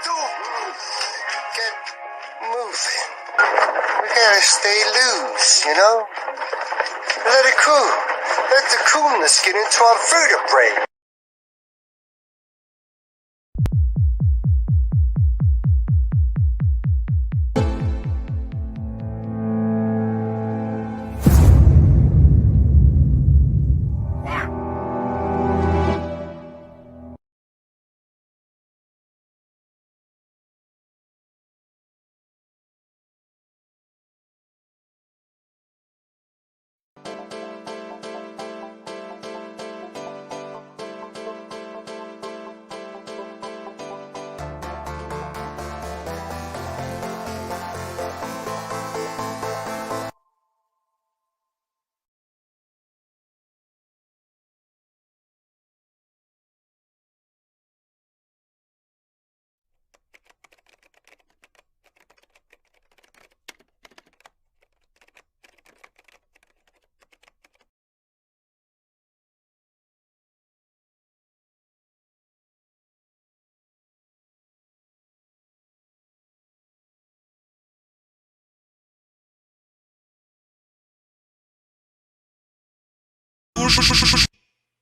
do. Get moving. We gotta stay loose, you know? Let it cool. Let the coolness get into our vertebrae.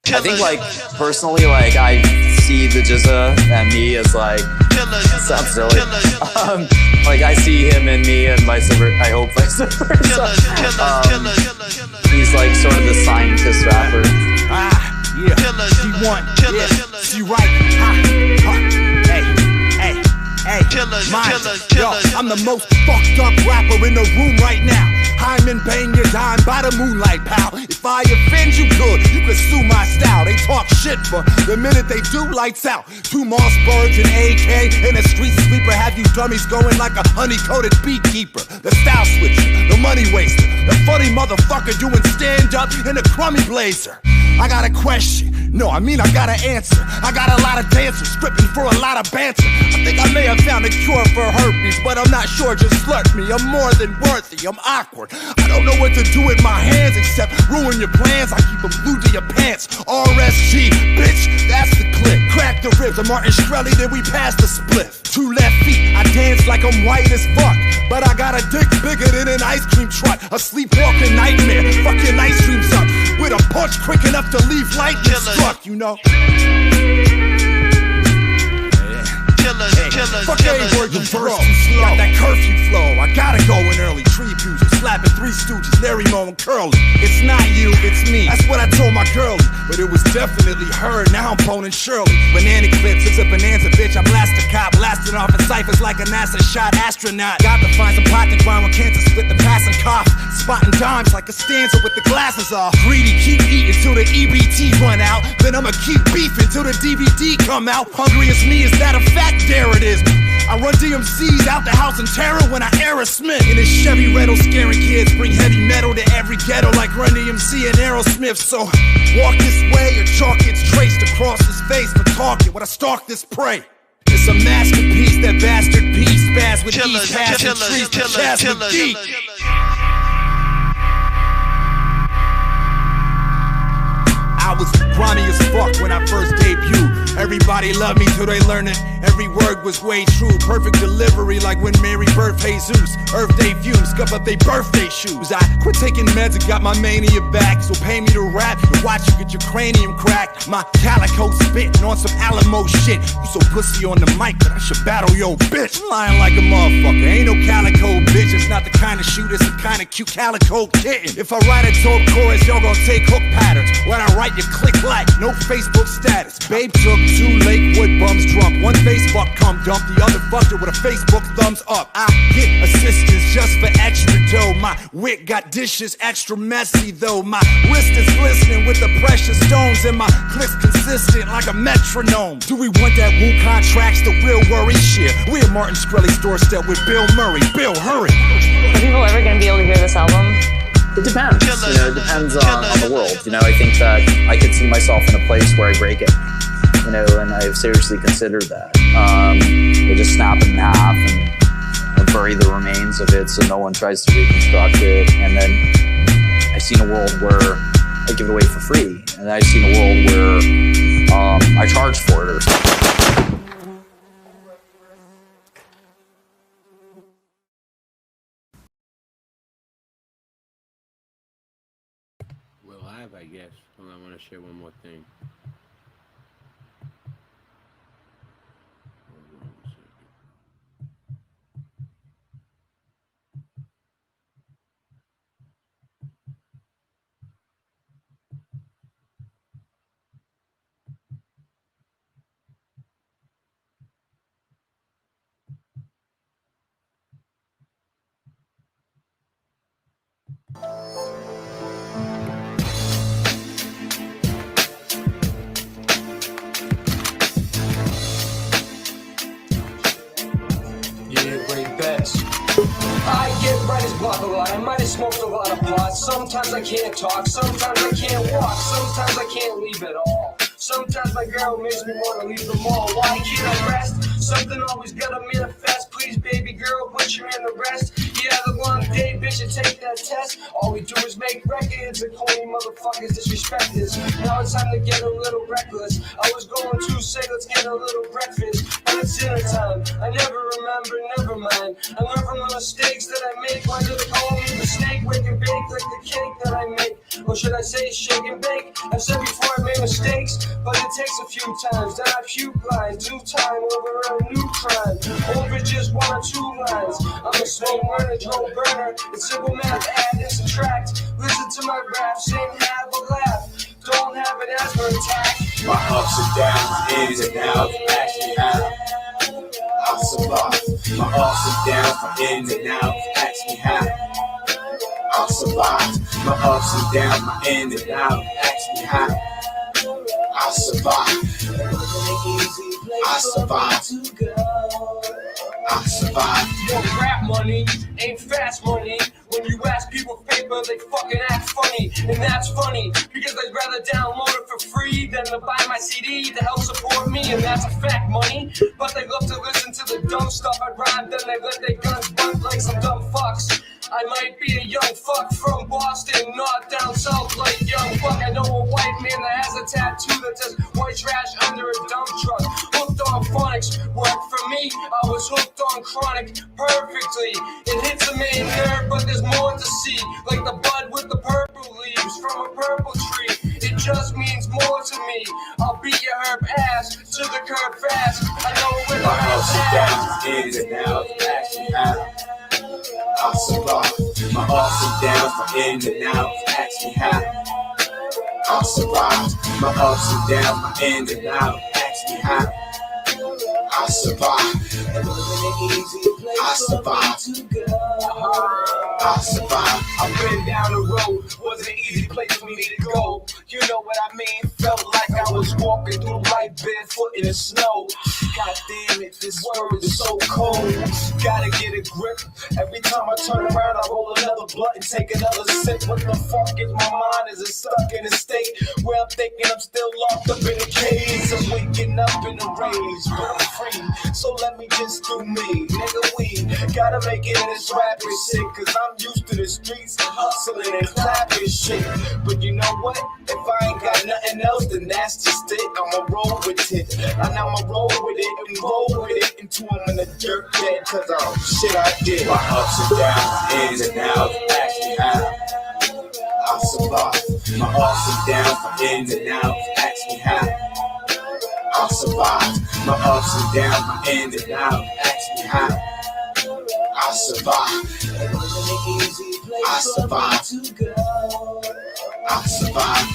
I think, like, personally, like, I see the Jizza and me as, like, sounds silly. Like, I see him and me and vice versa. I hope vice versa. He's, like, sort of the scientist rapper. Yeah. C1, yeah. C right. Hey, mine. Yo, I'm the most fucked up rapper in the room right now. I'm in pain, you're dying by the moonlight, pal. If I offend you good, you can sue my style. They talk shit, but the minute they do, lights out. 2 Mossbergs, an AK, and a street sweeper. Have you dummies going like a honey-coated beekeeper. The style switcher, the money waster, the funny motherfucker doing stand-up in a crummy blazer. I got a question. No, I mean I got an answer. I got a lot of dancers stripping for a lot of banter. I think I may have found a cure for herpes, but I'm not sure, just flirt me. I'm more than worthy, I'm awkward. I don't know what to do with my hands except ruin your plans. I keep them glued to your pants. RSG, bitch, that's the clip. Crack the ribs of Martin Shkreli, then we pass the spliff. 2 left feet, I dance like I'm white as fuck, but I got a dick bigger than an ice cream truck. A sleepwalking nightmare, fuck your night streams up with a punch quick enough to leave lightning struck, you know. Fuck every word you verse too slow. Got that curfew flow, I gotta go in early. Tree abuser, slapping 3 Stooges, Larry Moe and Curly. It's not you, it's me. That's what I told my girlie, but it was definitely her. Now I'm phoning Shirley. Banana clips, it's a bonanza, bitch. I blast a cop, blasting off in ciphers like a NASA shot astronaut. Got to find some pot to grind when cancer split the pass and cough. Spotting dimes like a stanza with the glasses off. Greedy, keep eating till the EBT run out. Then I'ma keep beefing till the DVD come out. Hungry as me, is that a fact? There it is. I run DMCs out the house in terror when I Aerosmith. In his Chevy Renault, scaring kids, bring heavy metal to every ghetto like Run DMC and Aerosmith. So walk this way or chalk gets traced across his face for talking when I stalk this prey. It's a masterpiece, that bastard piece. Spaz with these passing trees to chasm deep. I was grimy as fuck when I first debuted. Everybody loved me till they learned it. Every word was way true. Perfect delivery like when Mary birthed Jesus. Earth Day fumes, scuff up they birthday shoes. I quit taking meds and got my mania back. So pay me to rap and watch you get your cranium cracked. My calico spitting on some Alamo shit. You so pussy on the mic that I should battle yo bitch. I'm lying like a motherfucker. Ain't no calico bitch. It's not the kind of shoot, it's the kind of cute calico kitten. If I write a dope chorus, y'all gon' take hook patterns. When I write, you click like, no Facebook status. Babe took 2 Lakewood bums drunk. One Facebook come dump, the other fucked her with a Facebook thumbs up. I get assistance just for extra dough. My wig got dishes extra messy though. My wrist is glistening with the precious stones, and my clicks consistent like a metronome. Do we want that Wu contracts? The real worry shit. We're Martin Shkreli's doorstep with Bill Murray. Bill, hurry. Are people ever gonna be able to hear this album? It depends, you know, it depends on the world. You know, I think that I could see myself in a place where I break it, you know, and I've seriously considered that. They just snap it in half and bury the remains of it so no one tries to reconstruct it. And then I've seen a world where I give it away for free, and I've seen a world where I charge for it or something. I guess. Hold on, I want to share one more thing. Hold on a second. I get writer's block a lot, I might have smoked a lot of pot. Sometimes I can't talk, sometimes I can't walk, sometimes I can't leave at all. Sometimes my girl makes me want to leave the mall. Why can't I rest? Something always gotta manifest. Please, baby girl, put you in the rest. Yeah, the long day, bitch, and take that test. All we do is make records, and corny motherfuckers disrespect this. Now it's time to get a little reckless. I was going to say, let's get a little breakfast, but it's dinner time. I never remember, never mind. I learn from the mistakes that I make. Why do they call me mistake? Wake and bake like the cake that I make. Or should I say shake and bake? I've said before I made mistakes, but it takes a few times. Then I puke lines, new time over a new crime. Over just one or two lines. I'm a slow learner, Joe Burner. It's simple math, add and subtract. Listen to my rap, sing, have a laugh. Don't have an asthma attack. My ups and downs, ins and outs, ask me how I survive. My ups and downs, my ins and outs, ask me how I survive. My ups and downs, my ins and outs, ask me how I survive. I survive. I survive. Your rap money ain't fast money. When you ask people for paper, they fucking act funny. And that's funny, because they'd rather download it for free than to buy my CD to help support me. And that's a fact, money. But they love to listen to the dumb stuff I rhyme, then they let their guns bunt like some dumb fucks. I might be a young fuck from Boston, not down south like young fuck. I know a white man that has a tattoo that says white trash under a dump truck. Hooked on phonics worked for me. I was hooked on chronic perfectly. It hits a main nerve, but there's more to see. Like the bud with the purple leaves from a purple tree. It just means more to me. I'll beat your herb ass to the curb fast. I know where the ups and herb's downs, ins and outs, ask me how I survive. My ups and downs, my ins and outs, ask me how I survive. My ups and downs, my ins and outs, ask me how I survive. I survive. I survive. I've been down the road, wasn't an easy place for me to go. You know what I mean? Felt like I was walking through life barefoot in the snow. God damn it, this world is so cold. Gotta get a grip. Every time I turn around, I roll another blunt and take another sip. What the fuck is my mind? Is it stuck in a state where I'm thinking I'm still locked up in a cage? I'm waking up in a rage, but I'm free. So let me just do me, nigga. We gotta make it in this rapping shit, cause I'm used to the streets hustling and clapping shit. But you know what? If I ain't got nothing else, then that's just it. I'ma roll with it, and I'ma roll with it and roll with it until I'm in the dirt dead, cause oh shit I did. My ups and downs, ins and outs, ask me how I survive. My ups and downs, my ins and outs, ask me how I survive. My ups and downs, my ins and outs, ask me how I survive. I survive. I survive.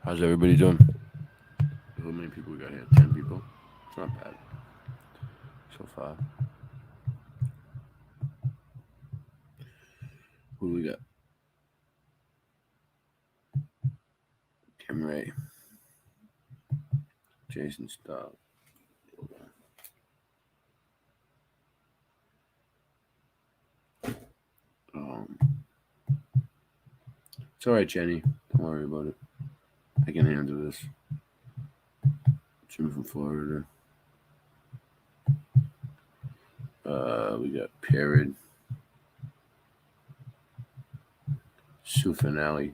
How's everybody doing? How many people we got here? 10 people. It's not bad so far. Who do we got? Ray. Jason, stop. It's all right, Jenny. Don't worry about it. I can handle this. Jim from Florida. We got Parrot. Sue Finale.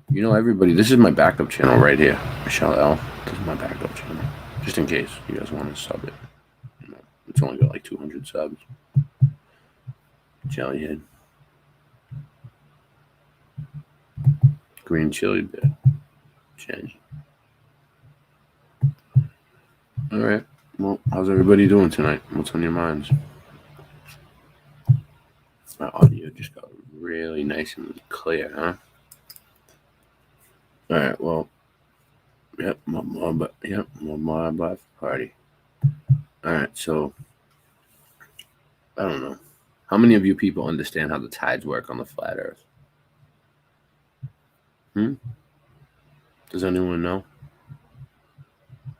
You know, everybody, this is my backup channel right here. Michelle L. This is my backup channel. Just in case you guys want to sub it. You know, it's only got like 200 subs. Jellyhead. Green Chili Bear. Jenny. All right. Well, how's everybody doing tonight? What's on your minds? My audio just got really nice and clear, huh? All right. Well, yep. My life party. All right. So, I don't know. How many of you people understand how the tides work on the flat Earth? Does anyone know?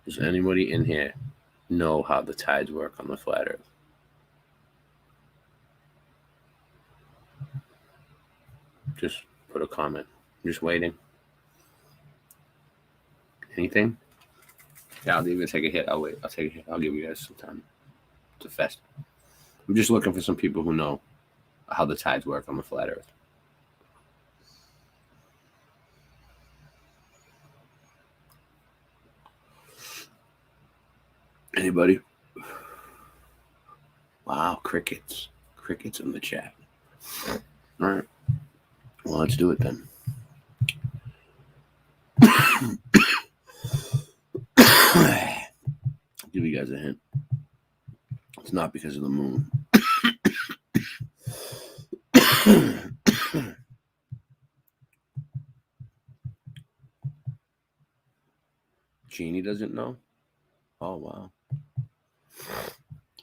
Does anybody in here know how the tides work on the flat Earth? Just put a comment. I'm just waiting. Anything? Yeah, I'll even take a hit. I'll wait. I'll take a hit. I'll give you guys some time to fest. I'm just looking for some people who know how the tides work on the flat Earth. Anybody? Wow, crickets. Crickets in the chat. All right. Well, let's do it then. I'll give you guys a hint. It's not because of the moon. Jeannie doesn't know? Oh, wow.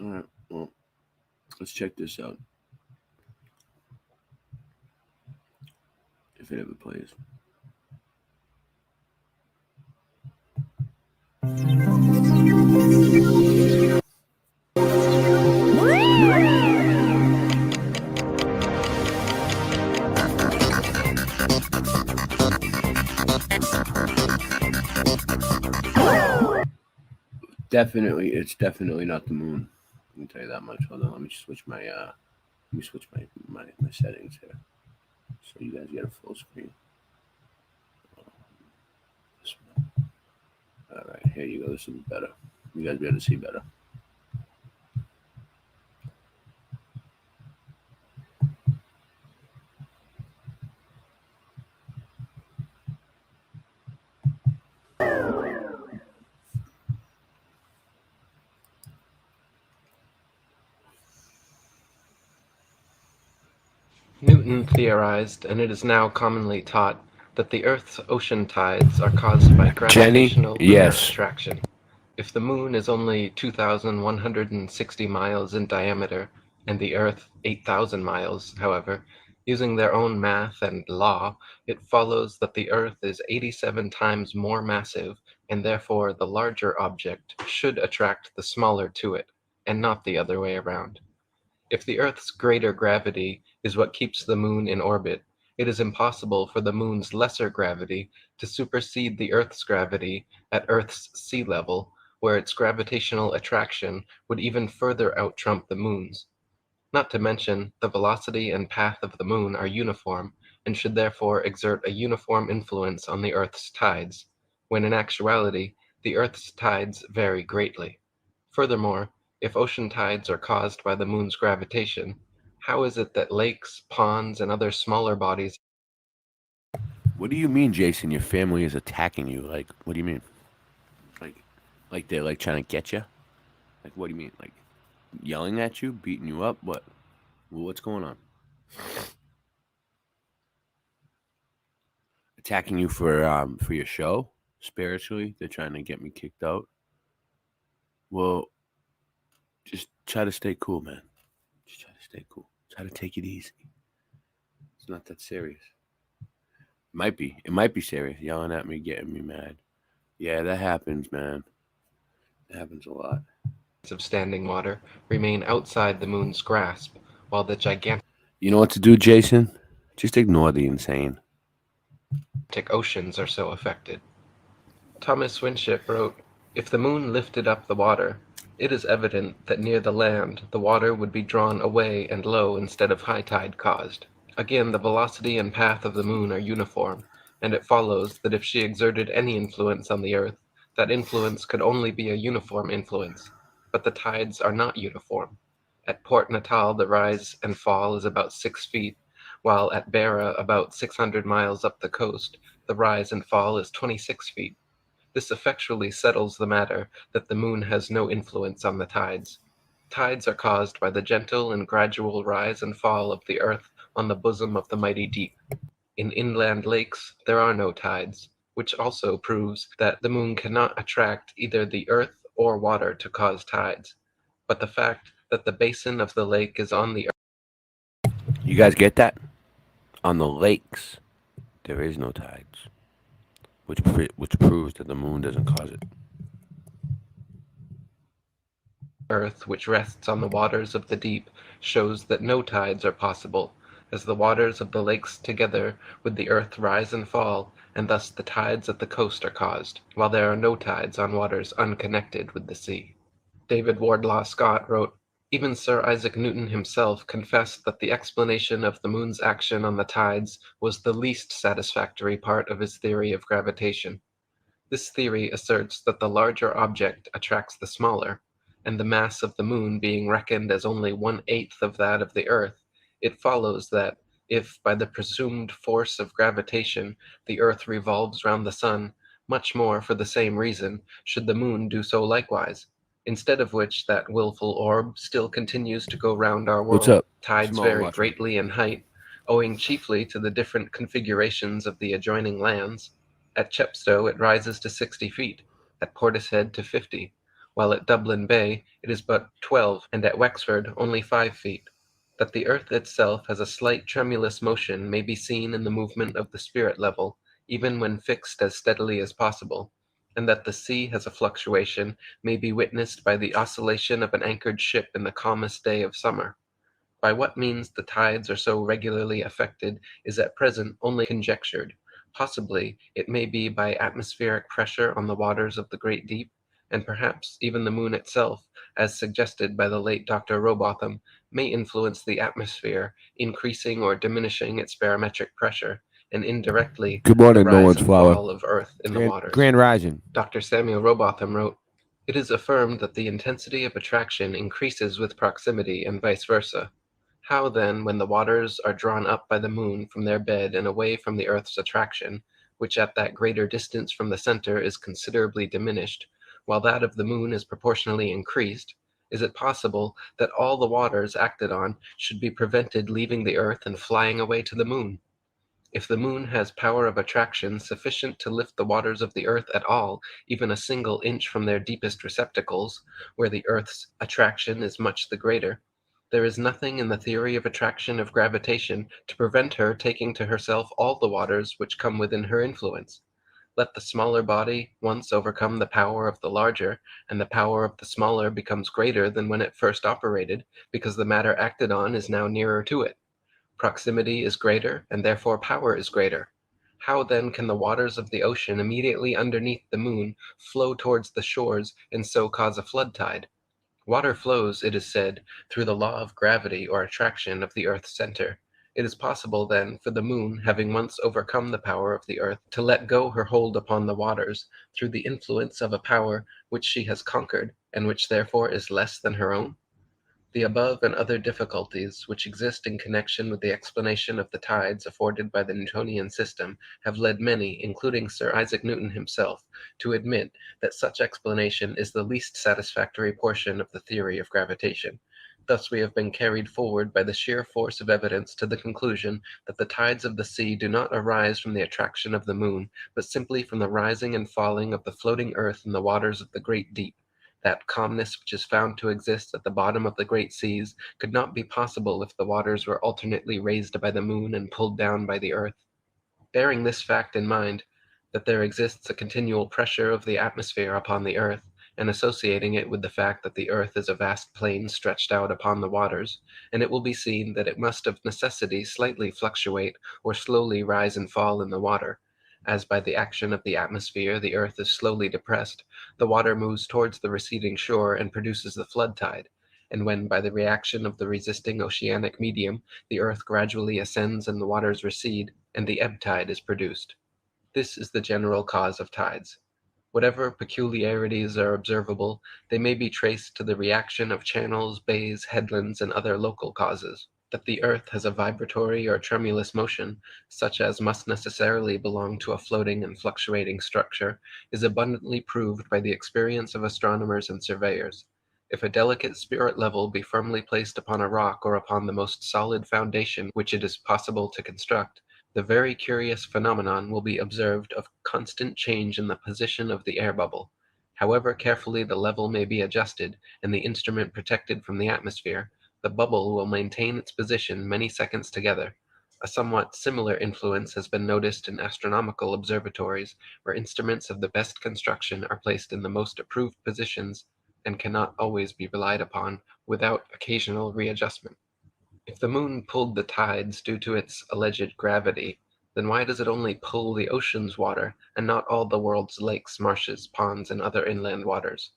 All right. Well, let's check this out. If it ever plays. It's definitely not the moon. I can tell you that much. Hold on, let me switch my my settings here, so you guys get a full screen. All right, here you go. This will be better. You guys be able to see better. Newton theorized, and it is now commonly taught, that the Earth's ocean tides are caused by gravitational lunar attraction. If the moon is only 2,160 miles in diameter, and the Earth 8,000 miles, however, using their own math and law, it follows that the Earth is 87 times more massive, and therefore the larger object should attract the smaller to it, and not the other way around. If the Earth's greater gravity is what keeps the moon in orbit, it is impossible for the moon's lesser gravity to supersede the Earth's gravity at Earth's sea level, where its gravitational attraction would even further out-trump the moon's. Not to mention, the velocity and path of the moon are uniform, and should therefore exert a uniform influence on the Earth's tides, when in actuality, the Earth's tides vary greatly. Furthermore, if ocean tides are caused by the moon's gravitation, how is it that lakes, ponds, and other smaller bodies... What do you mean, Jason? Your family is attacking you? Like, what do you mean? Like they're like trying to get you? Like, what do you mean? Like yelling at you, beating you up? What? Well, what's going on? Attacking you for your show? Spiritually, they're trying to get me kicked out. Well, just try to stay cool, man. Just try to stay cool. Try to take it easy. It's not that serious. Might be. It might be serious. Yelling at me, getting me mad. Yeah, that happens, man. It happens a lot. Of standing water remain outside the moon's grasp, while the gigantic You know what to do, Jason? Just ignore the insane. oceans are so affected. Thomas Winship wrote, "If the moon lifted up the water, it is evident that near the land the water would be drawn away and low instead of high tide caused. Again, the velocity and path of the moon are uniform, and it follows that if she exerted any influence on the earth, that influence could only be a uniform influence. But the tides are not uniform. At Port Natal the rise and fall is about 6 feet, while at Beira, about 600 miles up the coast, the rise and fall is 26 feet. This effectually settles the matter that the moon has no influence on the tides. Tides are caused by the gentle and gradual rise and fall of the earth on the bosom of the mighty deep. In inland lakes there are no tides, which also proves that the moon cannot attract either the earth or water to cause tides. But the fact that the basin of the lake is on the earth. You guys get that? On the lakes, there is no tides, which proves that the moon doesn't cause it. Earth, which rests on the waters of the deep, shows that no tides are possible, as the waters of the lakes together with the earth rise and fall, and thus the tides at the coast are caused, while there are no tides on waters unconnected with the sea. David Wardlaw Scott wrote, "Even Sir Isaac Newton himself confessed that the explanation of the moon's action on the tides was the least satisfactory part of his theory of gravitation. This theory asserts that the larger object attracts the smaller, and the mass of the moon being reckoned as only 1/8 of that of the earth, it follows that if, by the presumed force of gravitation, the earth revolves round the sun, much more for the same reason should the moon do so likewise, instead of which that willful orb still continues to go round our world. What's up? Tides Small vary watch. greatly in height, owing chiefly to the different configurations of the adjoining lands. At Chepstow it rises to 60 feet, at Portishead to 50, while at Dublin Bay it is but 12, and at Wexford only 5 feet. That the earth itself has a slight tremulous motion may be seen in the movement of the spirit level, even when fixed as steadily as possible, and that the sea has a fluctuation may be witnessed by the oscillation of an anchored ship in the calmest day of summer. By what means the tides are so regularly affected is at present only conjectured. Possibly it may be by atmospheric pressure on the waters of the great deep, and perhaps even the moon itself, as suggested by the late Dr. Robotham, may influence the atmosphere, increasing or diminishing its barometric pressure, and indirectly Good morning, the no rise one's and flower. fall of Earth in the waters. Grand Rising. Dr. Samuel Robotham wrote, "It is affirmed that the intensity of attraction increases with proximity and vice versa. How then, when the waters are drawn up by the moon from their bed and away from the Earth's attraction, which at that greater distance from the center is considerably diminished, while that of the moon is proportionally increased, is it possible that all the waters acted on should be prevented leaving the earth and flying away to the moon? If the moon has power of attraction sufficient to lift the waters of the earth at all, even a single inch from their deepest receptacles, where the earth's attraction is much the greater, there is nothing in the theory of attraction of gravitation to prevent her taking to herself all the waters which come within her influence. Let the smaller body once overcome the power of the larger, and the power of the smaller becomes greater than when it first operated, because the matter acted on is now nearer to it. Proximity is greater, and therefore power is greater. How then can the waters of the ocean immediately underneath the moon flow towards the shores and so cause a flood tide? Water flows, it is said, through the law of gravity or attraction of the earth's center. It is possible, then, for the moon, having once overcome the power of the earth, to let go her hold upon the waters through the influence of a power which she has conquered, and which therefore is less than her own? The above and other difficulties which exist in connection with the explanation of the tides afforded by the Newtonian system have led many, including Sir Isaac Newton himself, to admit that such explanation is the least satisfactory portion of the theory of gravitation. Thus we have been carried forward by the sheer force of evidence to the conclusion that the tides of the sea do not arise from the attraction of the moon, but simply from the rising and falling of the floating earth in the waters of the great deep. That calmness which is found to exist at the bottom of the great seas could not be possible if the waters were alternately raised by the moon and pulled down by the earth. Bearing this fact in mind, that there exists a continual pressure of the atmosphere upon the Earth, and associating it with the fact that the Earth is a vast plain stretched out upon the waters, and it will be seen that it must of necessity slightly fluctuate or slowly rise and fall in the water. As by the action of the atmosphere the Earth is slowly depressed, the water moves towards the receding shore and produces the flood tide, and when by the reaction of the resisting oceanic medium the Earth gradually ascends and the waters recede, and the ebb tide is produced. This is the general cause of tides. Whatever peculiarities are observable, they may be traced to the reaction of channels, bays, headlands, and other local causes. That the Earth has a vibratory or tremulous motion, such as must necessarily belong to a floating and fluctuating structure, is abundantly proved by the experience of astronomers and surveyors. If a delicate spirit level be firmly placed upon a rock or upon the most solid foundation which it is possible to construct, the very curious phenomenon will be observed of constant change in the position of the air bubble. However carefully the level may be adjusted and the instrument protected from the atmosphere, the bubble will maintain its position many seconds together. A somewhat similar influence has been noticed in astronomical observatories, where instruments of the best construction are placed in the most approved positions and cannot always be relied upon without occasional readjustment. If the moon pulled the tides due to its alleged gravity, then why does it only pull the ocean's water and not all the world's lakes, marshes, ponds, and other inland waters?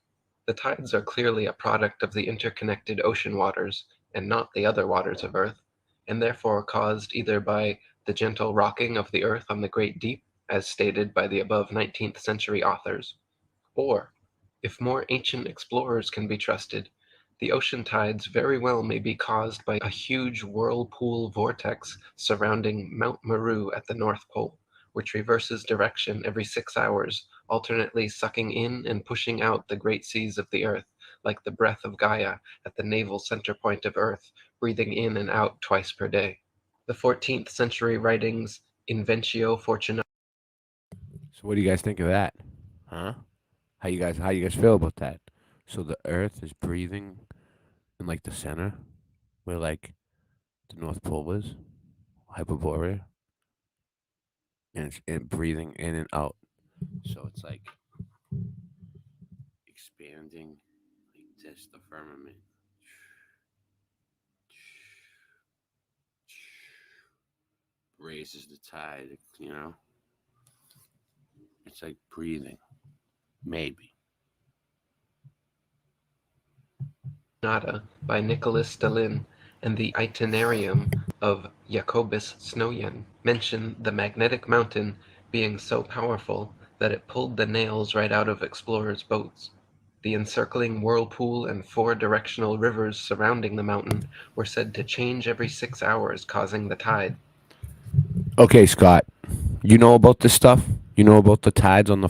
The tides are clearly a product of the interconnected ocean waters and not the other waters of Earth, and therefore caused either by the gentle rocking of the Earth on the great deep, as stated by the above 19th century authors, or, if more ancient explorers can be trusted, the ocean tides very well may be caused by a huge whirlpool vortex surrounding Mount Meru at the North Pole, which reverses direction every 6 hours, alternately sucking in and pushing out the great seas of the Earth, like the breath of Gaia at the naval center point of Earth, breathing in and out twice per day. The 14th century writings Inventio Fortunae. So what do you guys think of that? Huh? How you guys feel about that? So the Earth is breathing in like the center, where like the North Pole is, Hyperborea, and breathing in and out. So it's like expanding like this, the firmament. Raises the tide, you know? It's like breathing. Maybe. By Nicholas Stalin and the Itinerarium of Jacobus Snoyen mention the magnetic mountain being so powerful that it pulled the nails right out of explorers' boats. The encircling whirlpool and 4 directional rivers surrounding the mountain were said to change every 6 hours, causing the tide. Okay, Scott. You know about this stuff? You know about the tides on the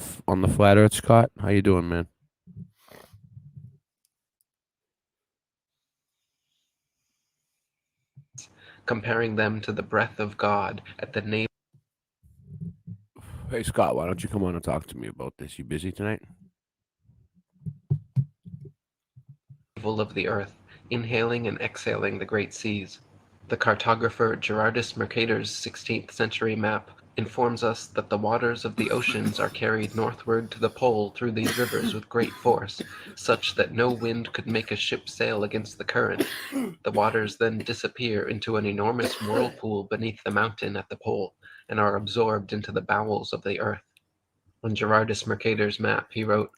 flat Earth, Scott? How you doing, man? Comparing them to the breath of God at the navel. Hey, Scott, why don't you come on and talk to me about this? You busy tonight? Of the Earth, inhaling and exhaling the great seas. The cartographer Gerardus Mercator's 16th century map informs us that the waters of the oceans are carried northward to the pole through these rivers with great force, such that no wind could make a ship sail against the current. The waters then disappear into an enormous whirlpool beneath the mountain at the pole, and are absorbed into the bowels of the earth. On Gerardus Mercator's map he wrote,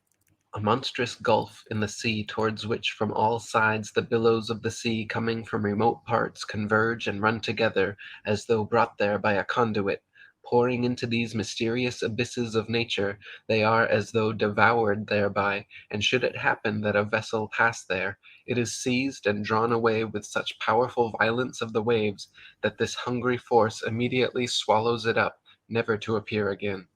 "A monstrous gulf in the sea towards which from all sides the billows of the sea coming from remote parts converge and run together as though brought there by a conduit. Pouring into these mysterious abysses of nature, they are as though devoured thereby, and should it happen that a vessel pass there, it is seized and drawn away with such powerful violence of the waves that this hungry force immediately swallows it up, never to appear again."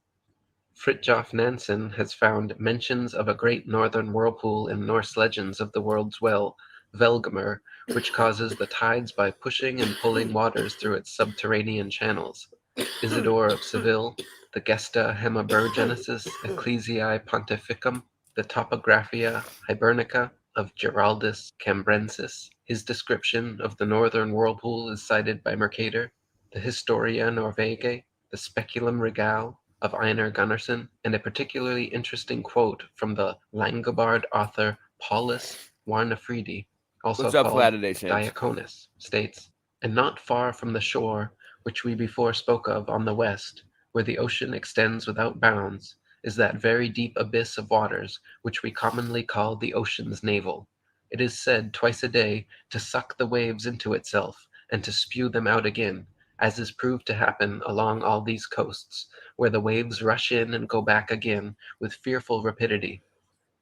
Fridtjof Nansen has found mentions of a great northern whirlpool in Norse legends of the world's well, Velgamur, which causes the tides by pushing and pulling waters through its subterranean channels. Isidore of Seville, the Gesta Hemaburgenesis Ecclesiae Pontificum, the Topographia Hibernica of Giraldus Cambrensis. His description of the northern whirlpool is cited by Mercator, the Historia Norvegae, the Speculum Regale of Einar Gunnarsson, and a particularly interesting quote from the Langobard author Paulus Warnefridi, also What's up, called Latter-day Saints? Diaconus, states, "And not far from the shore, which we before spoke of on the west, where the ocean extends without bounds, is that very deep abyss of waters which we commonly call the ocean's navel. It is said twice a day to suck the waves into itself, and to spew them out again, as is proved to happen along all these coasts, where the waves rush in and go back again with fearful rapidity.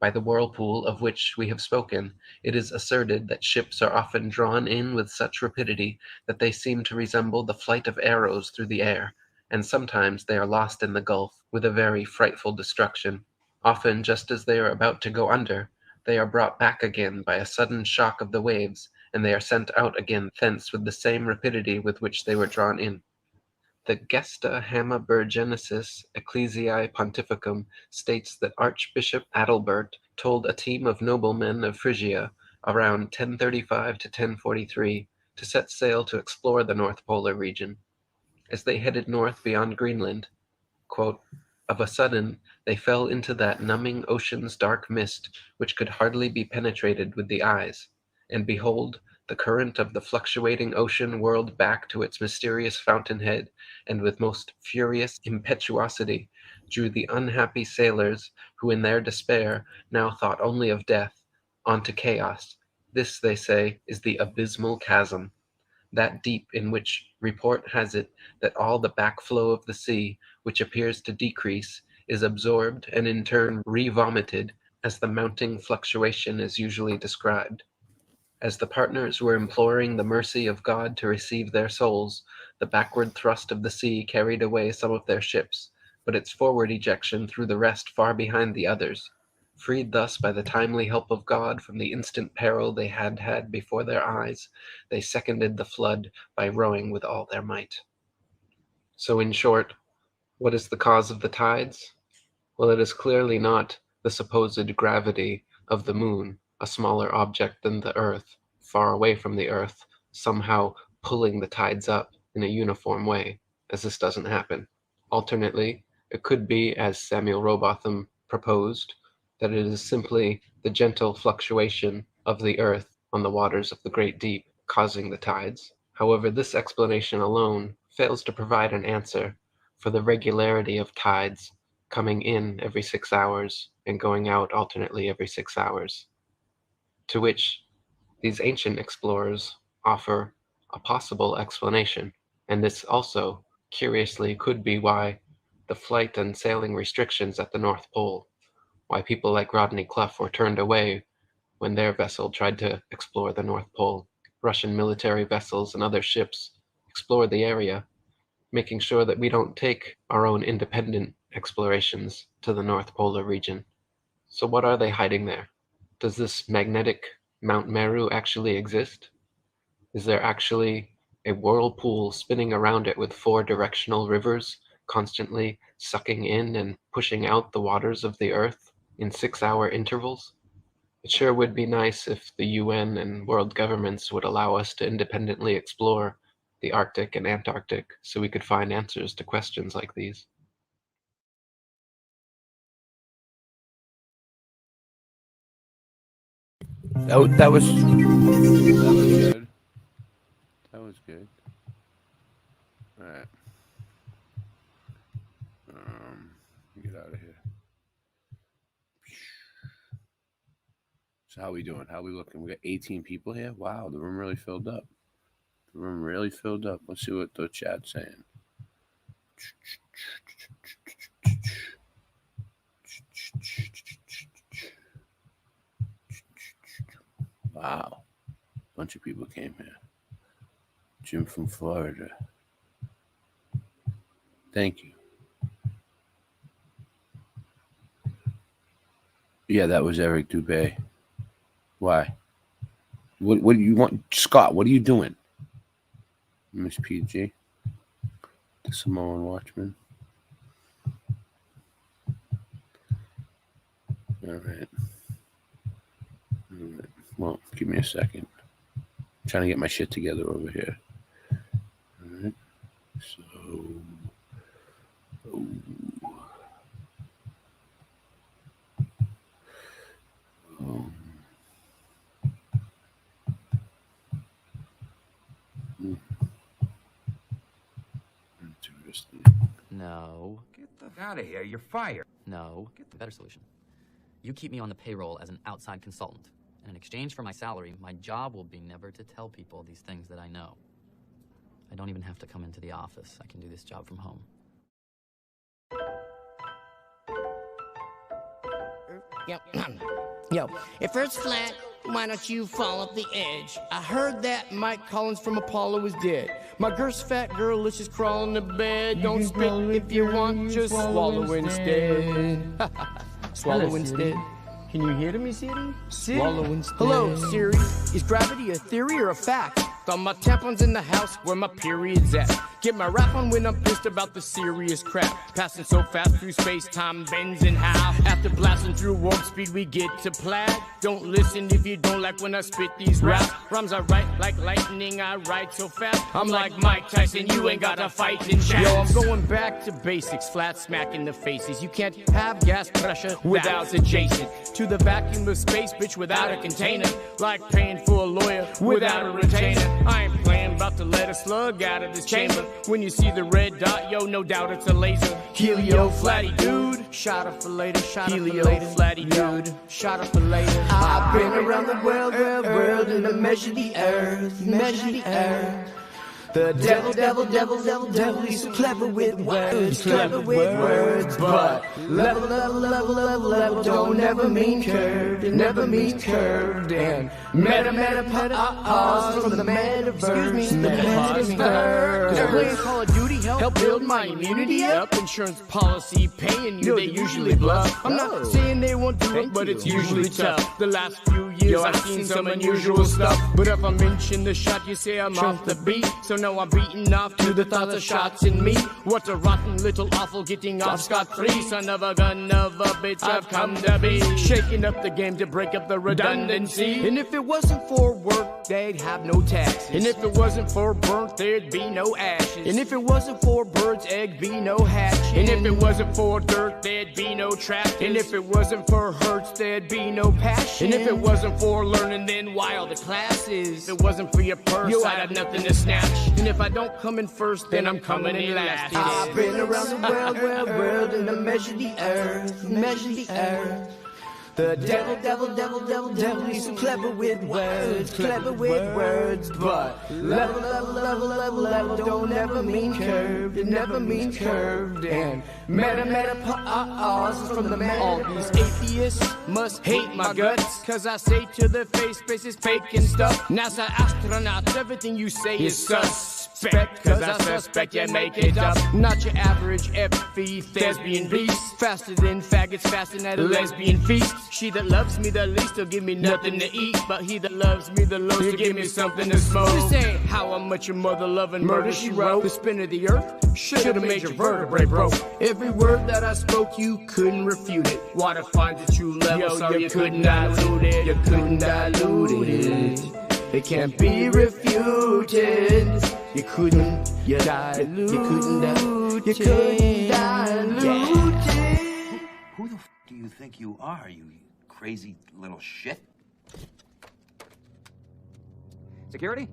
By the whirlpool of which we have spoken, it is asserted that ships are often drawn in with such rapidity that they seem to resemble the flight of arrows through the air, and sometimes they are lost in the gulf with a very frightful destruction. Often, just as they are about to go under, they are brought back again by a sudden shock of the waves, and they are sent out again thence with the same rapidity with which they were drawn in." The Gesta Hammaburgensis Ecclesiae Pontificum states that Archbishop Adalbert told a team of noblemen of Phrygia around 1035 to 1043 to set sail to explore the North Polar region. As they headed north beyond Greenland, quote, "Of a sudden they fell into that numbing ocean's dark mist which could hardly be penetrated with the eyes, and behold, the current of the fluctuating ocean whirled back to its mysterious fountainhead, and with most furious impetuosity drew the unhappy sailors, who in their despair now thought only of death, onto chaos. This, they say, is the abysmal chasm, that deep in which report has it that all the backflow of the sea, which appears to decrease, is absorbed and in turn re-vomited, as the mounting fluctuation is usually described. As the partners were imploring the mercy of God to receive their souls, the backward thrust of the sea carried away some of their ships, but its forward ejection threw the rest far behind the others. Freed thus by the timely help of God from the instant peril they had had before their eyes, they seconded the flood by rowing with all their might." So in short, what is the cause of the tides? Well, it is clearly not the supposed gravity of the moon, a smaller object than the Earth, far away from the Earth, somehow pulling the tides up in a uniform way, as this doesn't happen. Alternately, it could be, as Samuel Rowbotham proposed, that it is simply the gentle fluctuation of the Earth on the waters of the great deep causing the tides. However, this explanation alone fails to provide an answer for the regularity of tides coming in every 6 hours and going out alternately every 6 hours, to which these ancient explorers offer a possible explanation. And this also, curiously, could be why the flight and sailing restrictions at the North Pole, why people like Rodney Clough were turned away when their vessel tried to explore the North Pole. Russian military vessels and other ships explore the area, making sure that we don't take our own independent explorations to the North Polar region. So what are they hiding there? Does this magnetic Mount Meru actually exist? Is there actually a whirlpool spinning around it with 4 directional rivers constantly sucking in and pushing out the waters of the Earth in 6-hour intervals? It sure would be nice if the UN and world governments would allow us to independently explore the Arctic and Antarctic so we could find answers to questions like these. That was good. That was good. All right. Get out of here. So how we doing? How we looking? We got 18 people here. Wow, the room really filled up. The room really filled up. Let's see what the chat's saying. Wow. Bunch of people came here. Jim from Florida. Thank you. Yeah, that was Eric Dubé. Why? What do you want? Scott, what are you doing? Miss PG. The Samoan Watchman. All right. Well, give me a second. I'm trying to get my shit together over here. All right. So Interesting. No. Get the f out of here. You're fired. No. Get the better solution. You keep me on the payroll as an outside consultant. And in exchange for my salary, my job will be never to tell people these things that I know. I don't even have to come into the office. I can do this job from home. Yo, if Earth's flat, why don't you fall off the edge? I heard that Mike Collins from Apollo is dead. My girl's fat girl, let's just crawl in the bed. Don't spit if you want, just swallow instead. Swallow instead. Can you hear me, Siri? Swallow instead. Hello, Siri. Is gravity a theory or a fact? Throw my tampons in the house where my period's at. Get my rap on when I'm pissed about the serious crap. Passing so fast through space-time bends in half. After blasting through warp speed, we get to plaid. Don't listen if you don't like when I spit these raps. Rhymes I write like lightning, I write so fast. I'm like Mike Tyson, you ain't got to fight in chat. Yo, I'm going back to basics, flat smack in the faces. You can't have gas pressure without adjacent to the vacuum of space, bitch, without a container. Like paying for a lawyer without a retainer. I ain't playing, about to let a slug out of this chamber. When you see the red dot, yo, no doubt it's a laser. Helio flatty dude, shot her for later. Helio flatty dude, shot her for later. I've been around the world, and I measure the earth. The devil, he's so clever with words, but level don't never mean curved, it never means curved, and meta, from the metaverse, the metaverse. Playing Call of Duty help build my immunity up. Insurance policy paying you, they usually bluff. I'm not saying they won't do it, but it's usually tough. The last few years I've seen some unusual stuff, but if I mention the shot, you say I'm off the beat. So no, I'm beating off to the thoughts of shots in me. What a rotten little awful getting off scot-free. Son of a gun of a bitch I've come to be. Shaking up the game to break up the redundancy. And if it wasn't for work, they'd have no taxes. And if it wasn't for burnt, there'd be no ashes. And if it wasn't for birds, egg be no hatching. And if it wasn't for dirt, there'd be no tractors. And if it wasn't for hurts, there'd be no passion. And if it wasn't for learning, then why all the classes? If it wasn't for your purse, yo, I'd have nothing to snatch. And if I don't come in first, then I'm coming in last. I've been around the world, and I measure the earth. The devil, he's so clever with words, but level don't ever mean curved, it never means curved, and meta, pause from the man. All these atheists must hate my guts, cause I say to their face, space is fake and stuff. NASA astronauts, everything you say is suspect, cause I suspect you make it up. Not your average FE thespian beast, faster than faggots fasting at a lesbian feast. She that loves me the least will give me nothing to eat, but he that loves me the most will give me something to smoke. This ain't how much your mother loving murder she wrote. The spin of the earth should've made your vertebrae broke. Every word that I spoke, you couldn't refute it. Water finds a true level, so you couldn't dilute it. You couldn't dilute it. It can't be refuted. You couldn't dilute it. You couldn't dilute it. Who the f do you think you are, you crazy little shit? Security?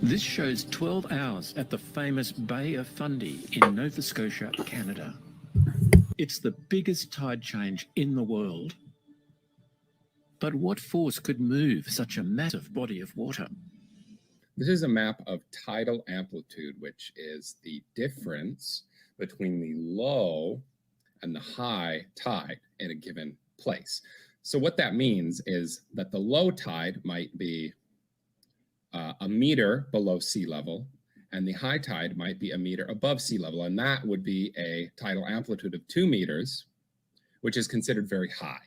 This shows 12 hours at the famous Bay of Fundy in Nova Scotia, Canada. It's the biggest tide change in the world. But what force could move such a massive body of water? This is a map of tidal amplitude, which is the difference between the low and the high tide in a given place. So what that means is that the low tide might be a meter below sea level, and the high tide might be a meter above sea level, and that would be a tidal amplitude of 2 meters, which is considered very high.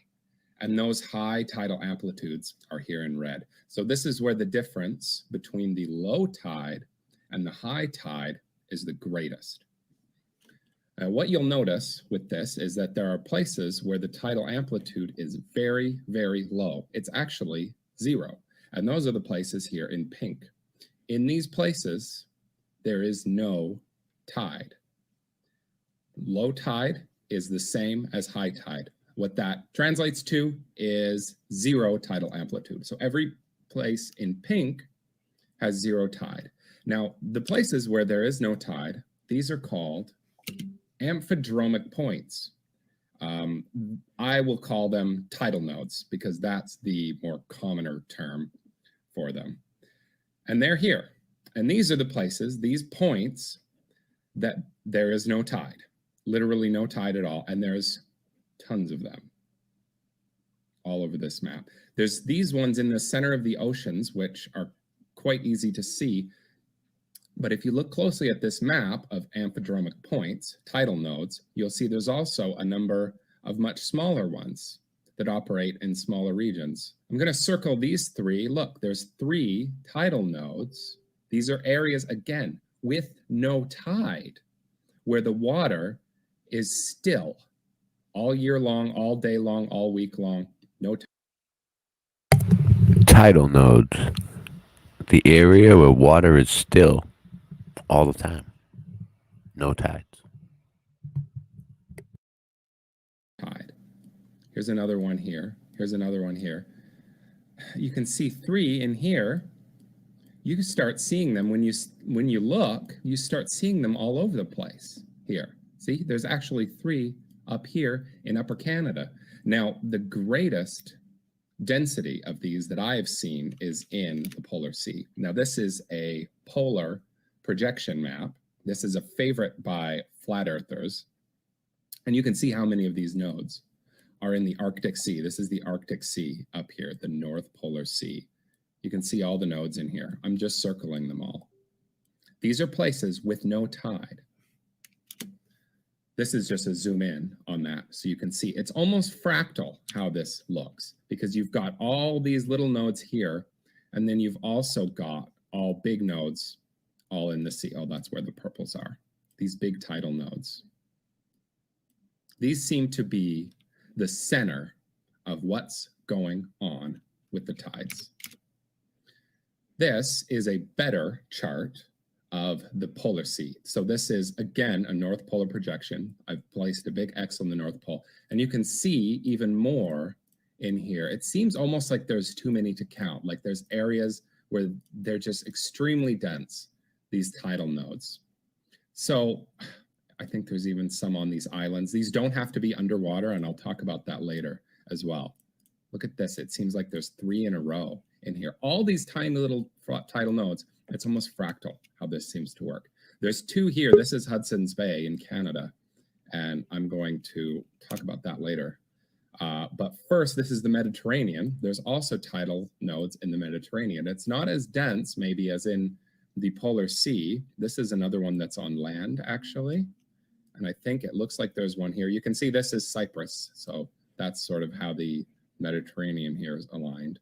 And those high tidal amplitudes are here in red. So this is where the difference between the low tide and the high tide is the greatest. What you'll notice with this is that there are places where the tidal amplitude is very, very low. It's actually 0. And those are the places here in pink. In these places, there is no tide. Low tide is the same as high tide. What that translates to is 0 tidal amplitude. So every place in pink has 0 tide. Now, the places where there is no tide, these are called amphidromic points. I will call them tidal nodes because that's the more commoner term for them. And they're here. And these are the places, these points, that there is no tide, literally no tide at all. And there's tons of them all over this map. There's these ones in the center of the oceans, which are quite easy to see. But if you look closely at this map of amphidromic points, tidal nodes, you'll see there's also a number of much smaller ones that operate in smaller regions. I'm going to circle these 3. Look, there's 3 tidal nodes. These are areas, again, with no tide, where the water is still all year long, all day long, all week long, no tide. Tidal nodes. The area where water is still all the time. No tides. Tide. Here's another one here. Here's another one here. You can see 3 in here. You can start seeing them when you look, you start seeing them all over the place here. See, there's actually 3 up here in Upper Canada. Now, the greatest density of these that I have seen is in the Polar Sea. Now, this is a polar projection map. This is a favorite by flat earthers. And you can see how many of these nodes are in the Arctic Sea. This is the Arctic Sea up here, the North Polar Sea. You can see all the nodes in here. I'm just circling them all. These are places with no tide. This is just a zoom in on that so you can see. It's almost fractal how this looks because you've got all these little nodes here, and then you've also got all big nodes all in the sea. Oh, that's where the purples are. These big tidal nodes. These seem to be the center of what's going on with the tides. This is a better chart of the Polar Sea. So this is, again, a North Polar projection. I've placed a big X on the North Pole, and you can see even more in here. It seems almost like there's too many to count, like there's areas where they're just extremely dense, these tidal nodes. So I think there's even some on these islands. These don't have to be underwater, and I'll talk about that later as well. Look at this. It seems like there's 3 in a row in here. All these tiny little tidal nodes. It's almost fractal how this seems to work. There's 2 here. This is Hudson's Bay in Canada, and I'm going to talk about that later. But first, this is the Mediterranean. There's also tidal nodes in the Mediterranean. It's not as dense maybe as in the Polar Sea. This is another one that's on land, actually. And I think it looks like there's one here. You can see this is Cyprus. So that's sort of how the Mediterranean here is aligned.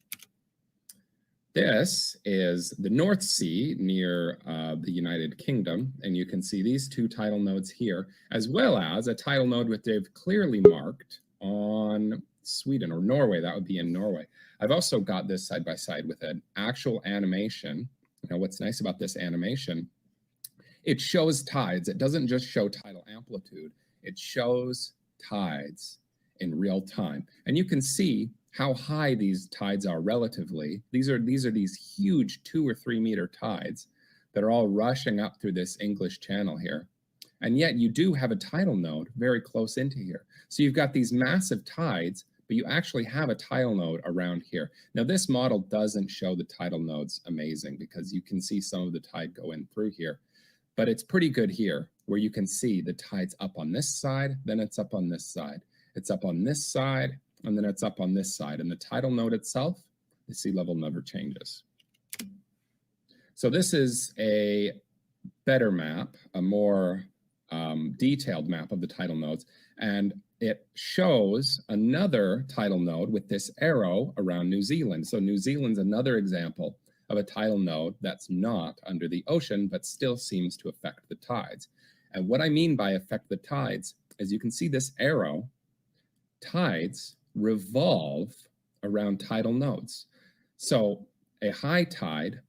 This is the North Sea near the United Kingdom, and you can see these 2 tidal nodes here, as well as a tidal node which they've clearly marked on Sweden or Norway. That would be in Norway. I've also got this side by side with an actual animation. Now, what's nice about this animation, it shows tides. It doesn't just show tidal amplitude. It shows tides in real time. And you can see how high these tides are relatively. These are these huge 2 or 3 meter tides. that are all rushing up through this English Channel here. And yet you do have a tidal node very close into here. So you've got these massive tides, but you actually have a tidal node around here. Now this model doesn't show the tidal nodes amazing because you can see some of the tide go in through here, but it's pretty good here where you can see the tides up on this side, then it's up on this side. It's up on this side, and then it's up on this side. And the tidal node itself, the sea level never changes. So this is a better map, a more detailed map of the tidal nodes, and it shows another tidal node with this arrow around New Zealand. So New Zealand's another example of a tidal node that's not under the ocean, but still seems to affect the tides. And what I mean by affect the tides is you can see this arrow, tides revolve around tidal nodes. So a high tide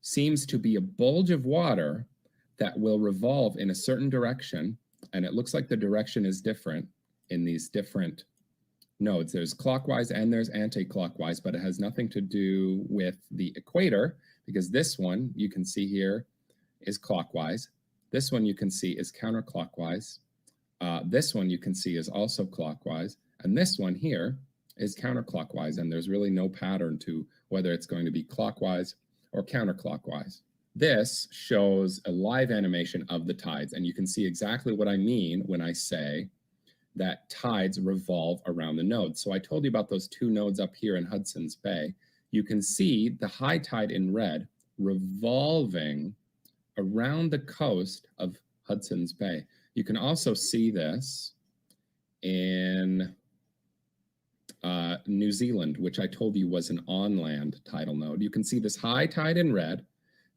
seems to be a bulge of water that will revolve in a certain direction, and it looks like the direction is different in these different nodes. There's clockwise and there's anti-clockwise, but it has nothing to do with the equator, because this one you can see here is clockwise. This one you can see is counterclockwise. This one you can see is also clockwise, and this one here is counterclockwise, and there's really no pattern to whether it's going to be clockwise or counterclockwise. This shows a live animation of the tides, and you can see exactly what I mean when I say that tides revolve around the nodes. So I told you about those two nodes up here in Hudson's Bay. You can see the high tide in red revolving around the coast of Hudson's Bay. You can also see this in New Zealand, which I told you was an on-land tidal node. You can see this high tide in red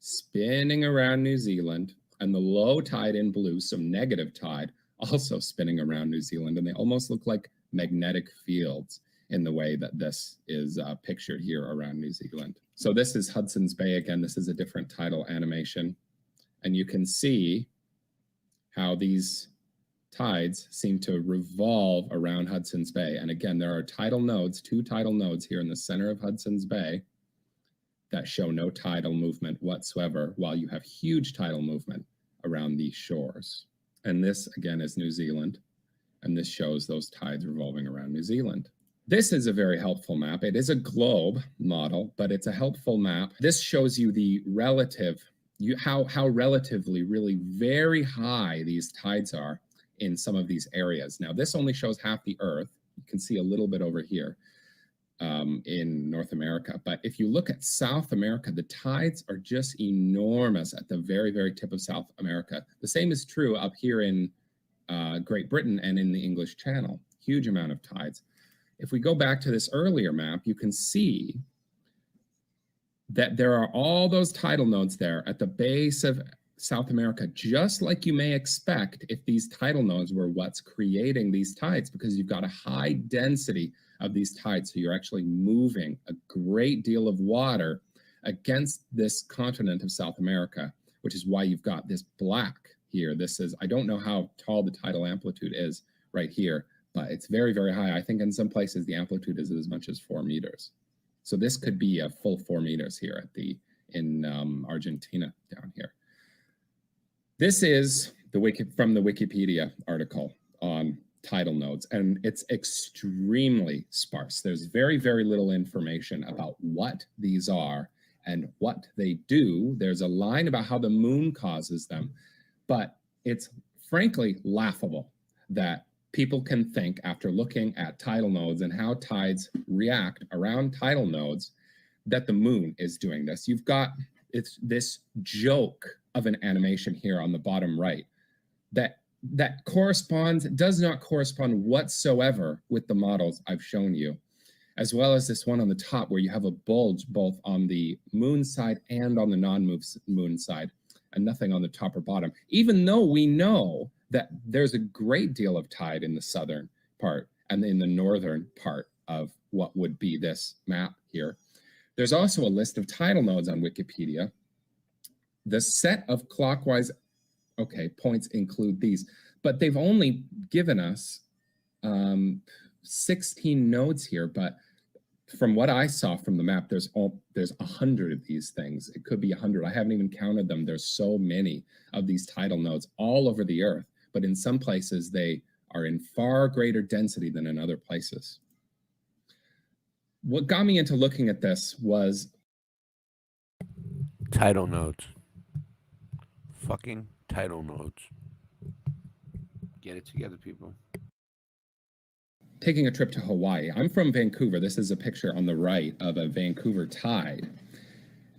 spinning around New Zealand, and the low tide in blue, so negative tide, also spinning around New Zealand, and they almost look like magnetic fields in the way that this is pictured here around New Zealand. So this is Hudson's Bay again. This is a different tidal animation, and you can see how these tides seem to revolve around Hudson's Bay. And again, there are tidal nodes, two tidal nodes here in the center of Hudson's Bay that show no tidal movement whatsoever, while you have huge tidal movement around these shores. And this, again, is New Zealand, and this shows those tides revolving around New Zealand. This is a very helpful map. It is a globe model, but it's a helpful map. This shows you the relative, how relatively really very high these tides are in some of these areas. Now, this only shows half the Earth. You can see a little bit over here in North America. But if you look at South America, the tides are just enormous at the very, very tip of South America. The same is true up here in Great Britain and in the English Channel. Huge amount of tides. If we go back to this earlier map, you can see that there are all those tidal nodes there at the base of South America, just like you may expect if these tidal nodes were what's creating these tides, because you've got a high density of these tides. So you're actually moving a great deal of water against this continent of South America, which is why you've got this black here. This is, I don't know how tall the tidal amplitude is right here, but it's very, very high. I think in some places the amplitude is as much as 4 meters. So this could be a full 4 meters here at in Argentina down here. This is from the Wikipedia article on tidal nodes, and it's extremely sparse. There's very, very little information about what these are and what they do. There's a line about how the moon causes them, but it's frankly laughable that people can think, after looking at tidal nodes and how tides react around tidal nodes, that the moon is doing this. You've got this joke of an animation here on the bottom right that does not correspond whatsoever with the models I've shown you, as well as this one on the top where you have a bulge both on the moon side and on the non-moon side, and nothing on the top or bottom, even though we know that there's a great deal of tide in the southern part and in the northern part of what would be this map here. There's also a list of tidal nodes on Wikipedia. The set of clockwise points include these, but they've only given us 16 nodes here, but from what I saw from the map, there's 100 of these things. It could be 100. I haven't even counted them. There's so many of these tidal nodes all over the earth, but in some places they are in far greater density than in other places. What got me into looking at this was tidal nodes. Fucking tidal nodes. Get it together, people. Taking a trip to Hawaii. I'm from Vancouver. This is a picture on the right of a Vancouver tide.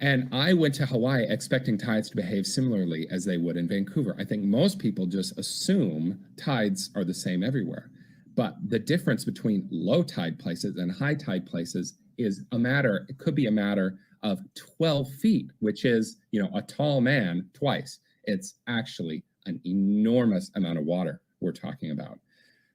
And I went to Hawaii expecting tides to behave similarly as they would in Vancouver. I think most people just assume tides are the same everywhere. But the difference between low tide places and high tide places is it could be a matter of 12 feet, which is, a tall man twice. It's actually an enormous amount of water we're talking about.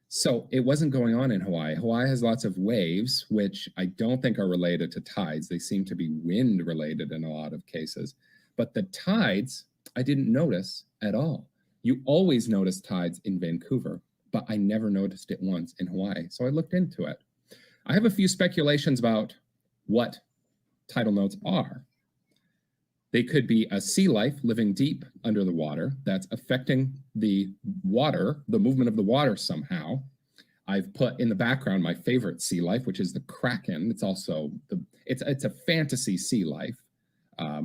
So it wasn't going on in Hawaii. Hawaii has lots of waves, which I don't think are related to tides. They seem to be wind related in a lot of cases. But the tides, I didn't notice at all. You always notice tides in Vancouver, but I never noticed it once in Hawaii. So I looked into it. I have a few speculations about what tidal nodes are. They could be a sea life living deep under the water that's affecting the water, the movement of the water somehow. I've put in the background my favorite sea life, which is the Kraken. It's also it's a fantasy sea life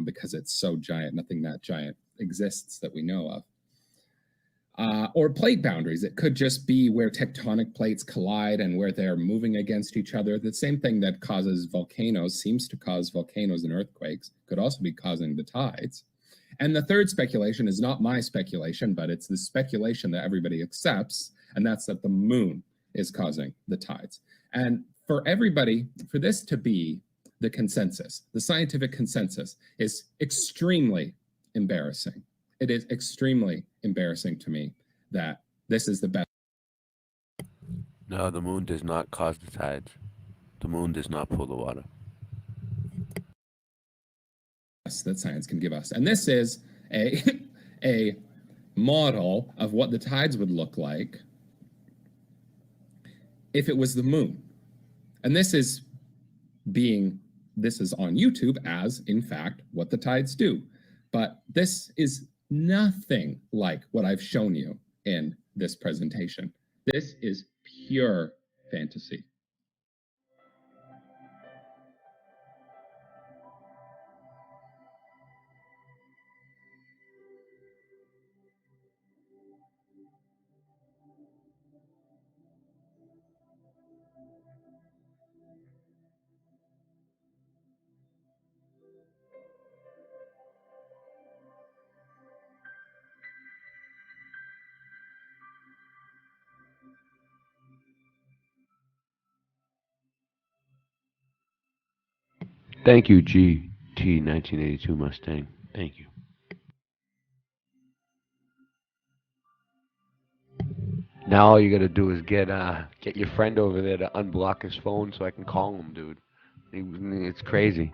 because it's so giant. Nothing that giant exists that we know of. Or plate boundaries. It could just be where tectonic plates collide and where they're moving against each other. The same thing that causes volcanoes, seems to cause volcanoes and earthquakes, could also be causing the tides. And the third speculation is not my speculation, but it's the speculation that everybody accepts, and that's that the moon is causing the tides. And for everybody, for this to be the consensus, the scientific consensus, is extremely embarrassing. It is extremely embarrassing to me that this is the best. No, the moon does not cause the tides. The moon does not pull the water. That science can give us. And this is a model of what the tides would look like if it was the moon. And this is on YouTube as, in fact, what the tides do. But this is nothing like what I've shown you in this presentation. This is pure fantasy. Thank you, GT 1982 Mustang. Thank you. Now all you gotta do is get your friend over there to unblock his phone so I can call him, dude. It's crazy.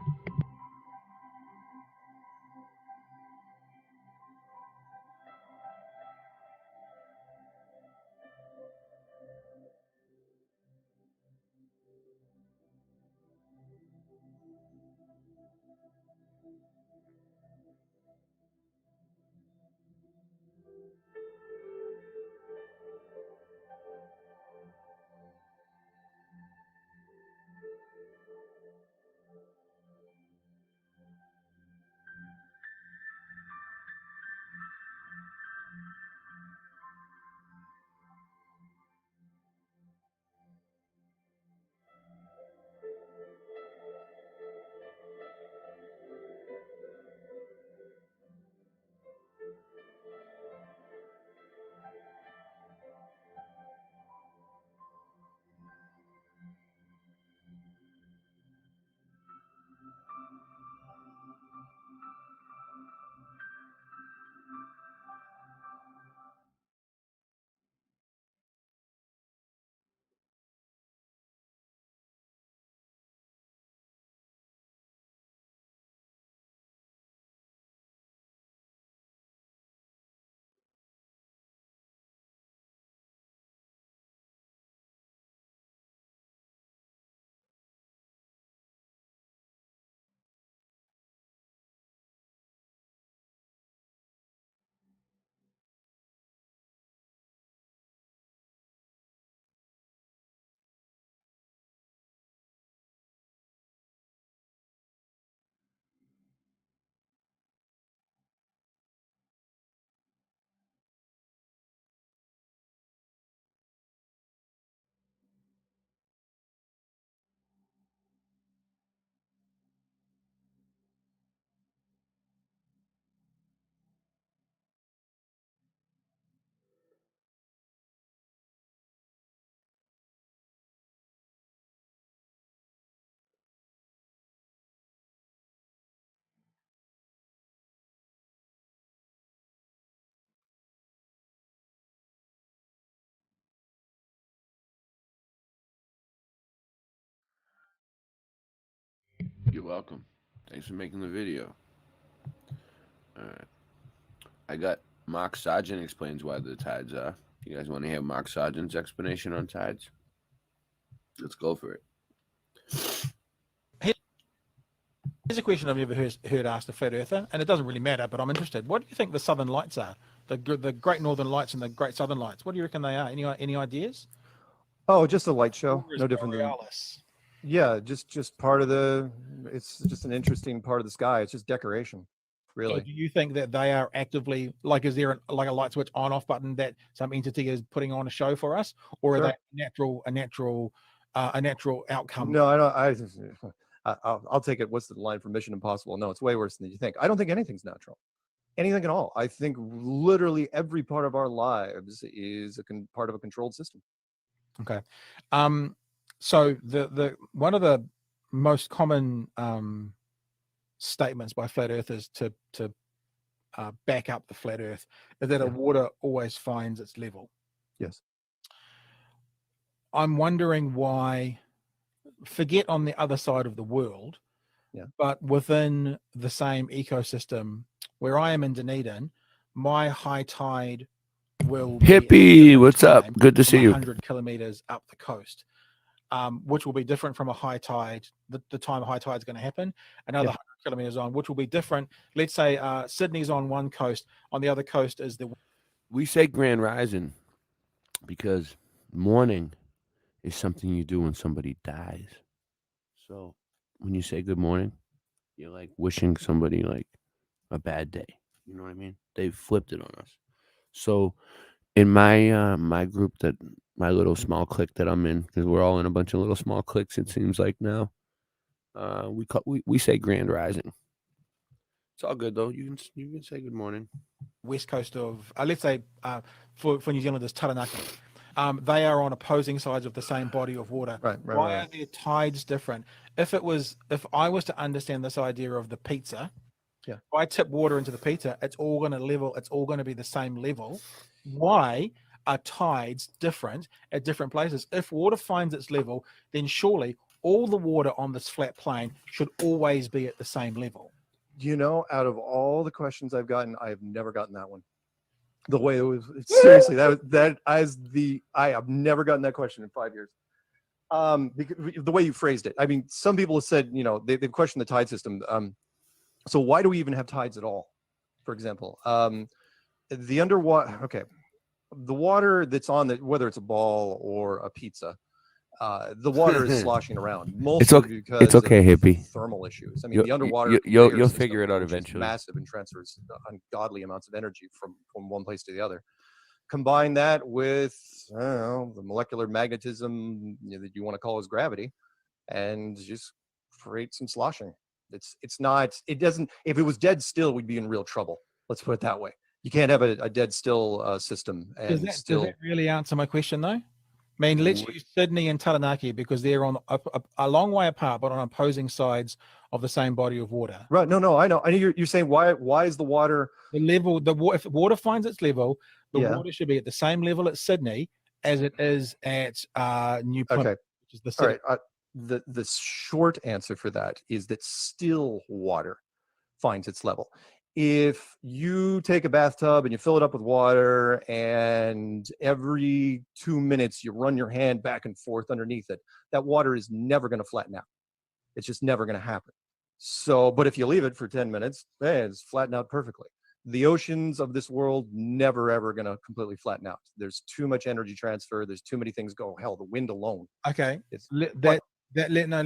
You're welcome. Thanks for making the video. All right. I got Mark Sargent explains why the tides are. You guys want to hear Mark Sargent's explanation on tides? Let's go for it. Here's a question I've never heard asked a flat earther, and it doesn't really matter, but I'm interested. What do you think the Southern Lights are? The Great Northern Lights and the Great Southern Lights. What do you reckon they are? Any ideas? Oh, just a light show. No different than. Yeah, just part of the. It's just an interesting part of the sky. It's just decoration, really. So do you think that they are actively like? Is there a light switch on/off button that some entity is putting on a show for us, or are they a natural outcome? No, I don't. I'll take it. What's the line from Mission Impossible? No, it's way worse than you think. I don't think anything's natural, anything at all. I think literally every part of our lives is part of a controlled system. Okay, so the one of the most common statements by flat earthers to back up the flat Earth is that a water always finds its level. Yes. I'm wondering why. Forget on the other side of the world, but within the same ecosystem where I am in Dunedin, my high tide will Hippie, what's up? Good to see you. 100 kilometers up the coast, which will be different from a high tide, the time a high tide is going to happen, another 100 kilometers on, which will be different. Let's say Sydney's on one coast, on the other coast is the... We say Grand Rising because morning is something you do when somebody dies. So when you say good morning, you're like wishing somebody like a bad day. You know what I mean? They flipped it on us. So in my my group, that my little small clique that I'm in, because we're all in a bunch of little small cliques, it seems like now, we say Grand Rising. It's all good though. You can say good morning. West coast of let's say for New Zealand is Taranaki. They are on opposing sides of the same body of water. Why are their tides different? If I was to understand this idea of the pizza, if I tip water into the pizza, it's all going to level. It's all going to be the same level. Why are tides different at different places? If water finds its level, then surely all the water on this flat plane should always be at the same level. You know, out of all the questions I've gotten, I've never gotten that one. The way it was, seriously, I have never gotten that question in 5 years. Because the way you phrased it, I mean, some people have said, you know, they've questioned the tide system. So why do we even have tides at all? For example, the underwater, the water that's on whether it's a ball or a pizza, the water is sloshing around. Mostly because it's okay, hippie. Thermal issues. I mean, the underwater. You'll figure it out eventually. Massive and transfers ungodly amounts of energy from one place to the other. Combine that with I don't know, the molecular magnetism that you want to call as gravity, and just create some sloshing. It's not. It doesn't. If it was dead still, we'd be in real trouble. Let's put it that way. You can't have a dead still system. And does that really answer my question though? I mean, let's use Sydney and Taranaki because they're on a long way apart, but on opposing sides of the same body of water. Right. No, I know. I know you're saying why is the water the level? If water finds its level, the water should be at the same level at Sydney as it is at New Plymouth, which is the city. All right. The short answer for that is that still water finds its level. If you take a bathtub and you fill it up with water and every 2 minutes you run your hand back and forth underneath it, that water is never going to flatten out. It's just never going to happen. So, but if you leave it for 10 minutes, it's flattened out perfectly. The oceans of this world never, ever going to completely flatten out. There's too much energy transfer. There's too many things go. Hell, the wind alone. Okay. Let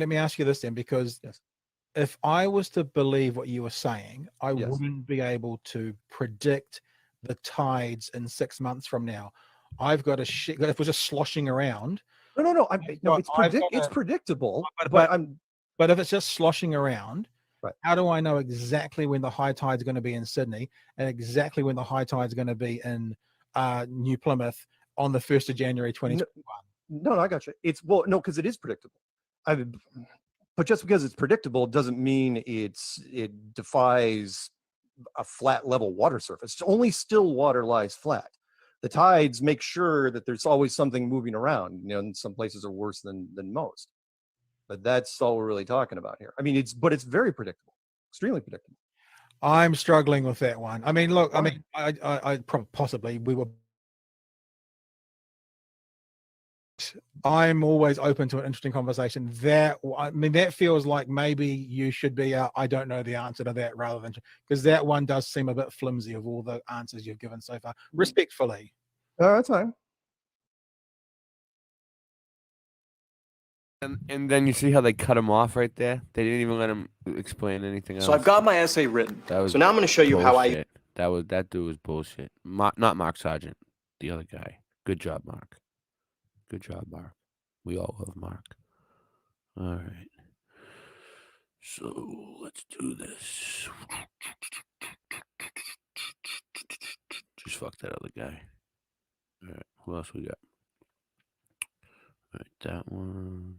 me ask you this then, because if I was to believe what you were saying, I wouldn't be able to predict the tides in 6 months from now. I've got to if we're just sloshing around. No. It's predictable. But if it's just sloshing around, how do I know exactly when the high tide is going to be in Sydney and exactly when the high tide is going to be in New Plymouth on the 1st of January 2021? No, I got you. Because it is predictable. But just because it's predictable doesn't mean it defies a flat level water surface. Only still water lies flat. The tides make sure that there's always something moving around. You know, and some places are worse than most. But that's all we're really talking about here. I mean, it's very predictable, extremely predictable. I'm struggling with that one. I mean, look, I mean, I possibly we were. I'm always open to an interesting conversation. I mean, that feels like maybe you should be. I don't know the answer to that, rather than because that one does seem a bit flimsy of all the answers you've given so far. Respectfully. That's fine. And then you see how they cut him off right there? They didn't even let him explain anything else. So I've got my essay written. So now I'm going to show you how I. That dude was bullshit. Not Mark Sargent, the other guy. Good job, Mark. Good job, Mark. We all love Mark. All right. So let's do this. Just fuck that other guy. All right. Who else we got? All right, that one.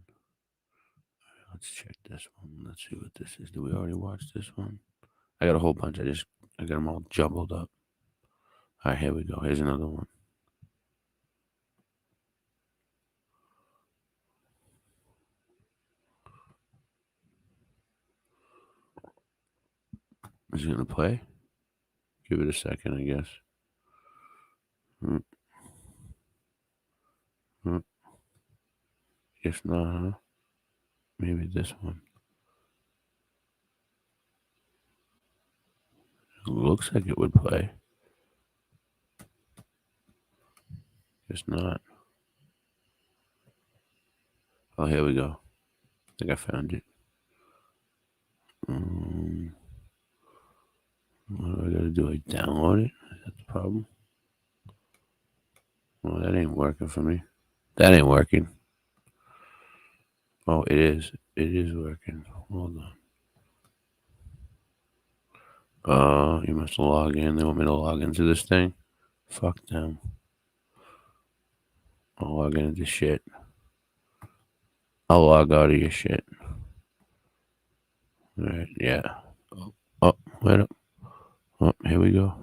Let's check this one. Let's see what this is. Did we already watch this one? I got a whole bunch. I got them all jumbled up. All right, here we go. Here's another one. Is it going to play? Give it a second, I guess. Guess not, huh? Maybe this one. It looks like it would play. Guess not. Oh, here we go. I think I found it. What do I gotta do? Like download it? Is that the problem? Oh, that ain't working for me. That ain't working. Oh, it is. It is working. Hold on. You must log in. They want me to log into this thing? Fuck them. I'll log into this shit. I'll log out of your shit. Alright, yeah. Oh, wait up. Oh, here we go.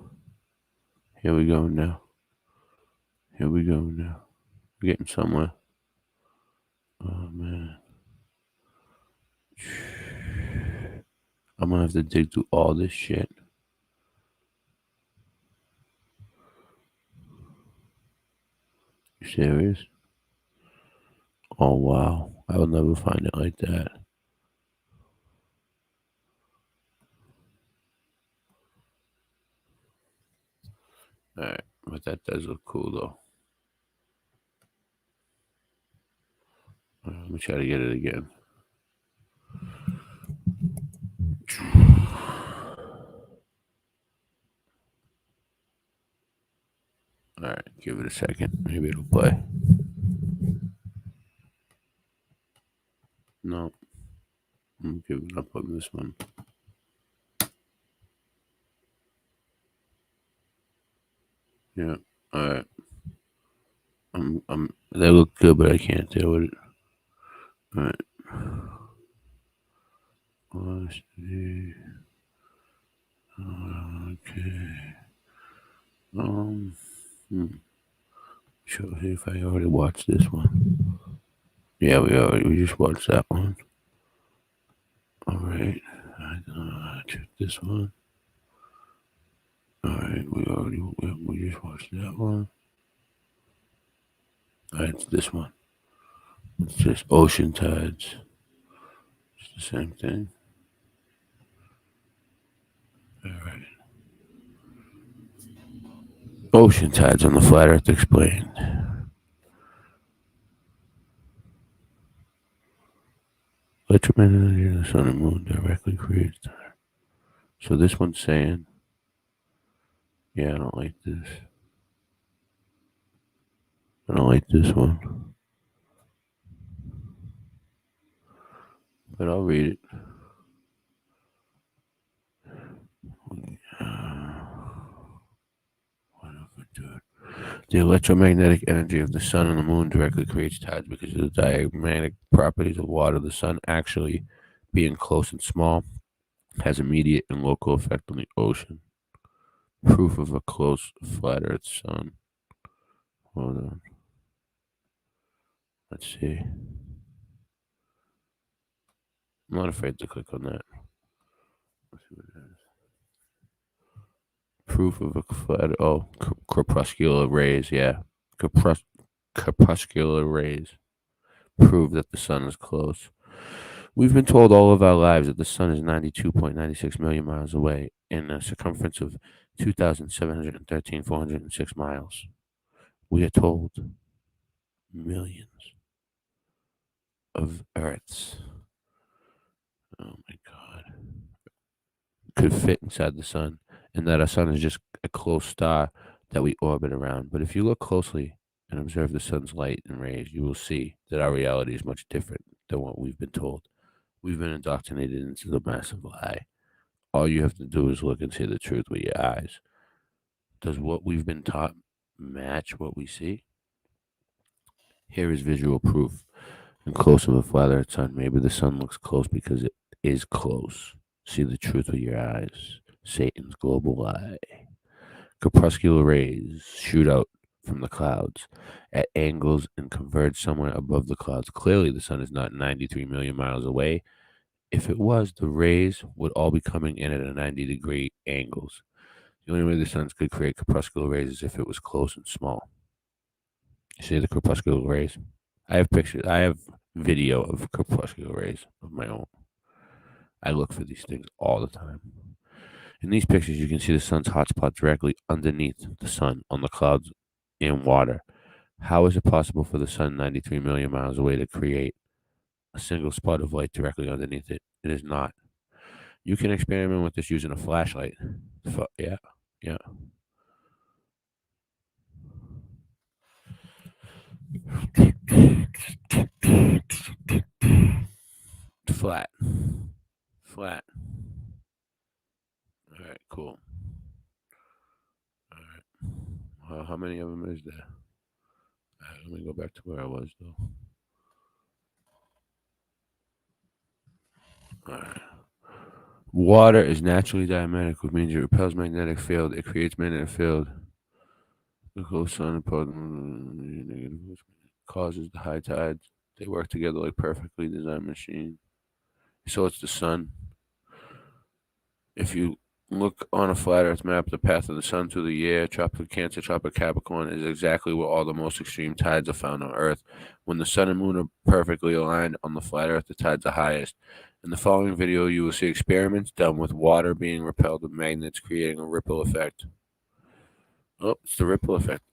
Here we go now. Here we go now. We're getting somewhere. Oh, man. I'm gonna have to dig through all this shit. You serious? Oh, wow. I would never find it like that. Alright, but that does look cool, though. Let me try to get it again. Alright, give it a second. Maybe it'll play. No. I'm giving up on this one. Yeah, alright. They look good, but I can't deal with it. Alright. Okay. Show here if I already watched this one. Yeah, we just watched that one. Alright. Check this one. Alright, we just watched that one. Alright, it's this one. It's just ocean tides. It's the same thing. Alright. Ocean tides on the flat Earth explained. Electromagnetic energy of the sun and moon directly creates time. So this one's saying, yeah, I don't like this. I don't like this one. But I'll read it. The electromagnetic energy of the sun and the moon directly creates tides because of the diagrammatic properties of water. The sun actually being close and small has immediate and local effect on the ocean. Proof of a close flat Earth sun. Hold on. Let's see. I'm not afraid to click on that. Let's see what it is. Proof of a crepuscular rays. Yeah, crepuscular rays prove that the sun is close. We've been told all of our lives that the sun is 92.96 million miles away in a circumference of 2,713,406 miles. We are told millions of Earths, oh my God, could fit inside the sun, and that our sun is just a close star that we orbit around. But if you look closely and observe the sun's light and rays, you will see that our reality is much different than what we've been told. We've been indoctrinated into the massive lie. All you have to do is look and see the truth with your eyes. Does what we've been taught match what we see? Here is visual proof. And close of a flat Earth sun. Maybe the sun looks close because it is close. See the truth with your eyes. Satan's global lie. Crepuscular rays shoot out from the clouds at angles and converge somewhere above the clouds. Clearly, the sun is not 93 million miles away. If it was, the rays would all be coming in at a 90-degree angles. The only way the sun could create crepuscular rays is if it was close and small. You see the crepuscular rays? I have pictures. I have video of crepuscular rays of my own. I look for these things all the time. In these pictures, you can see the sun's hot spot directly underneath the sun on the clouds and water. How is it possible for the sun 93 million miles away to create a single spot of light directly underneath it? It is not. You can experiment with this using a flashlight. Yeah. Flat. All right, cool. All right. Well, how many of them is there? Let me go back to where I was, though. All right. Water is naturally diamagnetic, which means it repels magnetic field. It creates magnetic field. The close sun causes the high tides. They work together like perfectly designed machine. So it's the sun. If you look on a flat Earth map, the path of the sun through the year, tropical Cancer, tropical Capricorn, is exactly where all the most extreme tides are found on Earth. When the sun and moon are perfectly aligned on the flat Earth, the tides are highest. In the following video, you will see experiments done with water being repelled with magnets, creating a ripple effect. Oh, it's the ripple effect.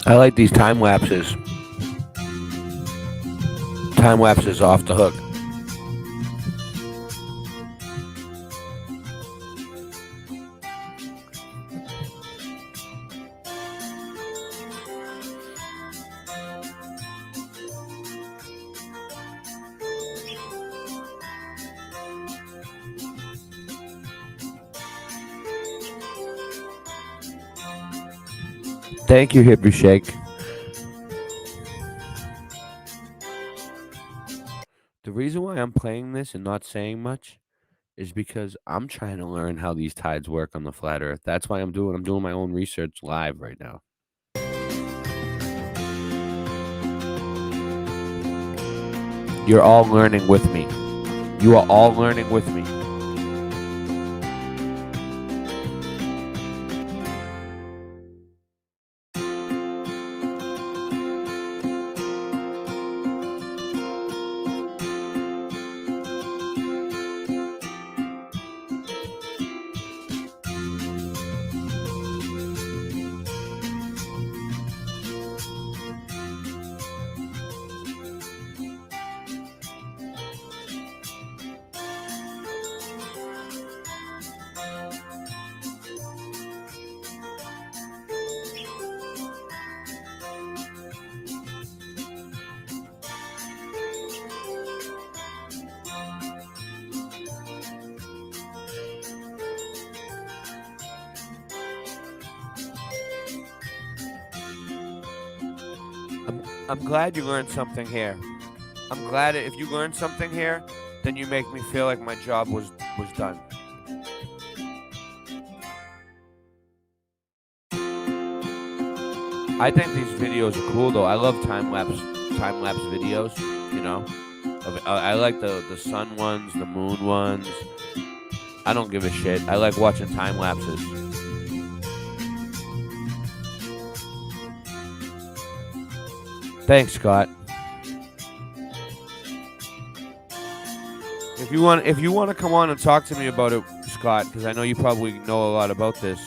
I like these time lapses. Time lapses off the hook. Thank you, Hippie Shake. The reason why I'm playing this and not saying much is because I'm trying to learn how these tides work on the flat Earth. That's why I'm doing my own research live right now. You're all learning with me. You are all learning with me. I'm glad you learned something here. I'm glad if you learned something here, then you make me feel like my job was done. I think these videos are cool though. I love time lapse videos. You know, I like the sun ones, the moon ones. I don't give a shit. I like watching time lapses. Thanks, Scott. If you want to come on and talk to me about it, Scott, because I know you probably know a lot about this,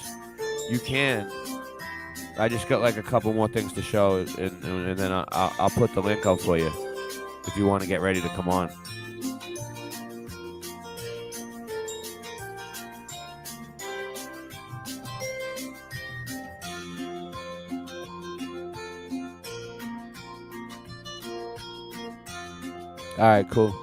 you can. I just got like a couple more things to show, and then I'll put the link out for you if you want to get ready to come on. All right, cool.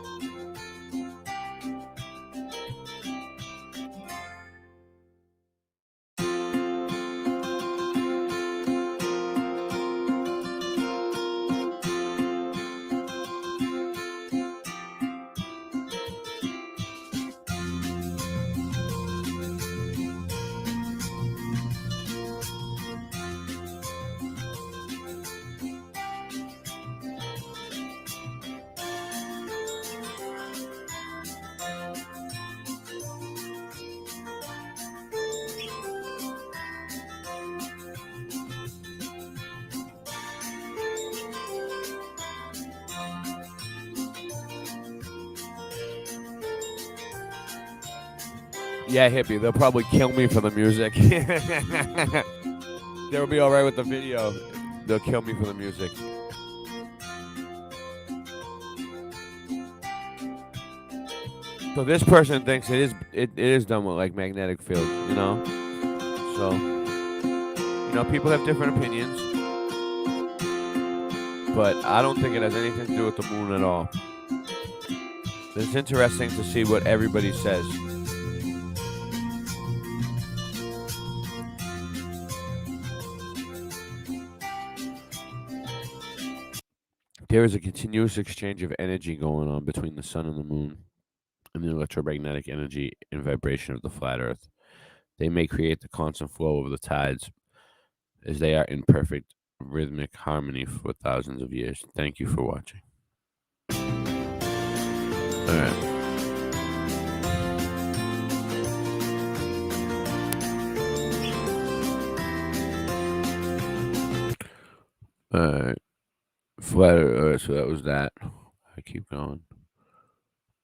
Yeah, hippie. They'll probably kill me for the music. They'll be all right with the video. They'll kill me for the music. So this person thinks it is done with like magnetic field, you know. So people have different opinions, but I don't think it has anything to do with the moon at all. It's interesting to see what everybody says. There is a continuous exchange of energy going on between the sun and the moon, and the electromagnetic energy and vibration of the flat Earth. They may create the constant flow of the tides, as they are in perfect rhythmic harmony for thousands of years. Thank you for watching. All right. All right. Flat Earth, so that was that. I keep going.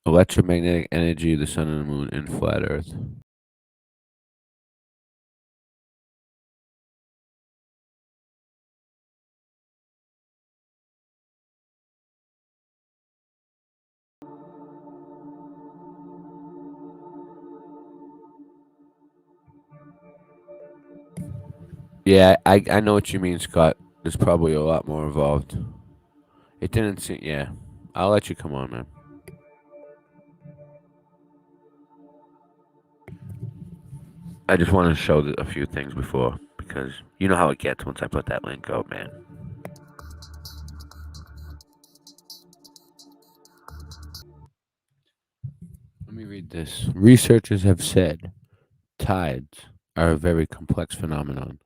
Electromagnetic energy, the sun and the moon, and flat Earth. Yeah, I know what you mean, Scott. There's probably a lot more involved. It didn't seem. Yeah, I'll let you come on, man. I just want to show a few things before, because you know how it gets once I put that link out, man. Let me read this. Researchers have said tides are a very complex phenomenon.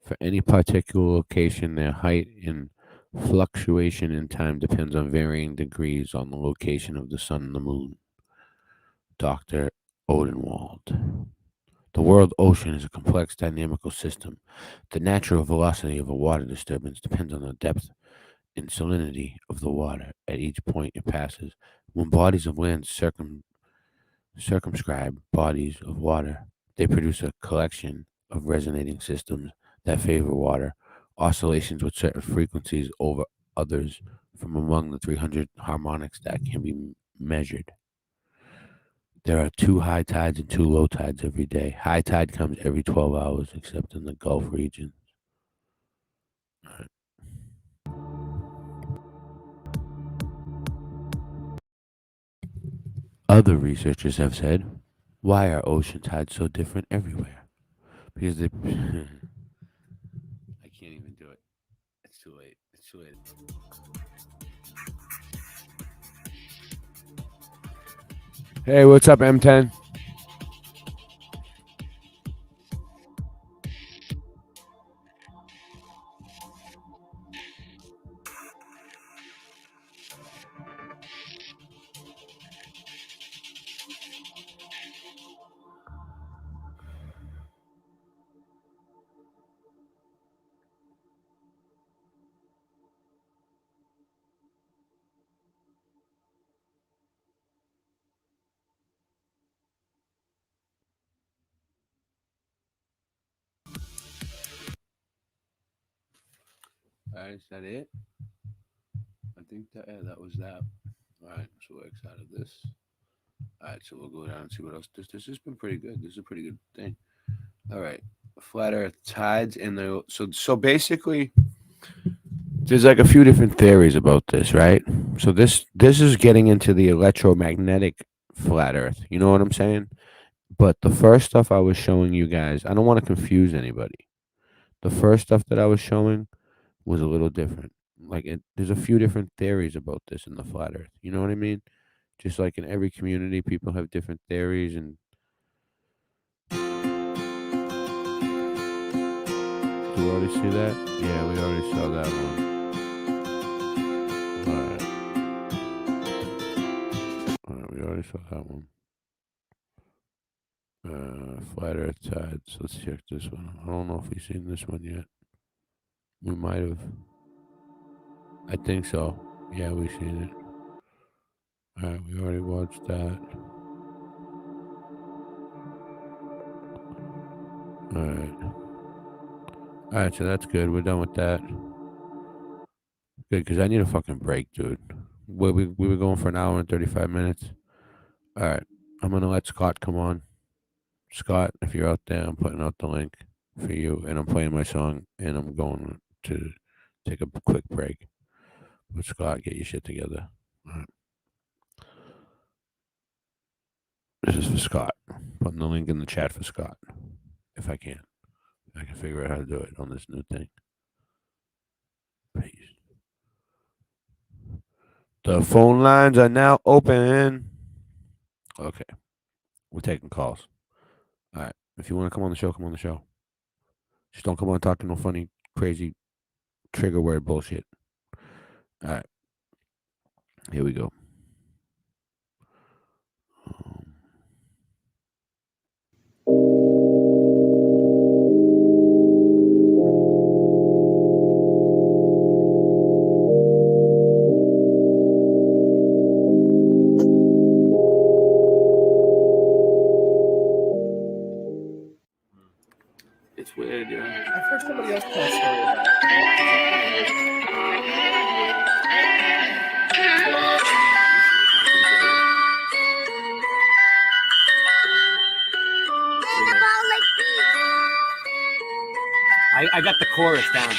For any particular location, their height and fluctuation in time depends on varying degrees on the location of the sun and the moon. Dr. Odenwald. The world ocean is a complex dynamical system. The natural velocity of a water disturbance depends on the depth and salinity of the water at each point it passes. When bodies of land circumscribe bodies of water, they produce a collection of resonating systems that favor water, oscillations with certain frequencies over others from among the 300 harmonics that can be measured. There are 2 high tides and 2 low tides every day. High tide comes every 12 hours, except in the Gulf region. Other researchers have said, why are ocean tides so different everywhere? Because they... I can't even do it. It's too late. It's too late. Hey, what's up, M10? Alright, is that it? I think that was that. Alright, so we're excited of this. Alright, so we'll go down and see what else. This has been pretty good. This is a pretty good thing. Alright. Flat Earth tides and the so basically there's like a few different theories about this, right? So this is getting into the electromagnetic flat Earth. You know what I'm saying? But the first stuff I was showing you guys, I don't want to confuse anybody. The first stuff that I was showing was a little different. Like there's a few different theories about this in the flat Earth. You know what I mean? Just like in every community, people have different theories. And do we already see that? Yeah, we already saw that one. All right, we already saw that one. Flat Earth tides. Let's check this one. I don't know if we've seen this one yet. We might have. I think so. Yeah, we've seen it. Alright, we already watched that. Alright, so that's good. We're done with that. Good, because I need a fucking break, dude. We were going for an hour and 35 minutes. Alright, I'm going to let Scott come on. Scott, if you're out there, I'm putting out the link for you, and I'm playing my song, and I'm going to take a quick break. But Scott, get your shit together. All right. This is for Scott. Putting the link in the chat for Scott, if I can. I can figure out how to do it on this new thing. Peace. The phone lines are now open. Okay. We're taking calls. All right. If you want to come on the show, come on the show. Just don't come on talking no funny, crazy, trigger word bullshit. All right. Here we go. It's weird, yeah. I've heard somebody else tell a story about it. I got the chorus down.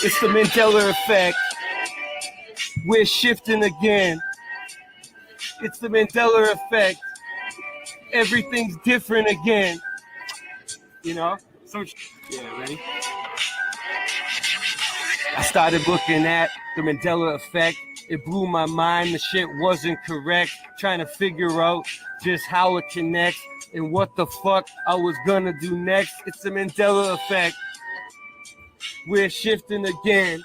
It's the Mandela effect. We're shifting again. It's the Mandela effect. Everything's different again. You know? So, yeah, ready? I started looking at the Mandela effect. It blew my mind. The shit wasn't correct. Trying to figure out just how it connects and what the fuck I was gonna do next. It's the Mandela effect. We're shifting again.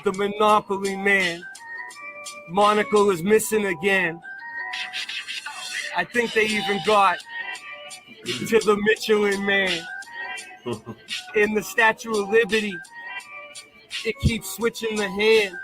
The Monopoly man. Monocle is missing again. I think they even got to the Michelin man. In the Statue of Liberty, it keeps switching the hand.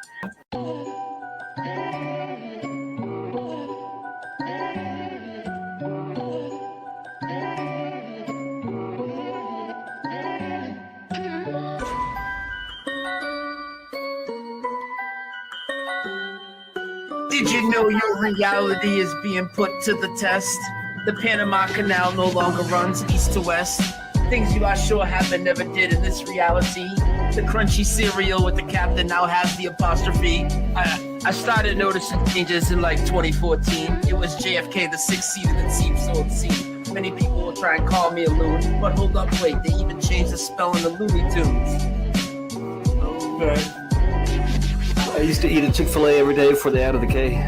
Did you know your reality is being put to the test? The Panama Canal no longer runs east to west. Things you are sure happen never did in this reality. The crunchy cereal with the captain now has the apostrophe. I started noticing changes in like 2014. It was JFK, the six-seater that seemed so obscene. Many people will try and call me a loon, but hold up, wait, they even changed the spelling of Looney Tunes. Okay. I used to eat a Chick-fil-A every day before they added the K.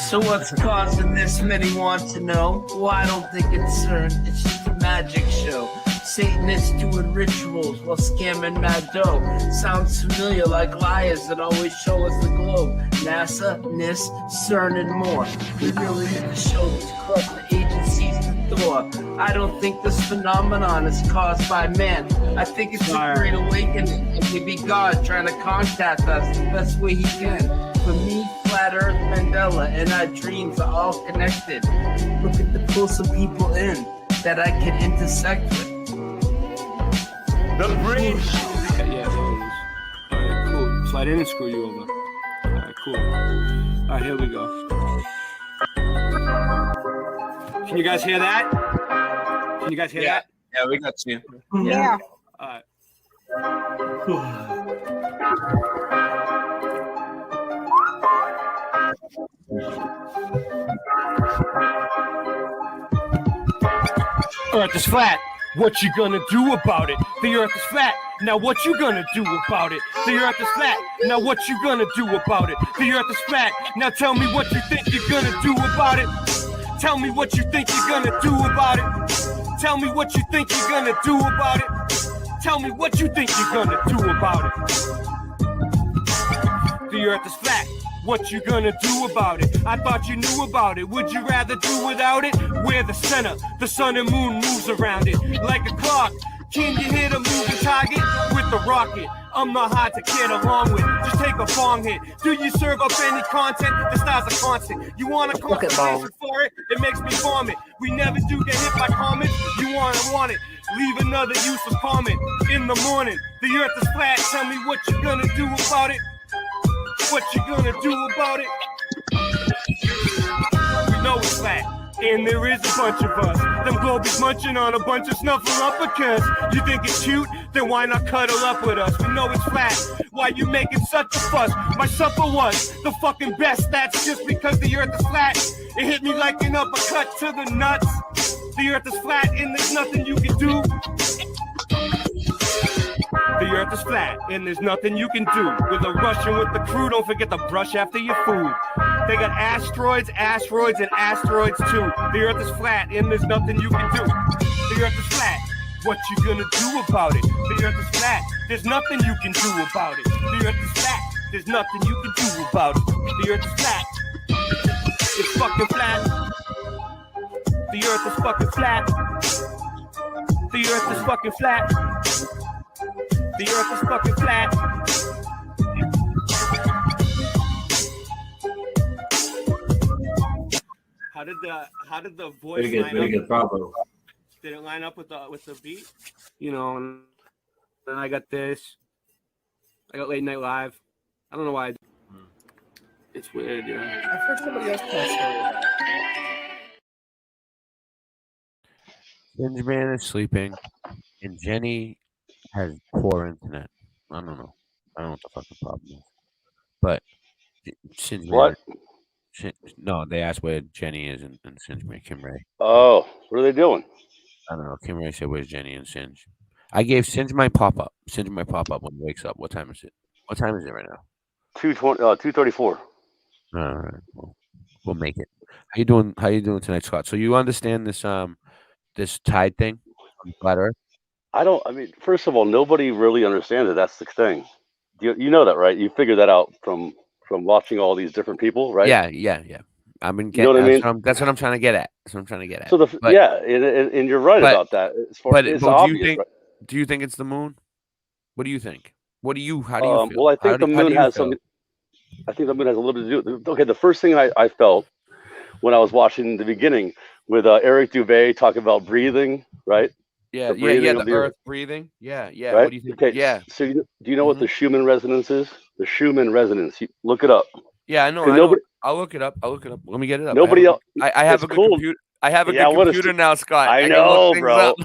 So what's causing this? Many want to know. Well, I don't think it's CERN. It's just a magic show. Satanists doing rituals while scamming mad dough. Sounds familiar, like liars that always show us the globe. NASA, NIST, CERN, and more. We really need to show these corrupt agencies the door. I don't think this phenomenon is caused by man. I think it's a great awakening. It may be God trying to contact us the best way he can. For me, Flat Earth, Mandela, and our dreams are all connected. Looking to pull some people in that I can intersect with. The bridge! Yeah, there it is. Alright, cool. So I didn't screw you over. Alright, cool. Alright, here we go. Can you guys hear that? Can you guys hear that? Yeah, we got you. Yeah. Alright. Earth is flat. What you gonna do about it? The earth is flat. Now what you gonna do about it? The earth is flat. Now what you gonna do about it? The earth is flat. Now tell me what you think you're gonna do about it. Tell me what you think you're gonna do about it. Tell me what you think you're gonna do about it. Tell me what you think you're gonna do about it. The earth is flat. What you gonna do about it? I thought you knew about it. Would you rather do without it? We're the center. The sun and moon moves around it like a clock. Can you hit a moving target with a rocket? I'm not hard to get along with. Just take a bong hit. Do you serve up any content? The stars are constant. You want a conversation for it? It makes me vomit. We never do get hit by comments. You want it. Leave another useless comment in the morning. The earth is flat. Tell me what you gonna do about it. What you gonna do about it? We know it's flat, and there is a bunch of us. Them globies munching on a bunch of snuffleupagus. You think it's cute? Then why not cuddle up with us? We know it's flat. Why you making such a fuss? My supper was the fucking best. That's just because the earth is flat. It hit me like an uppercut to the nuts. The earth is flat, and there's nothing you can do. The earth is flat, and there's nothing you can do. With a Russian with the crew, don't forget to brush after your food. They got asteroids, asteroids, and asteroids too. The earth is flat, and there's nothing you can do. The earth is flat. What you gonna do about it? The earth is flat. There's nothing you can do about it. The earth is flat. There's nothing you can do about it. The earth is flat. It's fucking flat. The earth is fucking flat. The earth is fucking flat. The earth is fucking flat. How did the voice Very good, bravo. Did it line up with the beat? You know, and then I got this. I got Late Night Live. I don't know why. It's weird, yeah. I've heard somebody else pass Singe Man is sleeping, and Jenny has poor internet. I don't know. I don't know what the fucking problem is. But Singe Man. What? No, they asked where Jenny is and Singe Man, Kim Ray. Oh, what are they doing? I don't know. Kim Ray said, "Where's Jenny and Singe?" I gave Singe my pop up. Singe my pop up when he wakes up. What time is it? What time is it right now? 2:34. All right, we'll make it. How you doing? How you doing tonight, Scott? So you understand this this tide thing on flat Earth? I mean, first of all, nobody really understands it. That's the thing. You know that, right? You figured that out from watching all these different people, right? Yeah. I've been You know getting. what I mean? That's what I'm trying to get at. That's what I'm trying to get at. So But- yeah, and you're right but- about that. It's But it's do obvious, you think? right? Do you think it's the moon? What do you think? How do you feel? Well, I think the How do moon you has feel? something. I think the moon has a little bit to do with it. Okay, the first thing I felt when I was watching the beginning with Eric Dubé talking about breathing, right? Yeah, The breathing of the Earth breathing. Yeah. Right? What do you think? Okay. Yeah. So do you know what the Schumann resonance is? The Schumann resonance. Look it up. Yeah, I know. 'Cause I know. nobody- I'll look it up. Let me get it up. Nobody else. I have it's a good cool. computer. I have a Yeah, good what a computer st- now, Scott. I can know, look things bro. up.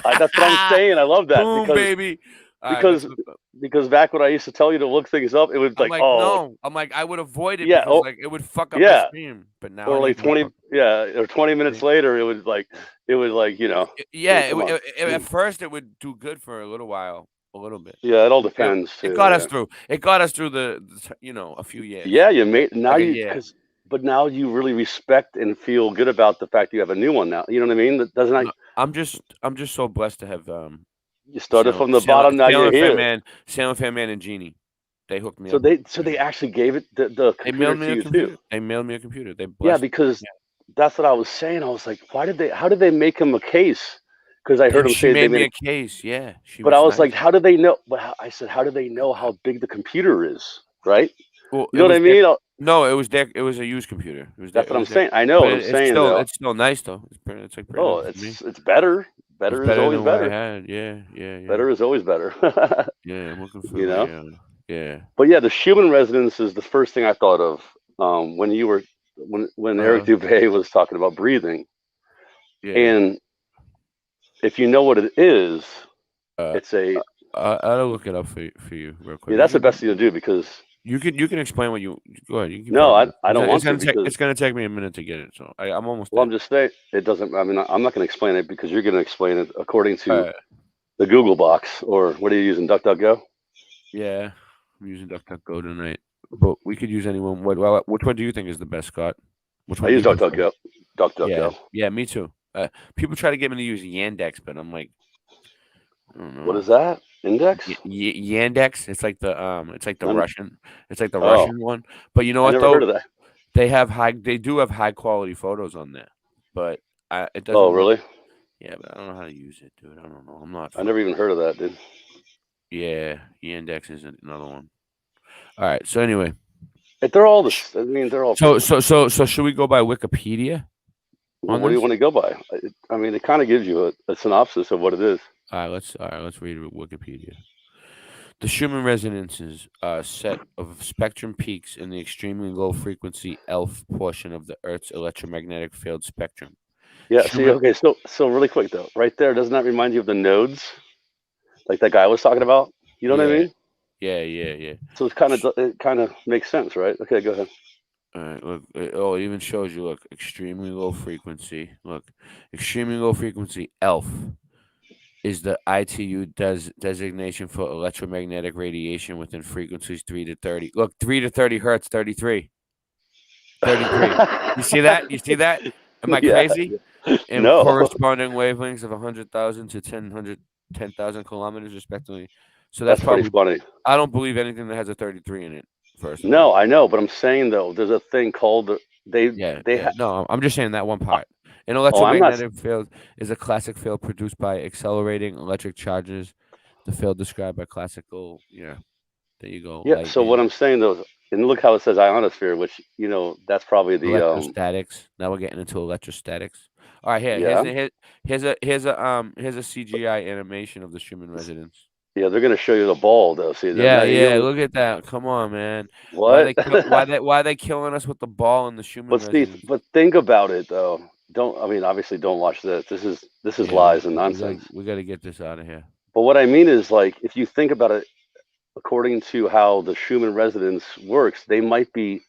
That's what I'm saying. I love that Boom, because baby. All right, because let's look up. because back when I used to tell you to look things up, it was I'm like, like, oh no. I'm like, I would avoid it Yeah, because oh, like it would fuck up yeah. the stream. But now or I like need to 20 or 20 minutes later, it was like Yeah, come on. at first it would do good for a little while, a little bit. Yeah, it all depends. It too, got us yeah. through. It got us through a few years. Yeah, you made now Like a you year. but now you really respect and feel good about the fact you have a new one now. You know what I mean? That doesn't No, I'm just so blessed to have you started from the bottom, now you're here. Sailing Fan Man and Genie. They hooked me So up. they actually gave it the They computer mailed me to a you computer. too. They mailed me a computer. They Yeah, blessed because that's what I was saying. I was like, how did they make him a case? Because I heard him She say they made me made a case. Yeah, but I was nice. like, how do they know? I said, how do they know how big the computer is? Right? Well, You know what I mean? No, it was it was a used computer. It was That's it what I'm was saying. I know but what I'm saying, though. It's still nice though. It's like pretty Oh, nice for me. it's better. Better It's is always than what I better. had. Yeah. Better is always better. Yeah, I'm looking for You know? yeah. But yeah, the Schumann resonance is the first thing I thought of when Eric Dubé was talking about breathing. Yeah. And if you know what it is, it's a I'll look it up for you real quick. yeah, that's the best thing to do because You can explain what you go ahead. You can No, find it. I don't want to because It's gonna take me a minute to get it, so I'm almost. well, I'm just saying it doesn't. I mean, I'm not going to explain it because you're going to explain it according to Alright. the Google box or what are you using? DuckDuckGo? Yeah, I'm using DuckDuckGo tonight, but we could use anyone. Which one do you think is the best, Scott? Which I one? use do you prefer? DuckDuckGo. DuckDuckGo. Yeah, me too. People try to get me to use Yandex, but I'm like, I don't know. What is that? Index? Yandex. It's like the I'm- Russian. It's like the Oh. Russian one. But you know I what never though? heard of that. They do have high quality photos on there, but it doesn't. Oh, really? Yeah, but I don't know how to use it, dude. I don't know. I'm not. I never even heard of that, dude. Yeah, Yandex is another one. All right. So anyway, They're all the. I mean, they're all. so should we go by Wikipedia? Well, on what do you this? want to go by? I mean, it kind of gives you a synopsis of what it is. All right, let's read Wikipedia. The Schumann resonance is a set of spectrum peaks in the extremely low frequency ELF portion of the Earth's electromagnetic field spectrum. Yeah. See, Schumann- okay. So really quick though, right there, doesn't that remind you of the nodes, like that guy was talking about? You know what I mean? Yeah. So it kind of makes sense, right? Okay, go ahead. All right, look. It even shows you. Look, extremely low frequency. Look, extremely low frequency ELF is the ITU designation for electromagnetic radiation within frequencies 3 to 30. Look, 3 to 30 hertz, 33. 33. You see that? You see that? Am I Yeah. crazy? And No. corresponding wavelengths of 100,000 to 10,000 kilometers, respectively. So that's pretty probably funny. I don't believe anything that has a 33 in it. First. No, I know, but I'm saying though, there's a thing called they No, I'm just saying that one part. An I'm not- electromagnetic field is a classic field produced by accelerating electric charges. The field described by classical, there you go. Yeah. So what I'm saying though, and look how it says ionosphere, which that's probably the electrostatics. Now we're getting into electrostatics. All right, here's a CGI animation of the Schumann resonance. yeah, they're gonna show you the ball though. See? Yeah. Look at that. Come on, man. What? Why are they killing us with the ball and the Schumann But Steve, resonance? but think about it though. don't. I mean, obviously, don't watch this. This is Yeah, lies and nonsense. we got to get this out of here. But what I mean is, like, if you think about it, according to how the Schumann resonance works, they might be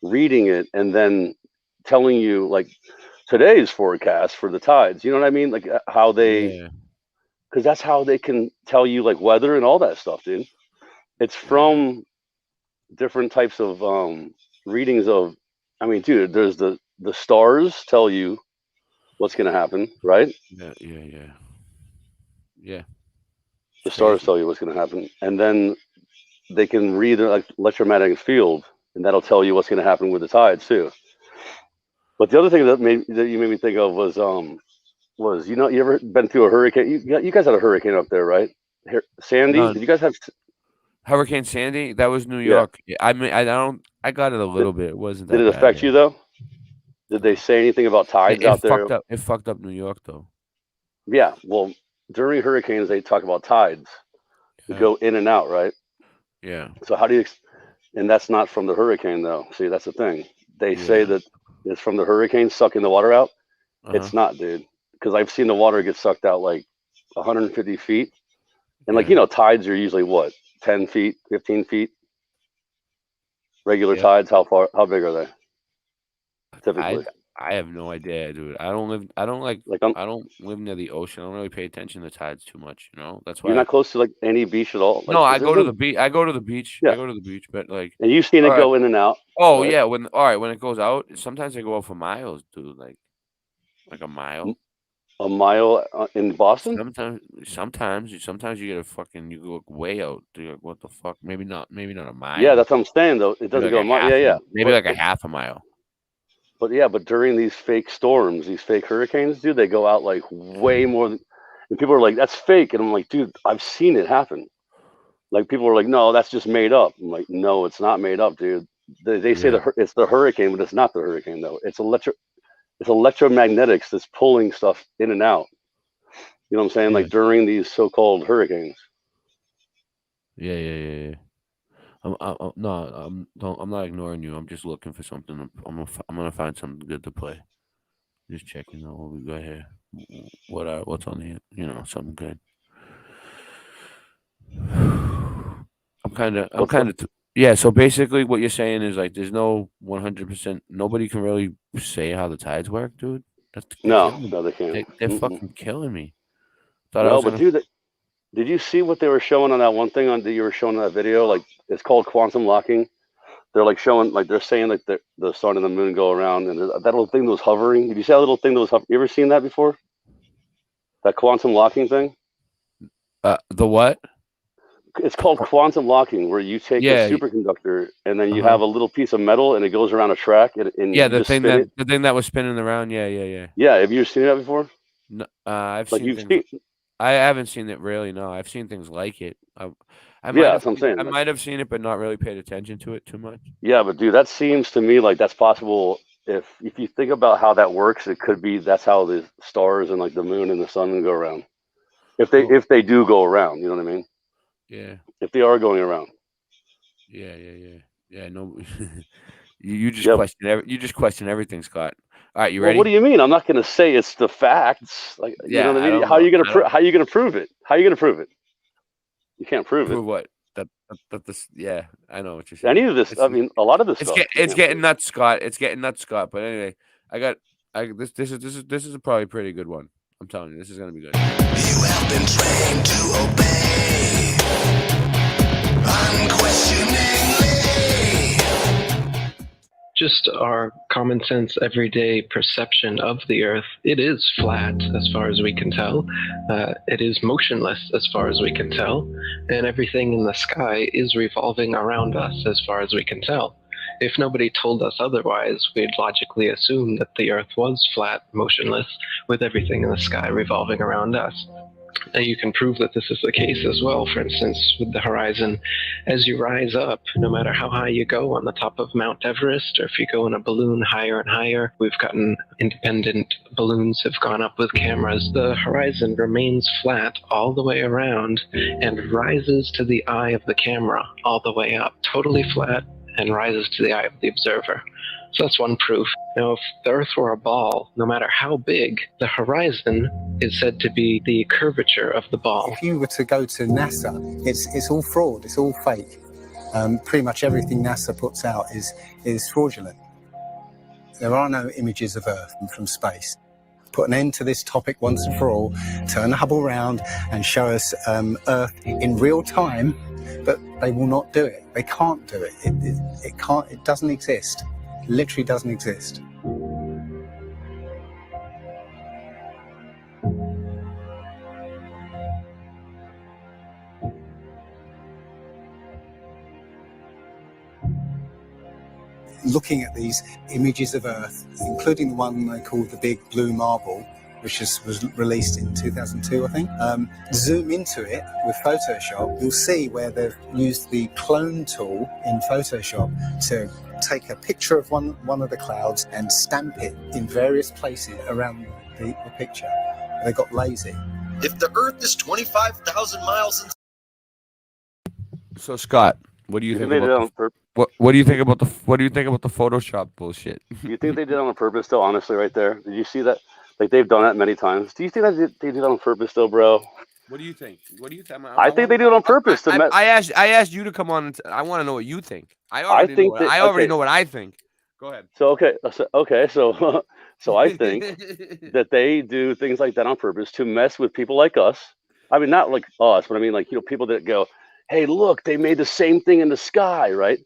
reading it and then telling you, like, today's forecast for the tides. You know what I mean? Like how they, because that's how they can tell you like weather and all that stuff, dude. It's from different types of readings of. I mean, dude, there's the stars tell you what's gonna happen, right? Yeah. The stars tell you what's gonna happen, and then they can read the electromagnetic field, and that'll tell you what's gonna happen with the tides too. But the other thing that you made me think of was you know, you ever been through a hurricane? You guys had a hurricane up there, right? Sandy? No. Did you guys have Hurricane Sandy? That was New York. I mean, I got it a little bit. It wasn't that Did it affect bad, you though? Did they say anything about tides out there? It fucked up New York though. Yeah. Well, during hurricanes, they talk about tides. They go in and out, right? Yeah. So how do you? And that's not from the hurricane though. See, that's the thing. They say that it's from the hurricane sucking the water out. It's not, dude. Because I've seen the water get sucked out like 150 feet. And like, you know, tides are usually what? 10 feet, 15 feet? Regular tides, how big are they? Typically. I have no idea, dude. I don't live near the ocean. I don't really pay attention to tides too much, you know? That's why You're not close to like any beach at all? Like, no, I go to the beach. I go to the beach. Yeah. I go to the beach, but like And you've seen it go in and out. Oh right? yeah, when it goes out, sometimes I go out for miles, dude. Like a mile. A mile in Boston? Sometimes you get you go way out. Dude, like, what the fuck? Maybe not a mile. Yeah, that's what I'm saying though. It doesn't go a mile. Yeah. Maybe like a half a mile. But during these fake storms, these fake hurricanes, dude, they go out like way more and people are like, that's fake. And I'm like, dude, I've seen it happen. Like people are like, no, that's just made up. I'm like, no, it's not made up, dude. They say it's the hurricane, but it's not the hurricane though. It's electromagnetics that's pulling stuff in and out. You know what I'm saying? Like during these so-called hurricanes. Yeah. I'm not ignoring you. I'm just looking for something. I'm gonna find something good to play. Just checking out what we got here. What's on the, you know, something good. Yeah. So basically, what you're saying is like, there's no 100%. Nobody can really say how the tides work, dude. No, they can't. They're fucking killing me. Dude, did you see what they were showing on that one thing that you were showing in that video? Like, it's called quantum locking. They're like showing, like they're saying like the sun and the moon go around, and that little thing that was hovering. Did you see that little thing that was hovering? You ever seen that before? That quantum locking thing? The what? It's called quantum locking, where you take a superconductor and then you have a little piece of metal and it goes around a track. And the thing that was spinning around. Yeah. Yeah, have you seen that before? No, I haven't seen it really. No, I've seen things like it. That's what I'm saying. I might have seen it, but not really paid attention to it too much. Yeah, but dude, that seems to me like that's possible. If you think about how that works, it could be that's how the stars and like the moon and the sun go around. If they do go around, you know what I mean? Yeah. If they are going around. Yeah. No, you just question everything, Scott. All right, you ready? Well, what do you mean? I'm not going to say it's the facts. Like, you know what I mean? How are you going to prove it? How are you going to prove it? You can't prove it. Prove what? Yeah, I know what you're saying. Any of this, a lot of this stuff. It's getting nuts, Scott. It's getting nuts, Scott. But anyway, this is probably a pretty good one. I'm telling you, this is gonna be good. You have been trained to obey unquestioningly. Just our common sense, everyday perception of the Earth, it is flat as far as we can tell. It is motionless as far as we can tell. And everything in the sky is revolving around us as far as we can tell. If nobody told us otherwise, we'd logically assume that the Earth was flat, motionless, with everything in the sky revolving around us. And you can prove that this is the case as well. For instance, with the horizon, as you rise up, no matter how high you go on the top of Mount Everest, or if you go in a balloon higher and higher, we've gotten independent balloons have gone up with cameras. The horizon remains flat all the way around and rises to the eye of the camera all the way up, totally flat and rises to the eye of the observer. So that's one proof. Now, if the Earth were a ball, no matter how big, the horizon is said to be the curvature of the ball. If you were to go to NASA, it's all fraud, it's all fake. Pretty much everything NASA puts out is fraudulent. There are no images of Earth from space. Put an end to this topic once and for all, turn the Hubble around and show us Earth in real time, but they will not do it. They can't do it. It can't, it doesn't exist. It literally doesn't exist. Looking at these images of Earth, including the one they call the Big Blue Marble, which was released in 2002, I think. Zoom into it with Photoshop, you'll see where they've used the clone tool in Photoshop to take a picture of one of the clouds and stamp it in various places around the picture. They got lazy. If the Earth is 25,000 miles in... So Scott, what do you think about what do you think about the Photoshop bullshit? You think they did it on purpose though, honestly, right there? Did you see that? Like, they've done that many times. Do you think that they did it on purpose though, bro? What do you think? What do you think? I think they did it on purpose. I asked you to come on. I want to know what you think. I already know what I think. Go ahead. So so I think that they do things like that on purpose to mess with people like us. I mean, not like us, but I mean, like, people that go, hey, look, they made the same thing in the sky, right?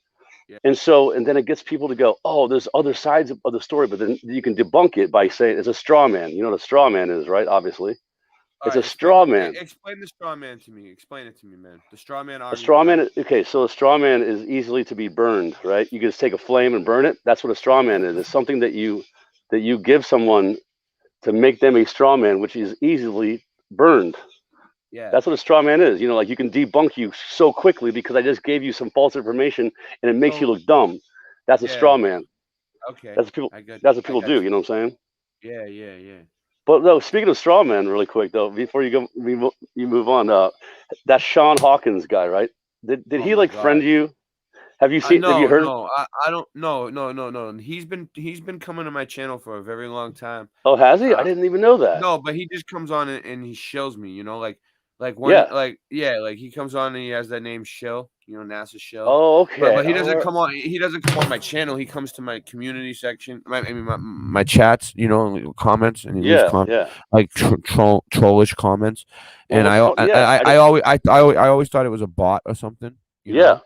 Yeah. And then it gets people to go, oh, there's other sides of the story, but then you can debunk it by saying it's a straw man. You know what a straw man is, right? Obviously. It's a straw man. Explain the straw man to me. Explain it to me, man. The straw man. A straw man. Okay, so a straw man is easily to be burned, right? You can just take a flame and burn it. That's what a straw man is. It's something that you give someone to make them a straw man, which is easily burned. Yeah. That's what a straw man is. Like, you can debunk you so quickly because I just gave you some false information and it makes you look dumb. That's a straw man. Okay. That's what people do. You know what I'm saying? Yeah. But no, speaking of straw man, really quick though, before you move on, that Sean Hawkins guy, right? Did he friend you? Have you seen? Have you heard? No, I don't. No. He's been coming to my channel for a very long time. Oh, has he? I didn't even know that. No, but he just comes on and he shows me. Like he comes on and he has that name Shill, NASA Shill. Oh, okay. But he doesn't come on. He doesn't come on my channel. He comes to my community section. My chats, comments, and he leaves like trollish comments. And I always thought it was a bot or something. Yeah.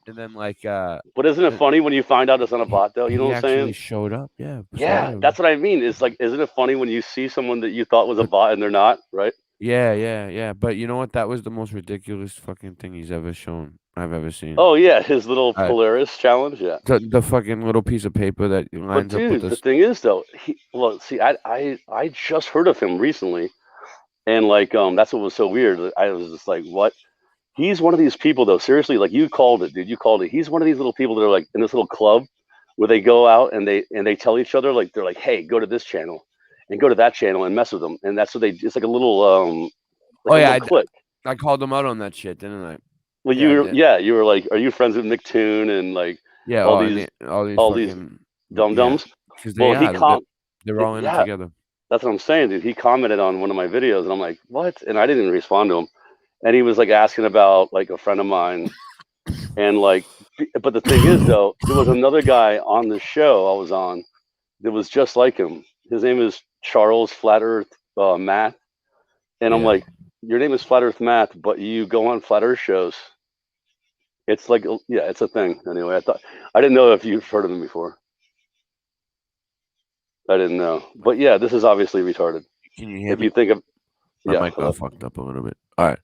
And then but isn't it funny when you find out it's not a bot though? You know what I'm saying? He showed up. Yeah. Yeah, that's what I mean. It's like, isn't it funny when you see someone that you thought was a bot and they're not, right? Yeah. But you know what? That was the most ridiculous fucking thing I've ever seen. Oh yeah, his little Polaris challenge. Yeah. The fucking little piece of paper that lines up with the thing is though, I just heard of him recently, and that's what was so weird. I was just like, what? He's one of these people though. Seriously, like, you called it, dude. You called it. He's one of these little people that are like in this little club where they go out and they tell each other, like, they're like, hey, go to this channel and go to that channel and mess with them, and that's what they. It's like a little click. I called them out on that shit, didn't I? Well, you were like, are you friends with Nick Toon and all these dum dums? Well, they're all in it together. That's what I'm saying, dude. He commented on one of my videos, and I'm like, what? And I didn't even respond to him. And he was like asking about like a friend of mine, and but the thing is though, there was another guy on the show I was on that was just like him. His name is Charles Flat Earth Matt, and I'm like, your name is Flat Earth Matt, but you go on Flat Earth shows. It's like, it's a thing. Anyway, I didn't know if you've heard of him before. I didn't know, but yeah, this is obviously retarded. Can you hear me? You think of my mic got fucked up a little bit. All right.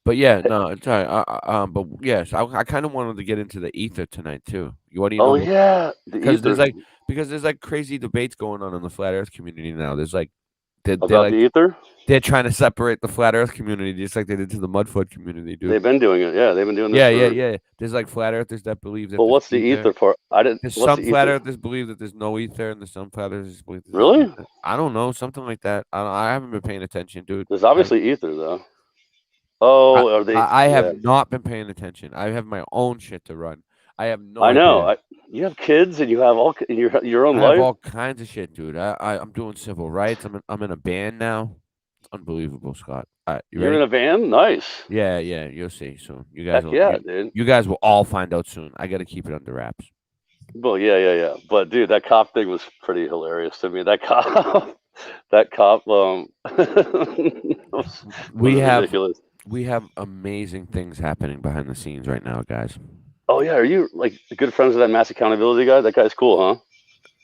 But yeah, no, it's all right. But yes, I kind of wanted to get into the ether tonight too. What do you know? Oh yeah, because there's crazy debates going on in the flat Earth community now. There's the ether. They're trying to separate the flat Earth community just like they did to the Mudfoot community, dude. They've been doing it. Yeah, they've been doing this. Yeah. There's flat Earthers that believe that. But what's the ether for? There's some flat Earthers believe that there's no ether, and there's some flat Earthers believe. Really? I don't know, something like that. I haven't been paying attention, dude. There's obviously ether though. Oh, are they? I have not been paying attention. I have my own shit to run. I have no. I know. idea. You have kids and you have all your own I have life. all kinds of shit, dude. I'm doing civil rights. I'm in a band now. It's unbelievable, Scott. All right, You're ready? in a van? Nice. Yeah, you'll see soon. You guys, Heck yeah, dude. You guys will all find out soon. I got to keep it under wraps. Well, yeah. But dude, that cop thing was pretty hilarious to me. That cop, was ridiculous. We have amazing things happening behind the scenes right now, guys. Oh yeah, are you like good friends with that mass accountability guy? That guy's cool, huh?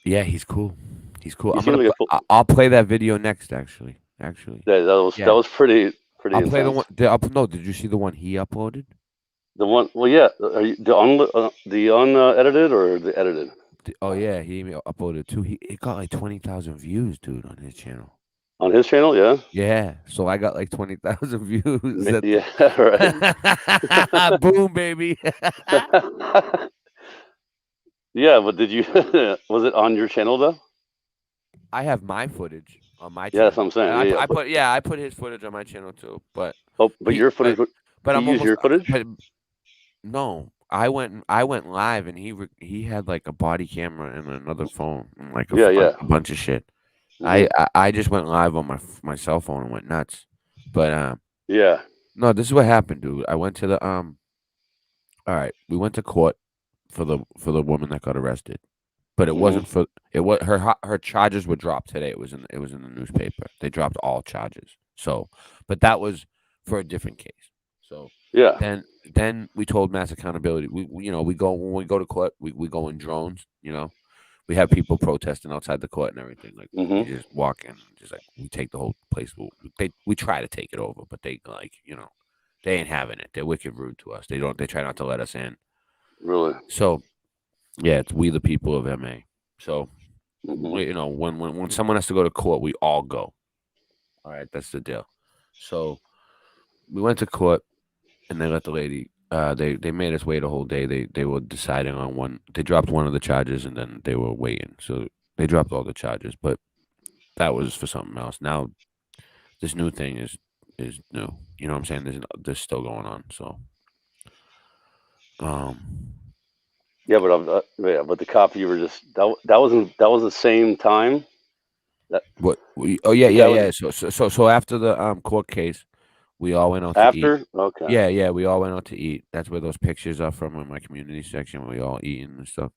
Yeah, he's cool. He's cool. He seems like I'll play that video next. Actually, yeah, that was pretty. I'll intense. play the one. No, did you see the one he uploaded? The one. Well, yeah. Are you the unedited or the edited? Oh yeah, he uploaded two. He got like 20,000 views, dude, on his channel. On his channel, yeah. Yeah, so I got like 20,000 views. Yeah, right. Boom, baby. Yeah, but did you? Was it on your channel though? I have my footage on my Yeah, channel. that's what I'm saying. I put his footage on my channel too. But your footage. But he I'm used your footage. But, no, I went live, and he had like a body camera and another phone, and like a bunch of shit. I just went live on my cell phone and went nuts. But yeah. No, this is what happened, dude. I went to the all right, we went to court for the woman that got arrested. But it wasn't for it was her charges were dropped today. It was in the newspaper. They dropped all charges. So, but that was for a different case. So yeah. Then we told mass accountability. We go when we go to court. We go in drones. We have people protesting outside the court and everything. Like we just walk in, just like we take the whole place. We try to take it over, but they they ain't having it. They're wicked rude to us. They try not to let us in. Really? So yeah, it's we the people of MA. So when someone has to go to court, we all go. All right, that's the deal. So we went to court, and they let the lady. They made us wait a whole day. They were deciding on one. They dropped one of the charges, and then they were waiting. So they dropped all the charges, but that was for something else. Now this new thing is new. You know what I'm saying? There's still going on. So yeah, but the cop you were just that was the same time. Yeah. So after the court case, we all went out to eat. After? Okay. Yeah, we all went out to eat. That's where those pictures are from in my community section. We all eating and stuff.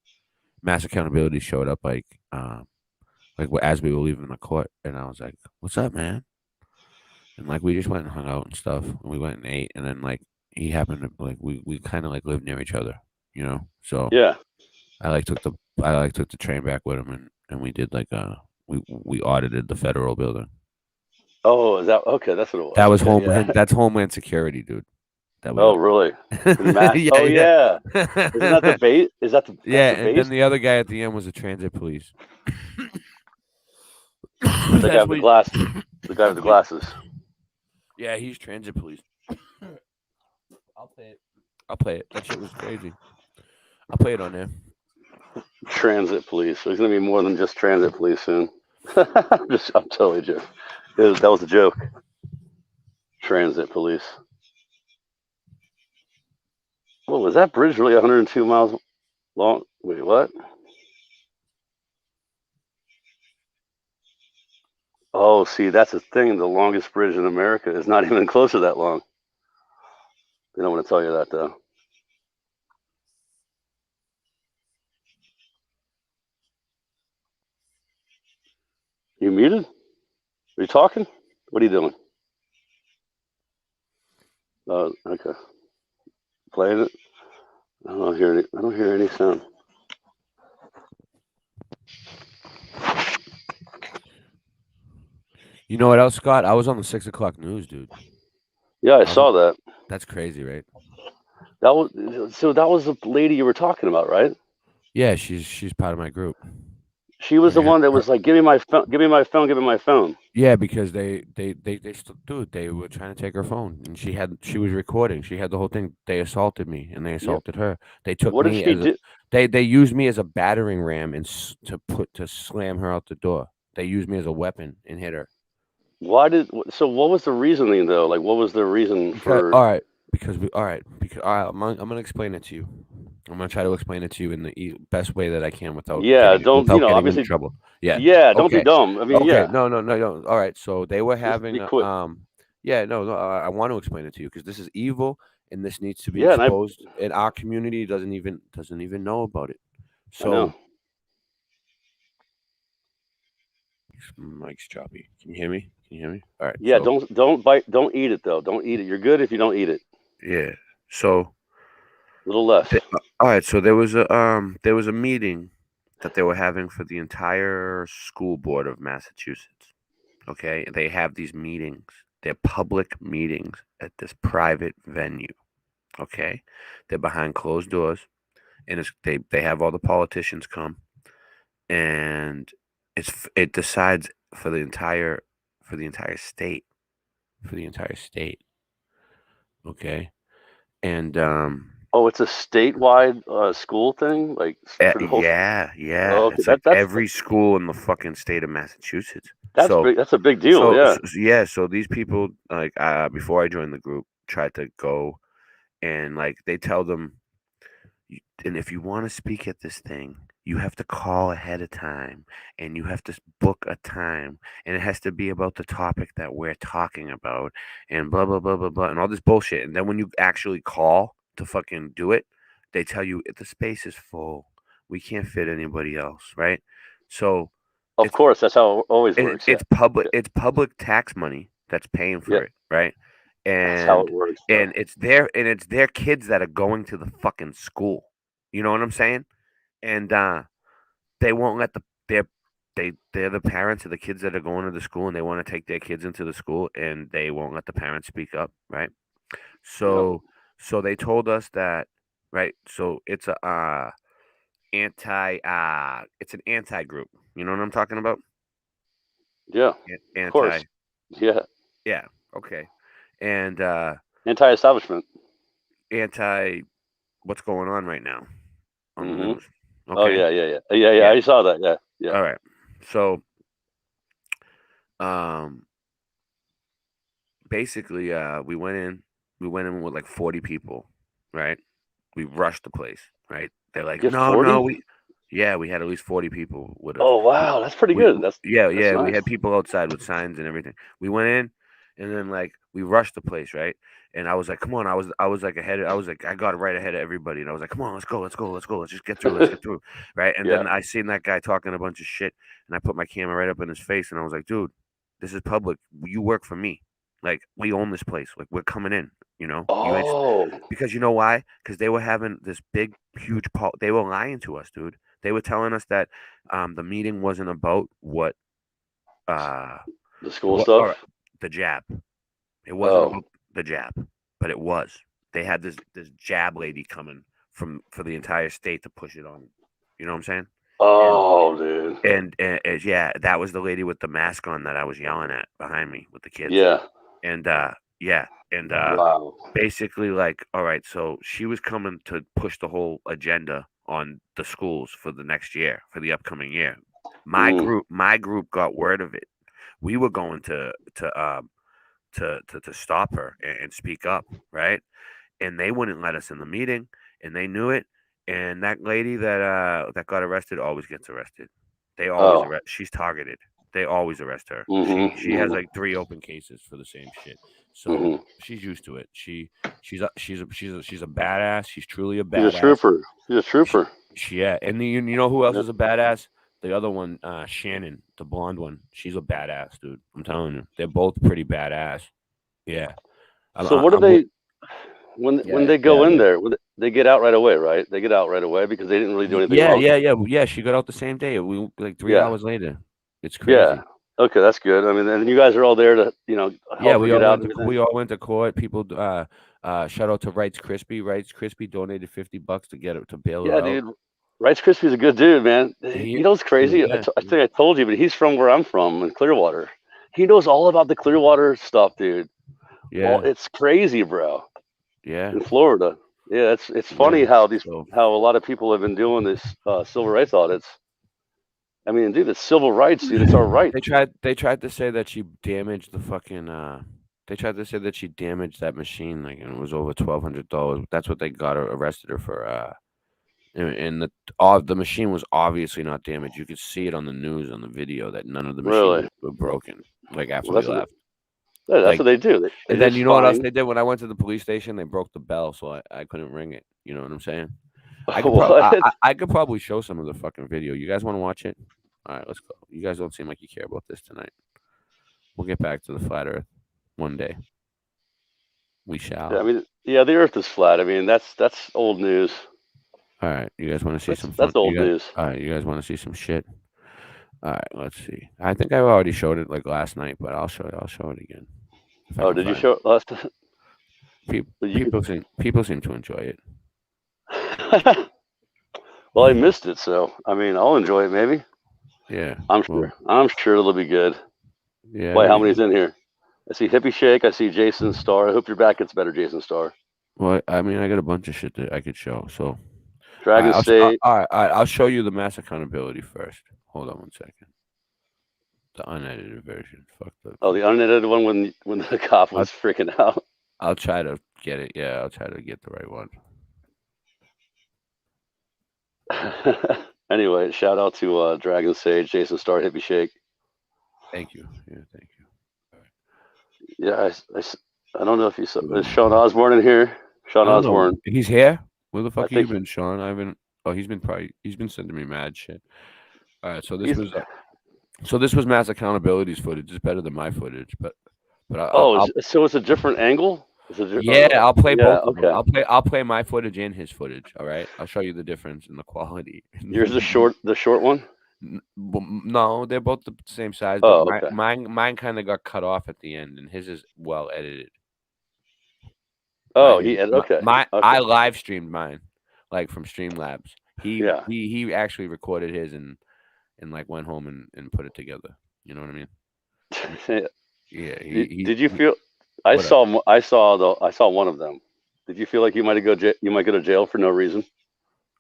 Mass accountability showed up like as we were leaving the court, and I was like, "What's up, man?" And like we just went and hung out and stuff. And we went and ate, and then like he happened to like we kind of like lived near each other, So yeah, I took the train back with him, and we did like we audited the federal building. Oh, is that okay? That's what it was. That was Homeland. Yeah. That's Homeland Security, dude. Really? Yeah. Isn't that the bait? Is that the and then the other guy at the end was the transit police. The guy with the glasses. The guy with the glasses. Yeah, he's transit police. I'll play it. That shit was crazy. I'll play it on there. Transit police. There's gonna be more than just transit police soon. I'm totally joking. That was a joke. Transit police. Well, was that bridge really 102 miles long? Wait, what? Oh, see, that's the thing. The longest bridge in America is not even close to that long. They don't want to tell you that, though. You muted? Are you talking? What are you doing? Okay. Playing it. I don't hear any sound. You know what else, Scott? I was on the 6 o'clock news, dude. Yeah, I saw that. That's crazy, right? That was the lady you were talking about, right? Yeah, she's part of my group. She was the one that was like, "Give me my phone, give me my phone, give me my phone." Yeah, because they were trying to take her phone, and she was recording. She had the whole thing. They assaulted me, and they assaulted her. They took What did me she as do? They used me as a battering ram and to slam her out the door. They used me as a weapon and hit her. What was the reasoning though? Like, what was the reason for? All right, I'm gonna explain it to you. I'm gonna try to explain it to you in the best way that I can without don't without getting obviously in trouble. Yeah. don't be Okay. dumb. I mean, Okay. yeah, No. All right. So they were just having be quick. yeah, no, I want to explain it to you because this is evil and this needs to be Yeah, and exposed. And our community doesn't even know about it. I know. So Mike's choppy. Can you hear me? Can you hear me? All right. Yeah, So, don't eat it though. Don't eat it. You're good if you don't eat it. yeah. So A little less. all right. So there was a meeting that they were having for the entire school board of Massachusetts. Okay, they have these meetings. They're public meetings at this private venue. Okay, they're behind closed doors, and they have all the politicians come, and it decides for the entire state, Okay, and Oh, it's a statewide school thing, like for the whole. yeah. Oh, okay, It's like that's every school in the fucking state of Massachusetts. that's So big. That's a big deal. So, Yeah. yeah, so these people like before I joined the group tried to go and like they tell them, and if you want to speak at this thing, you have to call ahead of time and you have to book a time and it has to be about the topic that we're talking about and blah blah blah blah blah and all this bullshit. And then when you actually call to fucking do it, they tell you the space is full. We can't fit anybody else, right? So Of course, that's how it always works. it's public tax money that's paying for Yeah. it, right? That's how And it works. bro. it's their kids that are going to the fucking school. You know what I'm saying? And they won't let they're the parents of the kids that are going to the school and they want to take their kids into the school and they won't let the parents speak up, right? So they told us that, right? So it's a it's an anti group. You know what I'm talking about? Yeah. Anti. Of course. Yeah. Yeah. Okay. And Anti-establishment. anti what's going on right now on the Mhm. news. Oh Okay. yeah. I saw that. Yeah. Yeah. All right. So basically we went in with like 40 people, right? We rushed the place, right? They're like, You have no, 40? we had at least 40 people with us. Oh wow, that's pretty good. That's we nice. had people outside with signs and everything. We went in and then like we rushed the place, right? And I was like, come on, I was like I got right ahead of everybody and I was like, come on, let's go, let's just get through, right? And then Yeah. I seen that guy talking a bunch of shit and I put my camera right up in his face and I was like, dude, this is public. You work for me. Like we own this place. Like we're coming in, you know? Oh. Because you know why? Because they were having this big, huge they were lying to us, dude. They were telling us that the meeting wasn't about what The school or stuff. the jab. It wasn't Oh. about the jab, but it was. They had this jab lady coming for the entire state to push it on. You know what I'm saying? Oh, dude. And yeah, that was the lady with the mask on that I was yelling at behind me with the kids. Yeah. And Wow. basically like, all right, so she was coming to push the whole agenda on the schools for the next year, for the upcoming year. My group got word of it. We were going to stop her and speak up, right? And they wouldn't let us in the meeting, and they knew it. And that lady that got arrested always gets arrested. They always arrest. She's targeted. They always arrest her. She has like 3 open cases for the same shit. So she's used to it. She's a badass. She's truly a badass. She's a trooper. She's a trooper. Yeah, and you know who else is a badass? The other one, Shannon, the blonde one. She's a badass, dude. I'm telling you, they're both pretty badass. Yeah. So what do they? When they go in there, they get out right away, right? They get out right away because they didn't really do anything wrong. Yeah. She got out the same day. We like 3 hours later. It's crazy. Yeah. Okay, that's good. I mean, and you guys are all there to, help her get out. We all went to court. People, shout out to Rights Crispy. Rights Crispy donated $50 to get it to bail her out. Yeah, dude. Rice Krispie's a good dude, man. You know what's crazy? Yeah. I think I told you, but he's from where I'm from in Clearwater. He knows all about the Clearwater stuff, dude. Yeah. It's crazy, bro. Yeah. In Florida. Yeah, it's funny how a lot of people have been doing this civil rights audits. I mean, dude, it's civil rights, dude. It's our right. They tried to say that she damaged the fucking they tried to say that she damaged that machine, like, and it was over $1,200. That's what they got her arrested her for and the machine was obviously not damaged. You could see it on the news on the video that none of the machines were broken. Like after they left. Yeah, that's what they do. And then you know what else they did? When I went to the police station, they broke the bell, so I couldn't ring it. You know what I'm saying? I could probably show some of the fucking video. You guys want to watch it? All right, let's go. You guys don't seem like you care about this tonight. We'll get back to the flat Earth one day. We shall. Yeah, I mean, yeah, the Earth is flat. I mean, that's old news. All right, you guys want to see some? That's old news. All right, you guys want to see some shit? All right, let's see. I think I already showed it like last night, but I'll show it again. Oh, did you show it last time? People seem to enjoy it. Well, I missed it, so I mean, I'll enjoy it maybe. Yeah, I'm sure it'll be good. Yeah. Wait, how many's in here? I see Hippie Shake. I see Jason Starr. I hope your back gets better, Jason Starr. Well, I mean, I got a bunch of shit that I could show. So, Dragon State. All right. I'll show you the mass accountability first. Hold on 1 second. The unedited version. Fuck the. Oh, the unedited one when the cop was freaking out. I'll try to get it. Yeah, I'll try to get the right one. Anyway, shout out to Dragon Sage, Jason Starr, Hippie Shake. Thank you. Yeah, thank you. Yeah, I don't know if you saw. Is Sean Osborne in here? Sean Osborne. He's here. Where the fuck have you been, Sean? I haven't. Oh, he's been sending me mad shit. All right, so this was mass accountability's footage. It's better than my footage, but so it's a different angle. I'll play both. Okay. I'll play my footage and his footage. All right, I'll show you the difference in the quality. Yours the short one. No, they're both the same size. Oh, but okay. Mine kind of got cut off at the end, and his is well edited. Oh, okay. I live streamed mine, like from Streamlabs. He actually recorded his and like went home and put it together. You know what I mean? Yeah. Did you feel? I saw one of them. Did you feel like you might go to jail for no reason?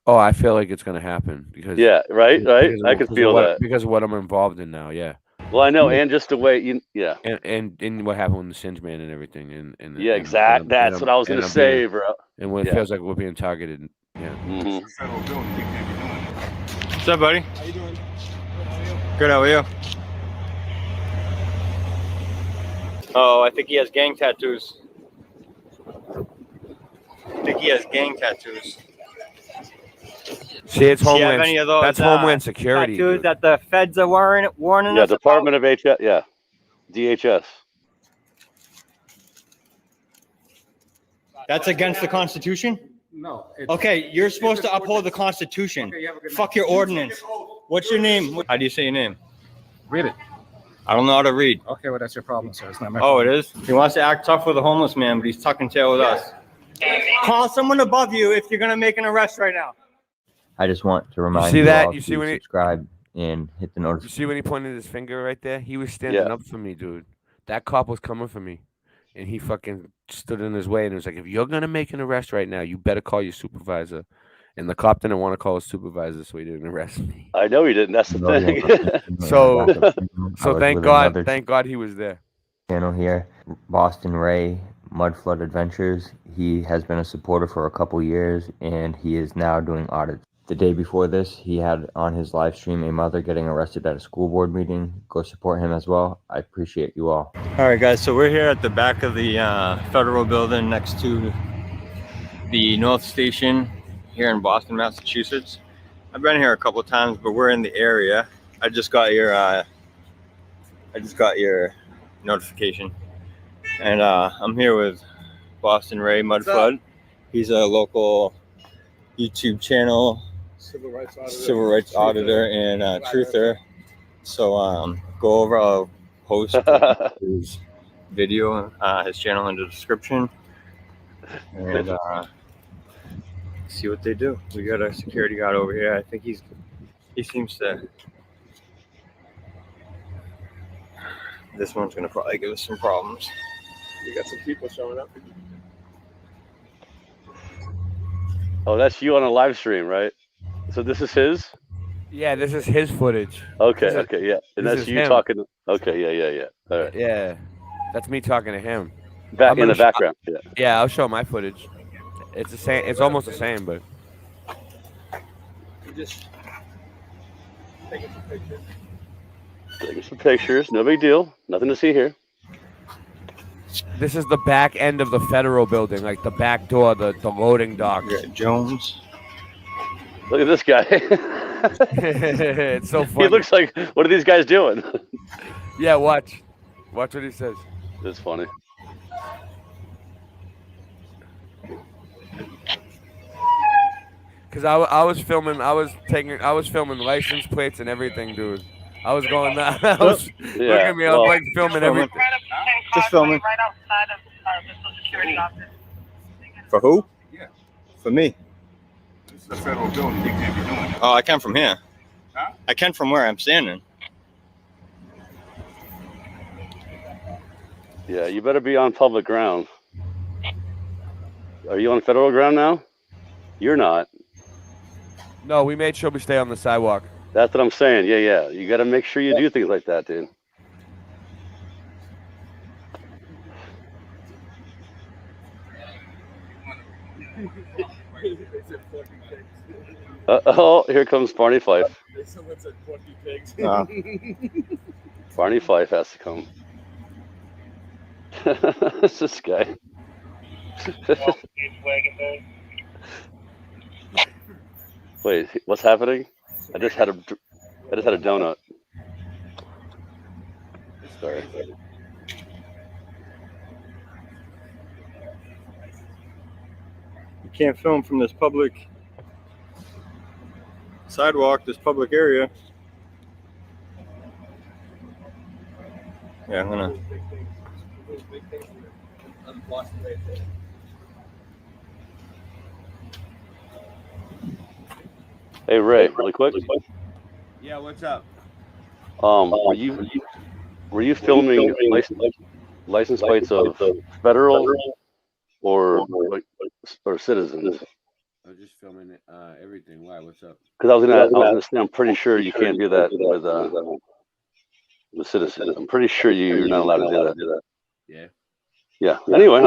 Oh, I feel like it's gonna happen because right. I can feel that because of what I'm involved in now. Yeah. Well, I know, and just the way and what happened with the Singe Man and everything, and exactly. That's what I was gonna say, bro. And when it feels like we're being targeted, yeah. Mm-hmm. What's up, buddy? How you doing? Good. How are you? Oh, I think he has gang tattoos. See, it's Do you have Homeland. any of those, That's Homeland Security. tattoos Dude. that the feds are warning Yeah, us Department of HS. Yeah, DHS. That's against the Constitution? No. Okay, you're supposed to uphold the Constitution. Okay, you have a good Fuck night. your ordinance. What's your name? How do you say your name? Read it. I don't know how to read. Okay, well, that's your problem, sir. It's not my Oh, problem. it is? He wants to act tough with a homeless man, but he's tucking tail with us. Call someone above you if you're going to make an arrest right now. I just want to remind see you that? all You to see when he- subscribe and hit the You notification. see when he pointed his finger right there? He was standing Yeah. up for me, dude. That cop was coming for me, and he fucking stood in his way and was like, "If you're gonna make an arrest right now, you better call your supervisor." And the cop didn't want to call his supervisor, so he didn't arrest me. I know he didn't. That's the No, thing. yeah. So, I was thank with God, another thank God he was there. channel here, Boston Ray Mudflood Adventures. He has been a supporter for a couple years, and he is now doing audits. The day before this, he had on his live stream a mother getting arrested at a school board meeting. Go support him as well. I appreciate you all. All right, guys, so we're here at the back of the federal building next to the North Station here in Boston, Massachusetts. I've been here a couple of times, but we're in the area. I just got your notification, and I'm here with Boston Ray Mudflood. He's a local YouTube channel, civil rights auditor and truther. So go over. I'll post his video, his channel in the description, and see what they do. We got a security guard over here. I think he seems to. This one's gonna probably give us some problems. We got some people showing up. Oh, that's you on a live stream, right? So this is his? Yeah, this is his footage. Okay, This is- okay, yeah. And this that's is you him. talking. Okay, yeah. All right. Yeah, that's me talking to him. Back I'm in the gonna background. Yeah. Yeah, I'll show my footage. It's the same. It's almost the same, but Just taking some pictures. Taking some pictures. No big deal. Nothing to see here. This is the back end of the federal building, like the back door, the loading dock. Jones. Look at this guy. It's so funny. He looks like, what are these guys doing? Yeah, watch. Watch what he says. It's funny. Cause I was filming license plates and everything, dude. I was going look at me, I was like filming everything. Just filming. Right outside of the Social Security office. For who? Yeah. For me. This is a federal building. You can't be doing it. Oh, I can from here. Huh? I can from where I'm standing. Yeah, you better be on public ground. Are you on federal ground now? You're not. No, we made sure we stay on the sidewalk. That's what I'm saying. Yeah. You got to make sure you do things like that, dude. Oh, here comes Barney Fife. Someone said porky pigs. Barney Fife has to come. It's this guy. Wait, what's happening? I just had a donut. Sorry. You can't film from this public sidewalk, this public area. Yeah, I'm gonna. Hey Ray, really quick. Yeah, what's up? Were you filming license plates of federal or citizens? I was just filming everything. Why? What's up? Because I was gonna say I'm pretty sure you can't do that with citizens. I'm pretty sure you're not allowed to do that. Yeah. Yeah. Anyway.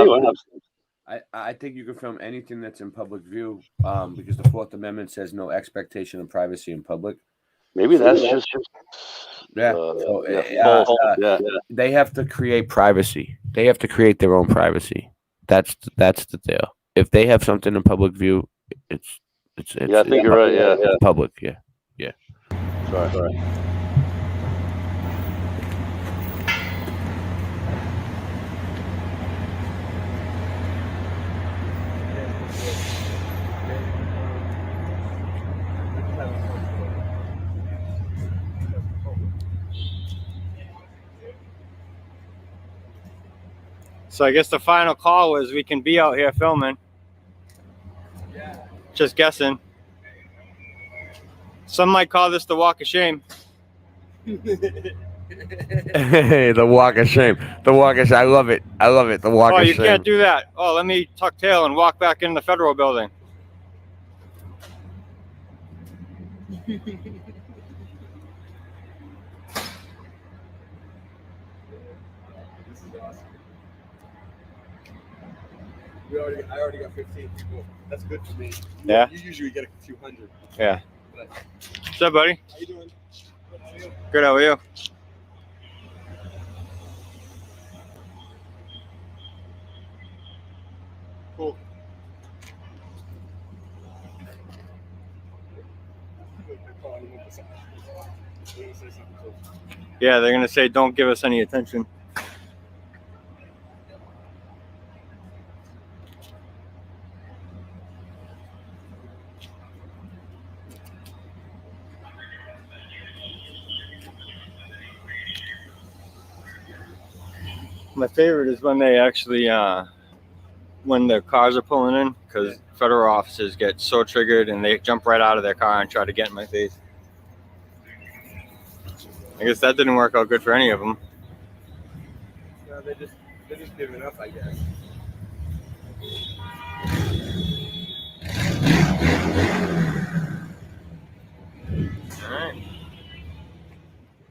I think you can film anything that's in public view, because the Fourth Amendment says no expectation of privacy in public. Maybe that's just they have to create privacy. They have to create their own privacy. That's the deal. If they have something in public view, it's yeah, I think you're right. Yeah. Public. Yeah. Sorry. So I guess the final call was we can be out here filming. Just guessing. Some might call this the walk of shame. The walk of shame. The walk of shame. I love it. The walk of shame. Oh, you can't do that. Oh, let me tuck tail and walk back in the federal building. I already got 15 people. That's good for me. Yeah. You usually get a few hundred. Yeah. But, What's up, buddy? how you doing? Good, how are you? Cool. Yeah, they're gonna say don't give us any attention. My favorite is when they actually, when the cars are pulling in, because federal officers get so triggered and they jump right out of their car and try to get in my face. I guess that didn't work out good for any of them. No, they're just giving up, I guess. All right.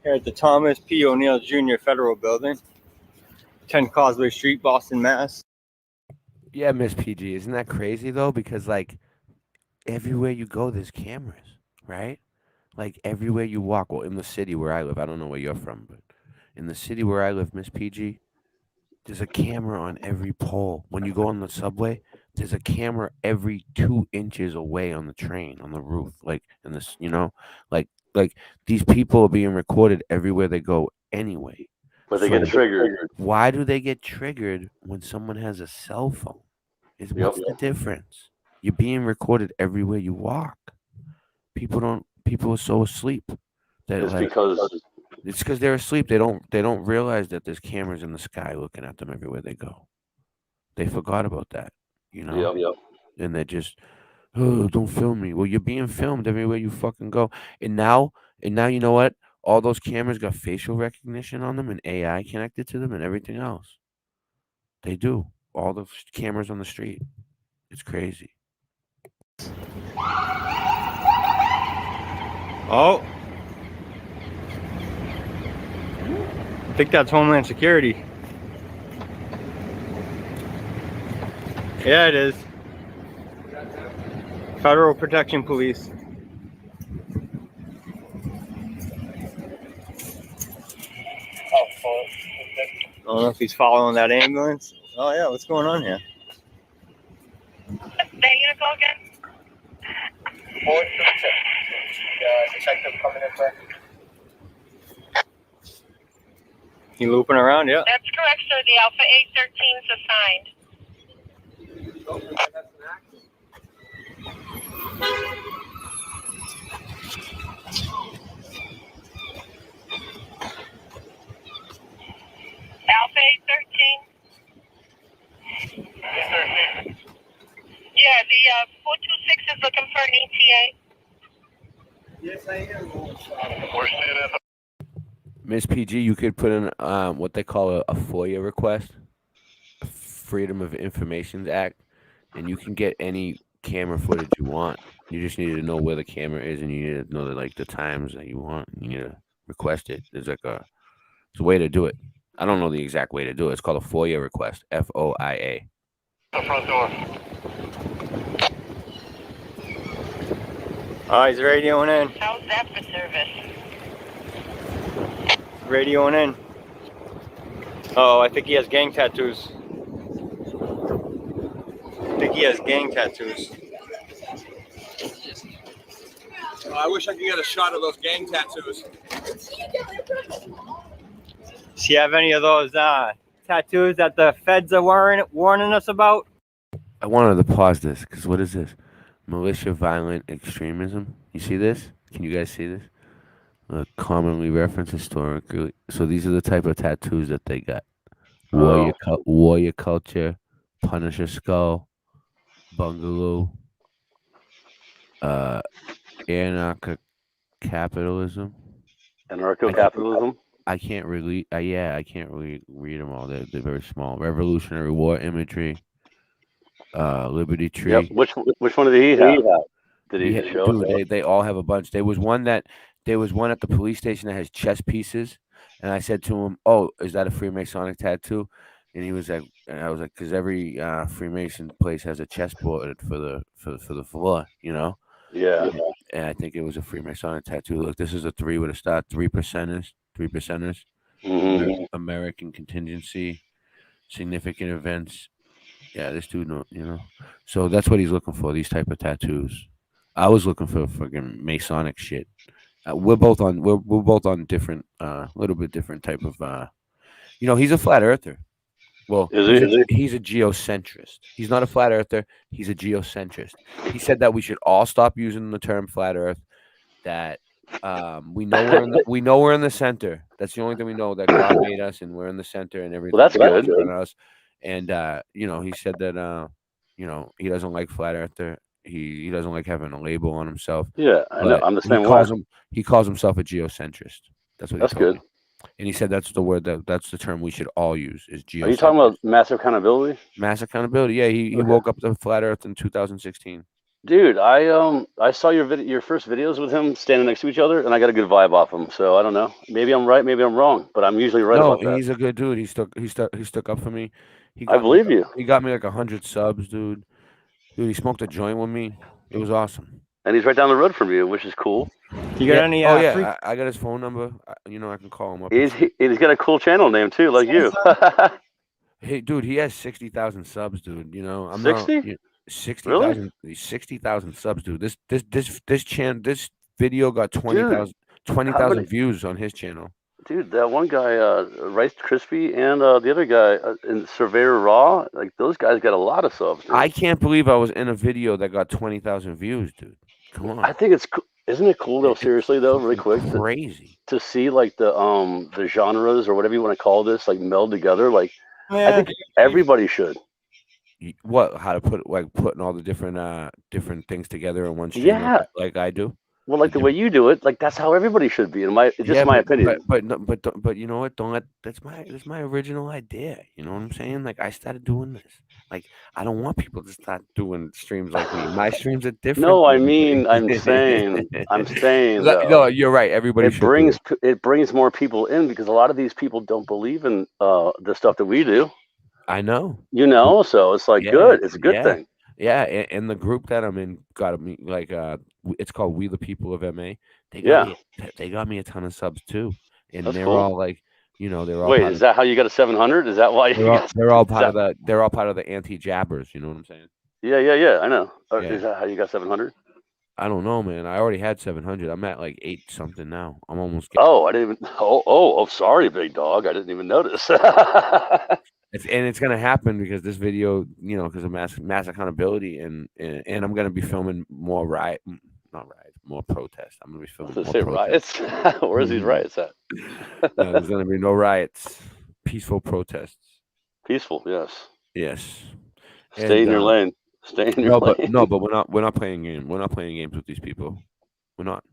Here at the Thomas P. O'Neill Jr. Federal Building, 10 Causeway Street, Boston, Mass. Yeah, Miss PG. Isn't that crazy though? Because like everywhere you go, there's cameras. right? Like everywhere you walk, well, in the city where I live, I don't know where you're from, but in the city where I live, Miss PG, there's a camera on every pole. When you go on the subway, there's a camera every 2 inches away on the train, on the roof, like in this, like these people are being recorded everywhere they go anyway. But they get triggered. Why do they get triggered when someone has a cell phone? What's the difference? You're being recorded everywhere you walk. People are so asleep that It's because it's because they're asleep. They don't realize that there's cameras in the sky looking at them everywhere they go. They forgot about that, and they're just, oh, don't film me. Well, you're being filmed everywhere you fucking go. And now you know what? All those cameras got facial recognition on them and AI connected to them and everything else. They do. All the cameras on the street. It's crazy. Oh. I think that's Homeland Security. Yeah, it is. Federal Protection Police. I don't know if he's following that ambulance. Oh yeah, what's going on here? There you go again. 426. Detective coming in there. He looping around, yeah. That's correct, sir. The Alpha 813 is assigned. Alpha 813. Yeah, the 426 is looking for an ETA. Yes, I am. We're seeing it. Miss PG, you could put in what they call a FOIA request, Freedom of Information Act, and you can get any camera footage you want. You just need to know where the camera is, and you need to know the times that you want. You need to request it. There's a way to do it. I don't know the exact way to do it. It's called a FOIA request. FOIA. The front door. Oh, he's radioing in. How's that for service? Radioing in. Oh, I think he has gang tattoos. I wish I could get a shot of those gang tattoos. Does he have any of those tattoos that the feds are warning us about? I wanted to pause this because what is this? Militia violent extremism. You see this? Can you guys see this? Commonly referenced historically. So these are the type of tattoos that they got. Warrior culture, Punisher skull, bungalow, anarcho-capitalism. Anarcho-capitalism? I can't really read them all. They're very small. Revolutionary War imagery, Liberty Tree. Yep. Which one did he have? Did he show? Dude, they all have a bunch. There was one at the police station that has chess pieces, and I said to him, "Oh, is that a Freemasonic tattoo?" And he was like, and I was like, because every Freemason place has a chessboard for the floor, you know. Yeah. And I think it was a Freemasonic tattoo. Look, this is a 3 with a star, 3 percenters. Mm-hmm. American contingency, significant events. Yeah, this dude, So that's what he's looking for. These type of tattoos. I was looking for fucking Masonic shit. We're both on different, little bit different type of. He's a flat earther. Well, he's a geocentrist. He's not a flat earther. He's a geocentrist. He said that we should all stop using the term flat Earth. That we know we're in the center. That's the only thing we know, that God made us and we're in the center and everything. Well, that's good. Us. And he said that he doesn't like flat earther. He doesn't like having a label on himself. Yeah, I know. I'm the same way. He calls himself a geocentrist. That's what. That's good. And he said that's the word that's the term we should all use is geocentric. Are you talking about mass accountability? Mass accountability. Yeah, he woke up to flat Earth in 2016. Dude, I saw your first videos with him standing next to each other, and I got a good vibe off him. So I don't know. Maybe I'm right. Maybe I'm wrong. But I'm usually right about that. No, he's a good dude. He stuck up for me. I believe you. He got me like 100 subs, dude. Dude, he smoked a joint with me. It was awesome. and he's right down the road from you, which is cool. You got any? Oh yeah, free- I got his phone number. I can call him up. He's got a cool channel name too, like you. Hey, dude, he has 60,000 subs, dude. You know, I'm 60? not 60,000. 60,000 subs, dude. This video got 20,000 views on his channel. Dude, that one guy, Rice Crispy, and the other guy in Surveyor Raw, like those guys got a lot of subs. Dude. I can't believe I was in a video that got 20,000 views, dude. Come on. I think it's isn't it cool though? Seriously though, really quick, crazy to see like the genres or whatever you want to call this like meld together. Like I think everybody should. What? How to putting all the different things together in one stream? Yeah. like I do. Well, like the way you do it, like that's how everybody should be. In my opinion. But you know what? That's my original idea. You know what I'm saying? Like I started doing this. Like I don't want people to start doing streams like me. My streams are different. No, I mean, I'm saying. No, you're right. Everybody should. It brings more people in because a lot of these people don't believe in the stuff that we do. I know. You know, so it's like good. It's a good thing. Yeah, and the group that I'm in got me like it's called We the People of MA. They got me a ton of subs too, and That's they're cool. all like, they're all. Wait, is that how you got a 700? Is that why they're all part of the anti-jabbers? You know what I'm saying? Yeah. I know. Is that how you got 700? I don't know, man. I already had 700. I'm at like 8 something now. I'm almost. I didn't even. Oh, sorry, big dog. I didn't even notice. It's gonna happen because this video, because of mass accountability, and I'm gonna be filming more more protests. I'm gonna be filming more riots. Where's these riots at? No, there's gonna be no riots. Peaceful protests. Peaceful, yes. Yes. Stay in your lane. Stay in your lane. But we're not playing games. We're not playing games with these people. We're not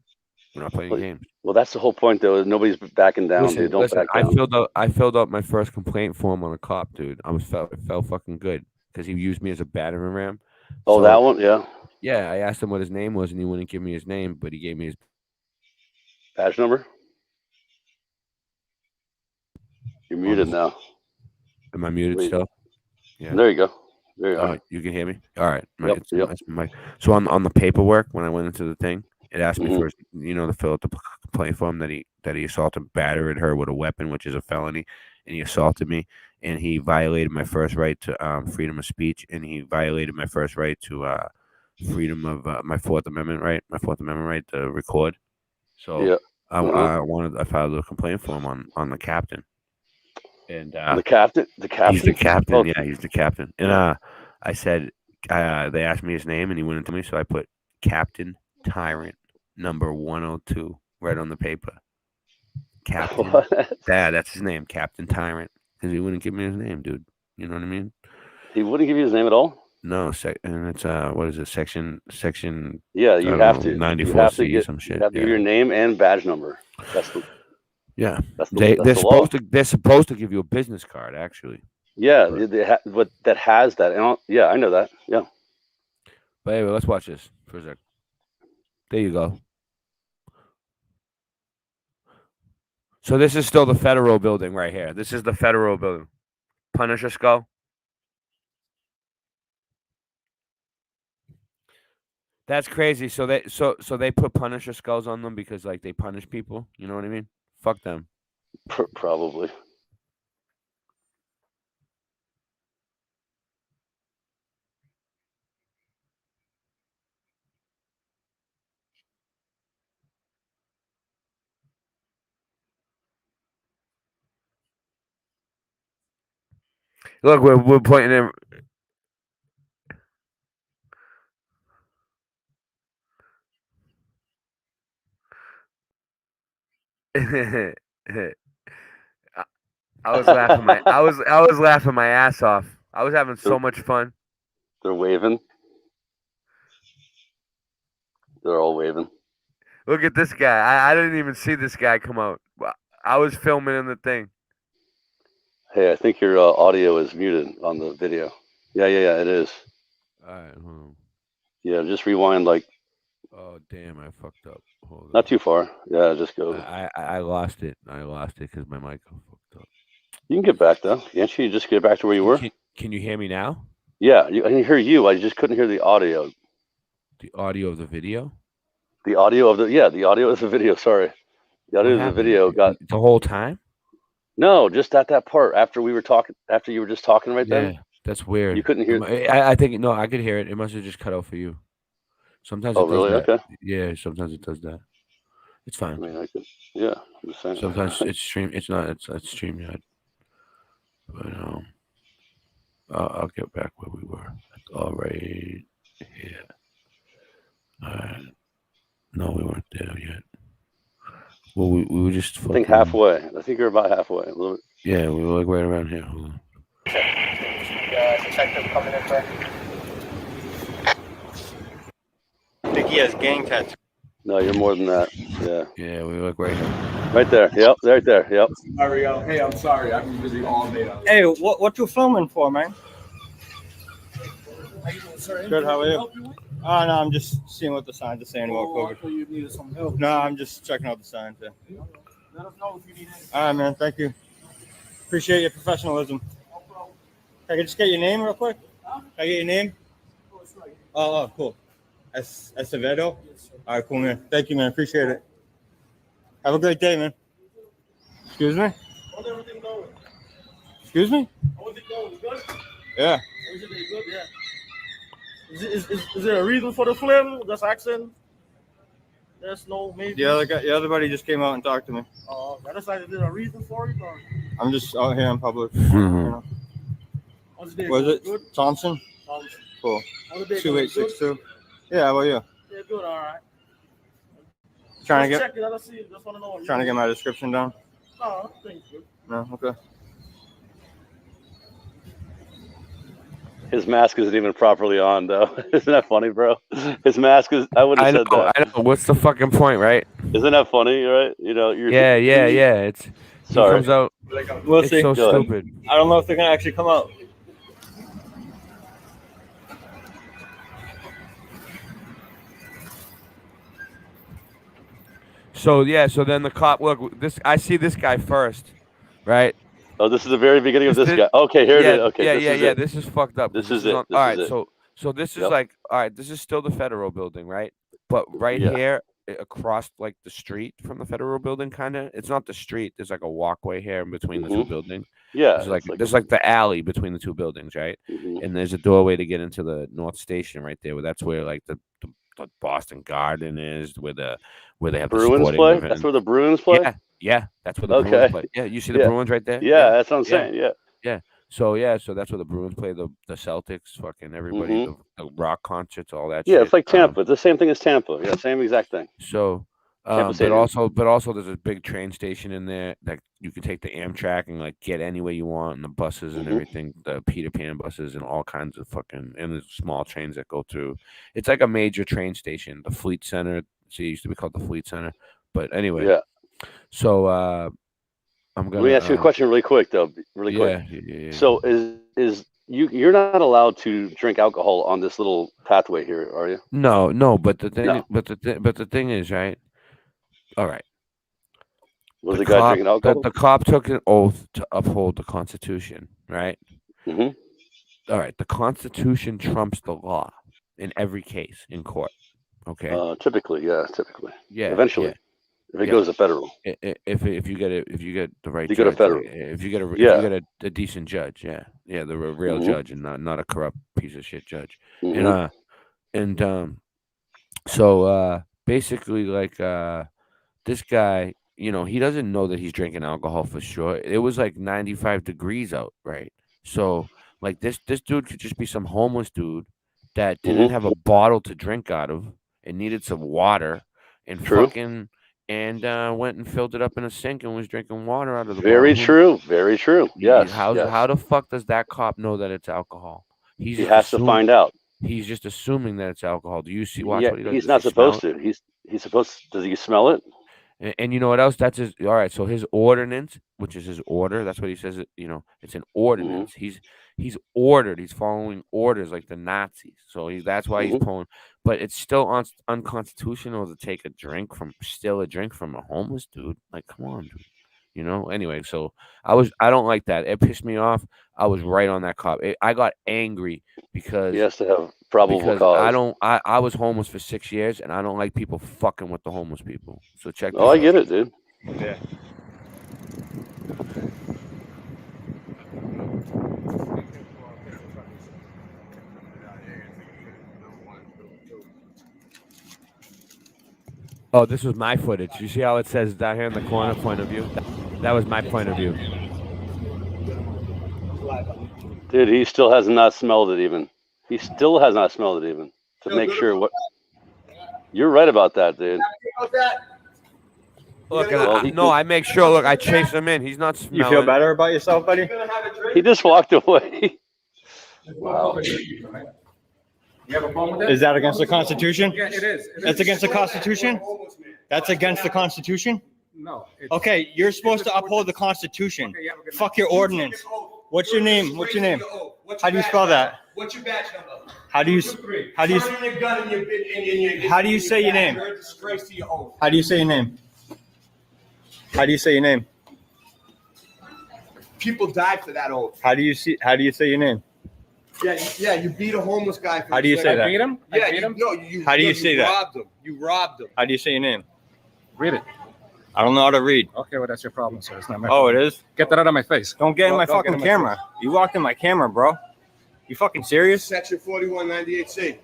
playing games. Well, that's the whole point, though. Is nobody's backing down. Listen, Dude. Don't back down. I filled out my first complaint form on a cop, dude. It felt fucking good because he used me as a battering ram. Oh, that one, yeah. Yeah, I asked him what his name was, and he wouldn't give me his name, but he gave me his badge number. You're muted now. Am I muted still? Yeah. There you go. There you are. You can hear me. All right. Yep. So on the paperwork, when I went into the thing, it asked me first, to fill out the complaint form that he assaulted, battered her with a weapon, which is a felony, and he assaulted me, and he violated my first right to freedom of speech, and he violated my first right to freedom of my Fourth Amendment right to record. So I filed a complaint form on the captain, and the captain. He's the captain. Oh. Yeah, he's the captain. And I said they asked me his name, and he wouldn't tell me, so I put Captain Tyrant. Number 102 right on the paper. Captain. That's his name, Captain Tyrant. Because he wouldn't give me his name, dude. You know what I mean? He wouldn't give you his name at all? No, and it's what is it? Section Yeah, you have to 94C or some shit. You have to give your name and badge number. That's the they're supposed to give you a business card, actually. Yeah, but that has that. And I know that. Yeah. But anyway, let's watch this for a sec. There you go. So this is still the federal building right here. This is the federal building. Punisher skull. That's crazy. So they put Punisher skulls on them because like they punish people. You know what I mean? Fuck them. Probably. Look, we're pointing in. I was laughing my ass off. I was having so much fun. They're waving. They're all waving. Look at this guy. I didn't even see this guy come out. I was filming in the thing. Hey, I think your audio is muted on the video. Yeah, it is. All right. Yeah, just rewind like. Oh damn! I fucked up. Hold on. Not too far. Yeah, just go. I lost it. I lost it because my mic fucked up. You can get back though. Can't you just get back to where you were? Can you hear me now? Yeah, I can hear you. I just couldn't hear the audio. The audio of the video? The audio of the audio of the video. Sorry, the audio of the video got the whole time. No, just at that part after we were talking. After you were just talking right Yeah, then. that's weird. You couldn't hear. I think no, I could hear it. It must have just cut out for you. Sometimes Oh, it does really? that. Okay. Yeah, sometimes it does that. It's fine. I mean, I could. Yeah, I'm just saying. Sometimes it's stream. It's not. It's StreamYard. But I'll get back where we were. All right here. All right. No, we weren't there yet. Well, we were just. I think halfway. I think you're about halfway. A little bit. Yeah, we were like right around here. Hold on. Detective coming in, sir. I think he has gang tattoos. No, you're more than that. Yeah. Yeah, we look right here. Right there. Yep. Right there. Yep. Mario, hey, I'm sorry. I've been busy all day. Hey, what you filming for, man? How you doing, sir? Good, how are you? Help with? Oh, no, I'm just seeing what the signs are saying about Oh, I COVID. thought you needed some help. No, I'm just checking out the signs. Yeah. Let us know if you need anything. All right, man. Thank you. Appreciate your professionalism. Can I just get your name real quick? Can I get your name? Oh, cool. Acevedo? All right, cool, man. Thank you, man. Appreciate it. Have a great day, man. Excuse me? How's everything going? Excuse me? How's it going? Good? Yeah. How's your day? Good? Yeah. Is there a reason for the flame? Just asking. There's no maybe. The other buddy just came out and talked to me. The other side, is there a reason for it? Or? I'm just out here in public. Mm-hmm. You know. How's the day Was going? it Good? Thompson? Thompson. Cool. How's the day going? 2862. Yeah, how about you? Yeah, good. All right. Trying to Just get check it. Let's see. Just want to know what trying to get my description down. No, thank you. No, okay. His mask isn't even properly on, though. Isn't that funny, bro? His mask is. I would have said that. I know. What's the fucking point, right? Isn't that funny? Right? You know. You're. Yeah. It's. Sorry. He comes out. We'll it's see. so Go ahead. stupid. I don't know if they're gonna actually come out. So then the cop look. I see this guy first, right? Oh, this is the very beginning of this guy. Okay, here it is. Okay. Yeah. This is fucked up. This is it. All right. So this is like, all right. This is still the federal building, right? But right here, across like the street from the federal building, kind of. It's not the street. There's like a walkway here in between the two buildings. Yeah. There's like the alley between the two buildings, right? And there's a doorway to get into the North Station right there. That's where like the Boston Garden is, where they have Bruins the sporting play. event. That's where the Bruins play. Yeah, that's where the Bruins play. Yeah, you see the Bruins right there. Yeah, that's what I'm saying. Yeah. So that's where the Bruins play. The Celtics, fucking everybody, the rock concerts, all that. Yeah, shit. it's like Tampa. It's the same thing as Tampa. Yeah, same exact thing. So, Tampa but Stadium. also, there's a big train station in there that you can take the Amtrak and like get anywhere you want, and the buses and everything, the Peter Pan buses and all kinds of fucking, and there's small trains that go through. It's like a major train station. The Fleet Center. See, it used to be called the Fleet Center, but anyway. Yeah. So I'm gonna. Let me ask you a question really quick, though. Really quick. Yeah. So is you're not allowed to drink alcohol on this little pathway here, are you? No. But the thing, but the thing is, right? All right. Was the guy drinking alcohol? The cop took an oath to uphold the Constitution, right? Mm-hmm. All right. The Constitution trumps the law in every case in court. Okay. Typically. Yeah. Eventually, yeah. if it goes to federal. If you get the right. You go to judge, federal. If you get a decent judge, yeah, the real judge and not a corrupt piece of shit judge. So basically, like this guy, he doesn't know that he's drinking alcohol for sure. It was like 95 degrees out, right? So like this dude could just be some homeless dude that didn't have a bottle to drink out of and needed some water and went and filled it up in a sink and was drinking water out of the Very bottle. Very true. Yes. How the fuck does that cop know that it's alcohol? He has to find out. He's just assuming that it's alcohol. Do you see? Watch what he does. He's not supposed to. He's supposed. Does he smell it? And you know what else? That's his. All right. So his ordinance, which is his order, that's what he says. It's an ordinance. He's ordered. He's following orders like the Nazis. So that's why he's pulling. But it's still unconstitutional to steal a drink from a homeless dude. Like, come on, dude. Anyway, so I don't like that. It pissed me off. I was right on that cop. I got angry because he has to have Probable because cause. I was homeless for 6 years, and I don't like people fucking with the homeless people. So check. Oh, I this get out. it, dude. Yeah. Oh, this was my footage. You see how it says down here in the corner, point of view? That was my point of view. Dude, he still has not smelled it even. He still has not smelled it even to make sure what. You're right about that, dude. Look, Well, I make sure. Look, I chase him in. He's not smelling. You feel better about yourself, buddy? He just walked away. Wow. You have a problem with that? Is that against the Constitution? Yeah, it is. That's against the Constitution? That's against the Constitution? No. Okay, you're supposed to uphold the Constitution. Fuck your ordinance. What's your name? What's your name? How do you spell that? What's your badge number? How do you Turning a gun in your How do you say your name? You're a disgrace to your oath. How do you say your name? How do you say your name? People died for that oath. How do you say your name? Yeah, you beat a homeless guy. For How do you say that? beat him? Yeah, you How do you say that? robbed him. You robbed him. How do you say your name? Read it. I don't know how to read. Okay, well, that's your problem, sir. It's not my Oh, problem. it is? Get that out of my face. Don't get in my Don't get fucking in my camera. You walked in my camera, bro. You fucking serious? Section 4198C.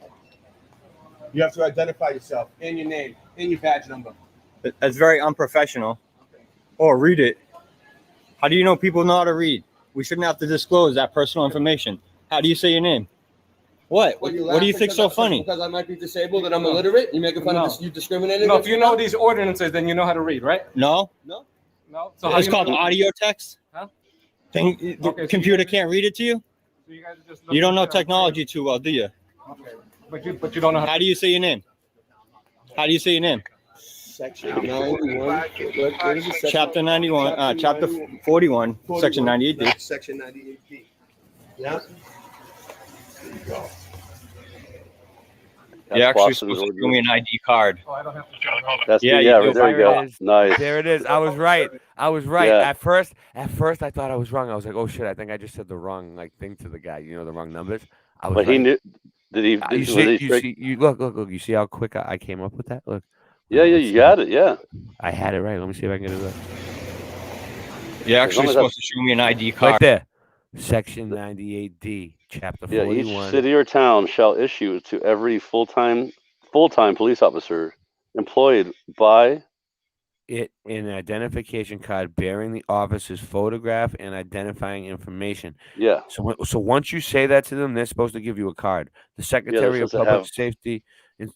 You have to identify yourself and your name and your badge number. That's very unprofessional. Oh, read it. How do you know people know how to read? We shouldn't have to disclose that personal information. How do you say your name? What? What do you think so funny? Because I might be disabled and I'm illiterate? You making fun of this? You discriminating? No, if you know these ordinances, then you know how to read, right? No. No. No. So it's called audio text? Huh? The Okay, so computer can't read it to you? So you guys are just You don't know looking at it. technology too well, do you? Okay. But you don't know how. How do you say your name? How do you say your name? Section 91. What is it? Section- Chapter 91, chapter 41, section 98D. Section 98D. Yeah. There you go. You're actually supposed to give me an ID card. Oh, I don't have to. That's Yeah, yeah, you do. there you go. Nice. There it is. I was right. I was right. Yeah. At first, I thought I was wrong. I was like, oh shit, I think I just said the wrong thing to the guy. You know, the wrong numbers. I was But he right. knew. Did he? You was he see, straight- you look. You see how quick I came up with that? Look. Yeah, you got it. Yeah. I had it right. Let me see if I can get it right. You're As actually long as supposed to show me an ID card. Right there. Section 98D, chapter Yeah. 41. Each city or town shall issue to every full-time police officer employed by It an identification card bearing the officer's photograph and identifying information. Yeah. So once you say that to them, they're supposed to give you a card. The Secretary of supposed to Public have- Safety,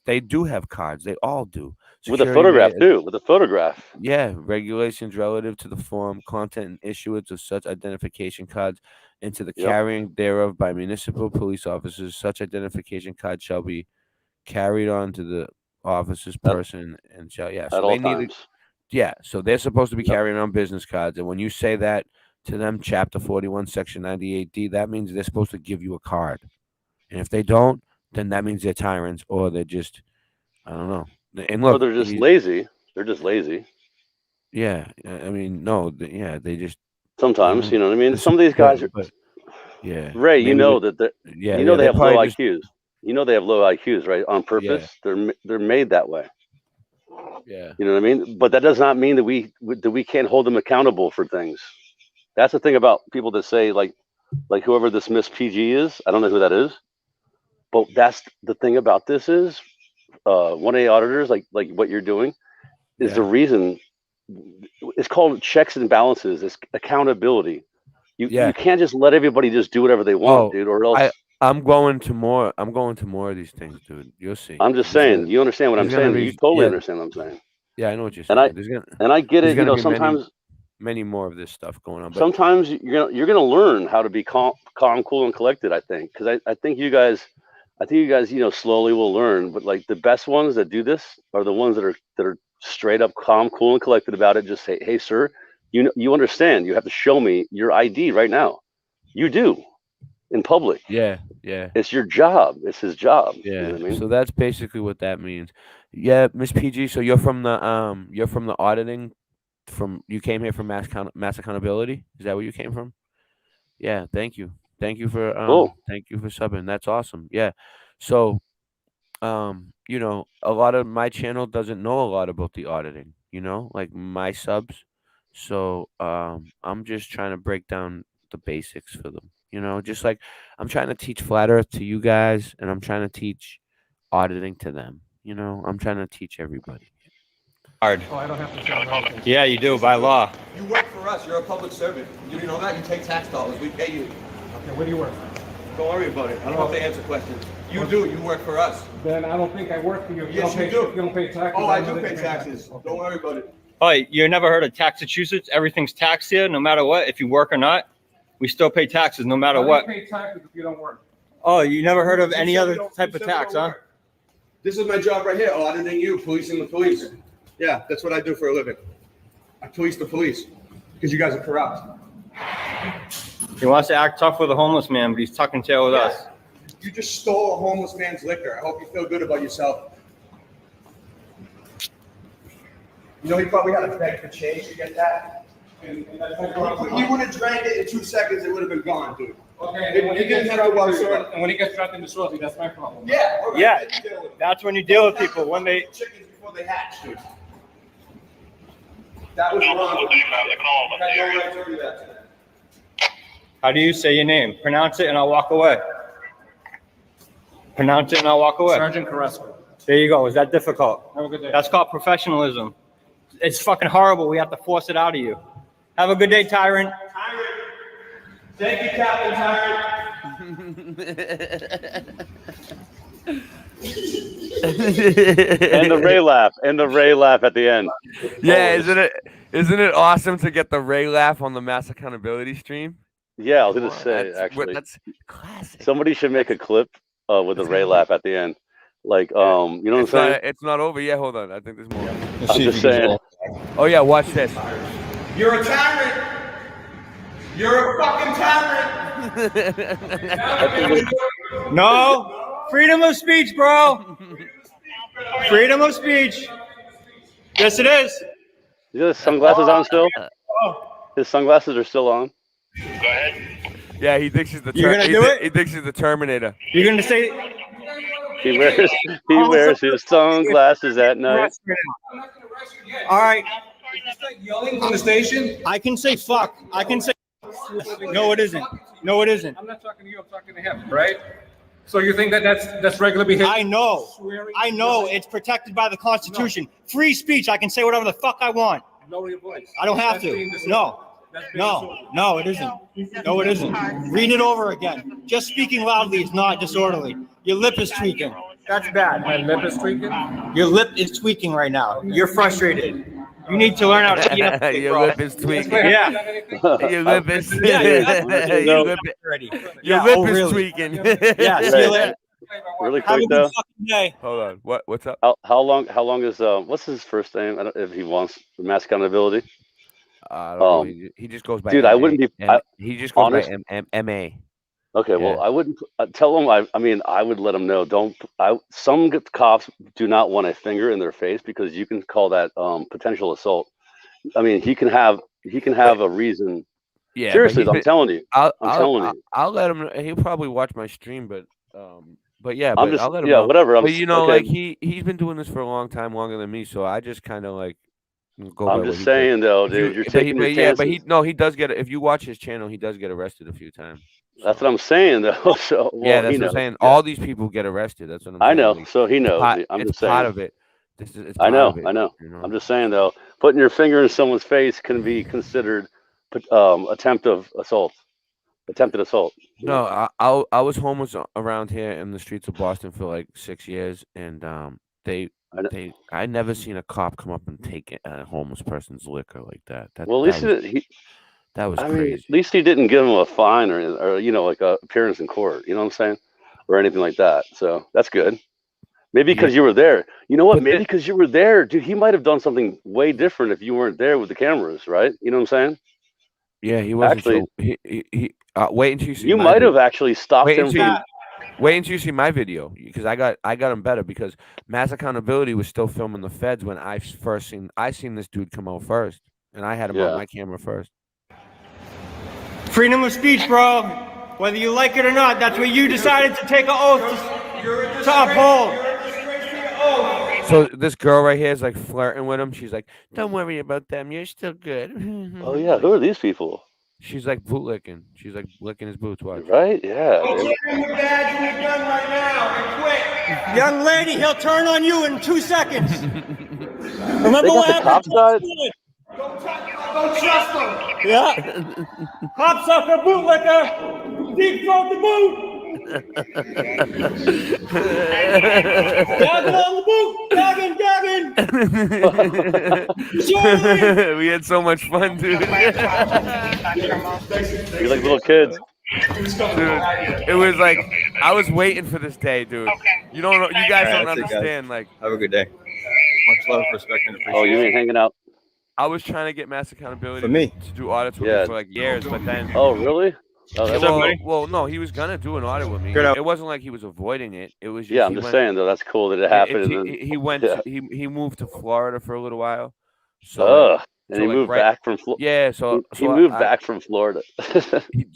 they do have cards. They all do. with a Security photograph reg- too. With a photograph. Yeah, regulations relative to the form, content, and issuance of such identification cards, and to the Yep. carrying thereof by municipal police officers. Such identification card shall be carried on to the officer's person and shall At all times. So they're supposed to be carrying on business cards, and when you say that to them, Chapter 41, Section 98D, that means they're supposed to give you a card, and if they don't, then that means they're tyrants or they're just, I don't know. And Or look, they're just lazy. They're just lazy. Yeah, I mean, no, they just Sometimes, you know what I mean. they're Some of these guys are. but yeah, Ray, you maybe know they- that. yeah, You know yeah, they they're have low probably just- IQs. You know they have low IQs, right? On purpose. They're made that way. Yeah. You know what I mean? But that does not mean that we can't hold them accountable for things. That's the thing about people that say like whoever this Miss PG is. I don't know who that is. But that's the thing about this is 1A auditors like what you're doing is the reason. It's called checks and balances. It's accountability. You can't just let everybody just do whatever they want, dude, or else. I'm going to more of these things, dude. You'll see. I'm just saying. You understand what I'm there's gonna saying? be- You totally yeah. understand what I'm saying. Yeah, I know what you're And saying. I get there's it. You gonna know, be many- sometimes many more of this stuff going on. But sometimes you're gonna learn how to be calm, cool, and collected. I think because I think you guys, slowly will learn. But like the best ones that do this are the ones that are straight up calm, cool, and collected about it. Just say, hey, sir, you understand? You have to show me your ID right now. You do in public. Yeah. It's your job. It's his job. Yeah. You know what I mean? So that's basically what that means. Yeah, Miss PG. So you're from the auditing. You came here from Mass Accountability. Is that where you came from? Yeah. Thank you. Thank you for Cool. thank you for subbing. That's awesome. Yeah. So you know, a lot of my channel doesn't know a lot about the auditing, you know, like my subs. So I'm just trying to break down the basics for them, you know, just like I'm trying to teach flat earth to you guys, and I'm trying to teach auditing to them. You know, I'm trying to teach everybody. Hard. Oh, I don't have to say anything. Yeah, you do by law. You work for us. You're a public servant. You know that? You take tax dollars. We pay you. Okay, where do you work? Don't worry about it. I don't have to answer questions. You do. You work for us. Then I don't think I work for you. Yes, you do. You don't pay taxes. Oh, I do pay taxes. Don't worry about it. Oh, you never heard of Taxachusetts? Everything's taxed here, no matter what. If you work or not, we still pay taxes, no matter what. You pay taxes if you don't work. Oh, you never heard of any other type of tax, huh? This is my job right here, auditing you, policing the police. Yeah, that's what I do for a living. I police the police because you guys are corrupt. He wants to act tough with a homeless man, but he's tucking tail with us. You just stole a homeless man's liquor. I hope you feel good about yourself. You know, he probably had to beg for change to get that. He would have drank it in 2 seconds, it would have been gone, dude. Okay, and when he gets trapped in the soil, that's my problem. Yeah, all right, Yeah, then you deal with it. that's when you deal with people, when they... Chickens before they hatch, dude. That was wrong. I had no right to do that to them. How do you say your name? Pronounce it and I'll walk away. Pronounce it and I'll walk away. Sergeant Carrasco. There you go. Is that difficult? Have a good day. That's called professionalism. It's fucking horrible. We have to force it out of you. Have a good day, Tyrant. Thank you, Captain Tyrant. And the Ray laugh. And the Ray laugh at the end. Yeah, isn't it awesome to get the Ray laugh on the Mass Accountability stream? Yeah, I was gonna say actually. That's classic. Somebody should make a clip with the Ray laugh at the end. Like, you know what I'm saying? It's not over yet. Hold on. I think there's more. I'm just saying. Oh yeah, watch this. You're a tyrant. You're a fucking tyrant. No. Freedom of speech, bro. Freedom of speech. Yes, it is. You got his sunglasses on still? His sunglasses are still on. Go ahead. Yeah, he thinks he's the. You're gonna do it? He thinks he's the Terminator. You're gonna say. He wears his sunglasses at night. All right. Yelling on the station? I can say fuck. I can say. No, it isn't. No, it isn't. I'm not talking to you. I'm talking to him, right? So you think that that's regular behavior? I know. I know. It's protected by the Constitution. Free speech. I can say whatever the fuck I want. Lower your voice. I don't have to. No. No, it isn't. No, it isn't. Read it over again. Just speaking loudly is not disorderly. Your lip is tweaking. That's bad. My lip is tweaking? Your lip is tweaking right now. You're frustrated. You need to learn how to Your lip is tweaking. Yeah. Your lip is. Your lip is tweaking. Yeah. See you later. Really Have a quick good though. fucking day. Hold on. What's up? How long is what's his first name? I don't, if he wants Mass Accountability. I don't know. He just goes by. Dude, MA. I wouldn't be. He just goes honest, by MA. Okay, Yeah. well, I wouldn't tell him. I mean, I would let him know. Don't. Some cops do not want a finger in their face because you can call that potential assault. I mean, he can have a reason. Yeah. Seriously, I'm telling you. I'm telling you. I'll let him. He'll probably watch my stream, but yeah. I'm But just I'll let him yeah, know. whatever. But you know, okay. like he's been doing this for a long time, longer than me. So I just kind of like go. by I'm what just he saying does. though, dude. You're taking your chances. but he does get. If you watch his channel, he does get arrested a few times. That's what I'm saying though. So Yeah, well, that's he what I'm knows. saying. Yeah. All these people get arrested. That's what I'm saying. I know. Like, So he knows. I'm it's just saying. part of it. It's I part know. of it, I know. you know? I'm just saying though, putting your finger in someone's face can be considered attempted assault. No, I was homeless around here in the streets of Boston for like 6 years, and I never seen a cop come up and take a homeless person's liquor like that. Well, at least that was I crazy. mean, at least he didn't give him a fine or you know, like a appearance in court. You know what I'm saying, or anything like that. So that's good. Maybe because you were there. You know what? Maybe because you were there, dude. He might have done something way different if you weren't there with the cameras, right? You know what I'm saying? Yeah, he wasn't. Actually, He wait until you see. you my might video. have actually stopped Wait him until from. Wait until you see my video, because I got him better, because Mass Accountability was still filming the feds when I seen this dude come out first, and I had him on my camera first. Freedom of speech, bro. Whether you like it or not, that's what you decided to take an oath to uphold. So this girl right here is like flirting with him. She's like, "Don't worry about them. You're still good." Oh yeah, who are these people? She's like boot licking. She's like licking his boots. Watch. Right? Yeah. Your badge and your gun right now and quit. Young lady, he'll turn on you in 2 seconds. Remember what happened? Don't trust him. Yeah. Hopsucker, bootlicker, deep throat the boot. Gagging on the boot. Gagging. We had so much fun, dude. You're like little kids. Dude, it was like I was waiting for this day, dude. You don't know. You guys don't understand. Like, have a good day. Much love, respect, and appreciation. Oh, you ain't hanging out? I was trying to get Mass Accountability For me. to do audits with me for like years, but then. Oh, really? Oh, that's well, no, he was gonna do an audit with me. Good out. It wasn't like he was avoiding it. It was just, yeah, I'm just saying though. That's cool that it happened. He went. Yeah. He moved to Florida for a little while. So, and he moved back from Florida. Yeah, so he moved back from Florida.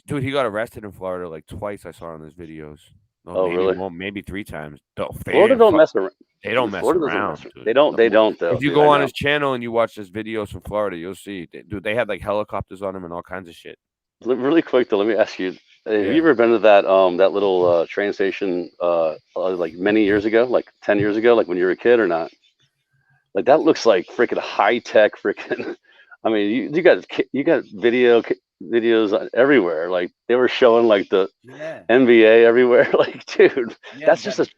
Dude, he got arrested in Florida like twice. I saw on his videos. Oh, maybe, really? Well, maybe 3 times. Florida don't mess around. They don't mess Florida doesn't around. mess around. Dude. They don't though. If you dude, go I on know. his channel and you watch his videos from Florida, you'll see. Dude, they had like helicopters on him and all kinds of shit. Really quick though, let me ask you: have you ever been to that that little train station like many years ago, like 10 years ago, like when you were a kid or not? Like that looks like freaking high tech, freaking. I mean, you got videos everywhere. Like they were showing like the NBA everywhere. Like, dude, that's just a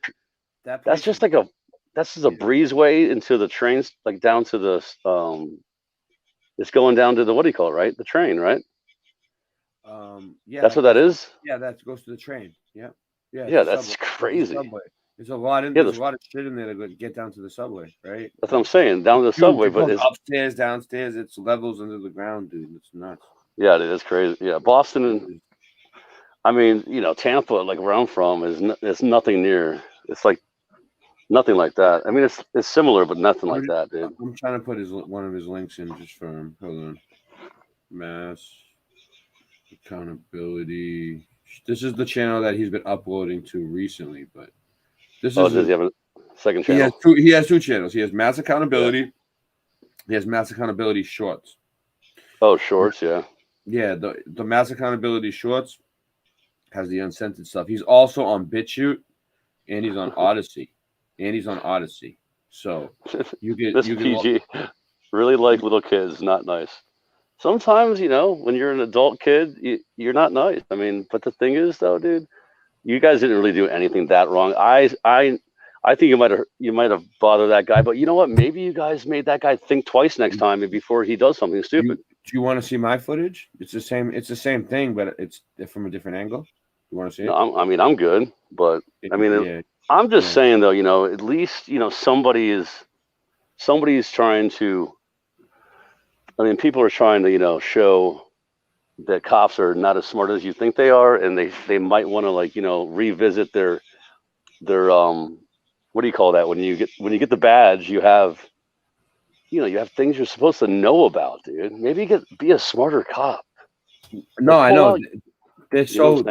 breezeway into the trains, like down to the it's going down to the, what do you call it, right? The train, right? Yeah, that's what that is. Yeah, that goes to the train. Yeah, yeah, that's crazy. There's a lot in there's a lot of shit in there to get down to the subway, right? That's what I'm saying, down to the subway, but it's upstairs, downstairs, it's levels under the ground, dude. It's nuts. yeah, it is crazy. Yeah, Boston and I mean, you know, Tampa, like where I'm from, it's nothing near. It's like nothing like that. I mean, it's similar, but nothing like that, dude. I'm trying to put one of his links in just for him. Hold on. Mass Accountability. This is the channel that he's been uploading to recently, but this is. Does he have a second channel? He has 2 channels. He has Mass Accountability. Yeah. He has Mass Accountability Shorts. Oh, Shorts, yeah. Yeah, the Mass Accountability Shorts has the uncensored stuff. He's also on BitChute, and he's on Odyssey, So you get this PG. Really like little kids, not nice. Sometimes, you know, when you're an adult kid, you're not nice. I mean, but the thing is, though, dude, you guys didn't really do anything that wrong. I think you might have bothered that guy, but you know what? Maybe you guys made that guy think twice next time before he does something stupid. Do you want to see my footage? It's the same. It's the same thing, but it's from a different angle. You want to see it? No, I mean, I'm good, but I mean, I'm just saying though, you know, at least, you know, somebody's trying to. I mean, people are trying to, you know, show that cops are not as smart as you think they are, and they might want to, like, you know, revisit their what do you call that, when you get the badge, you have things you're supposed to know about, dude. Maybe be a smarter cop. No, I know. They're so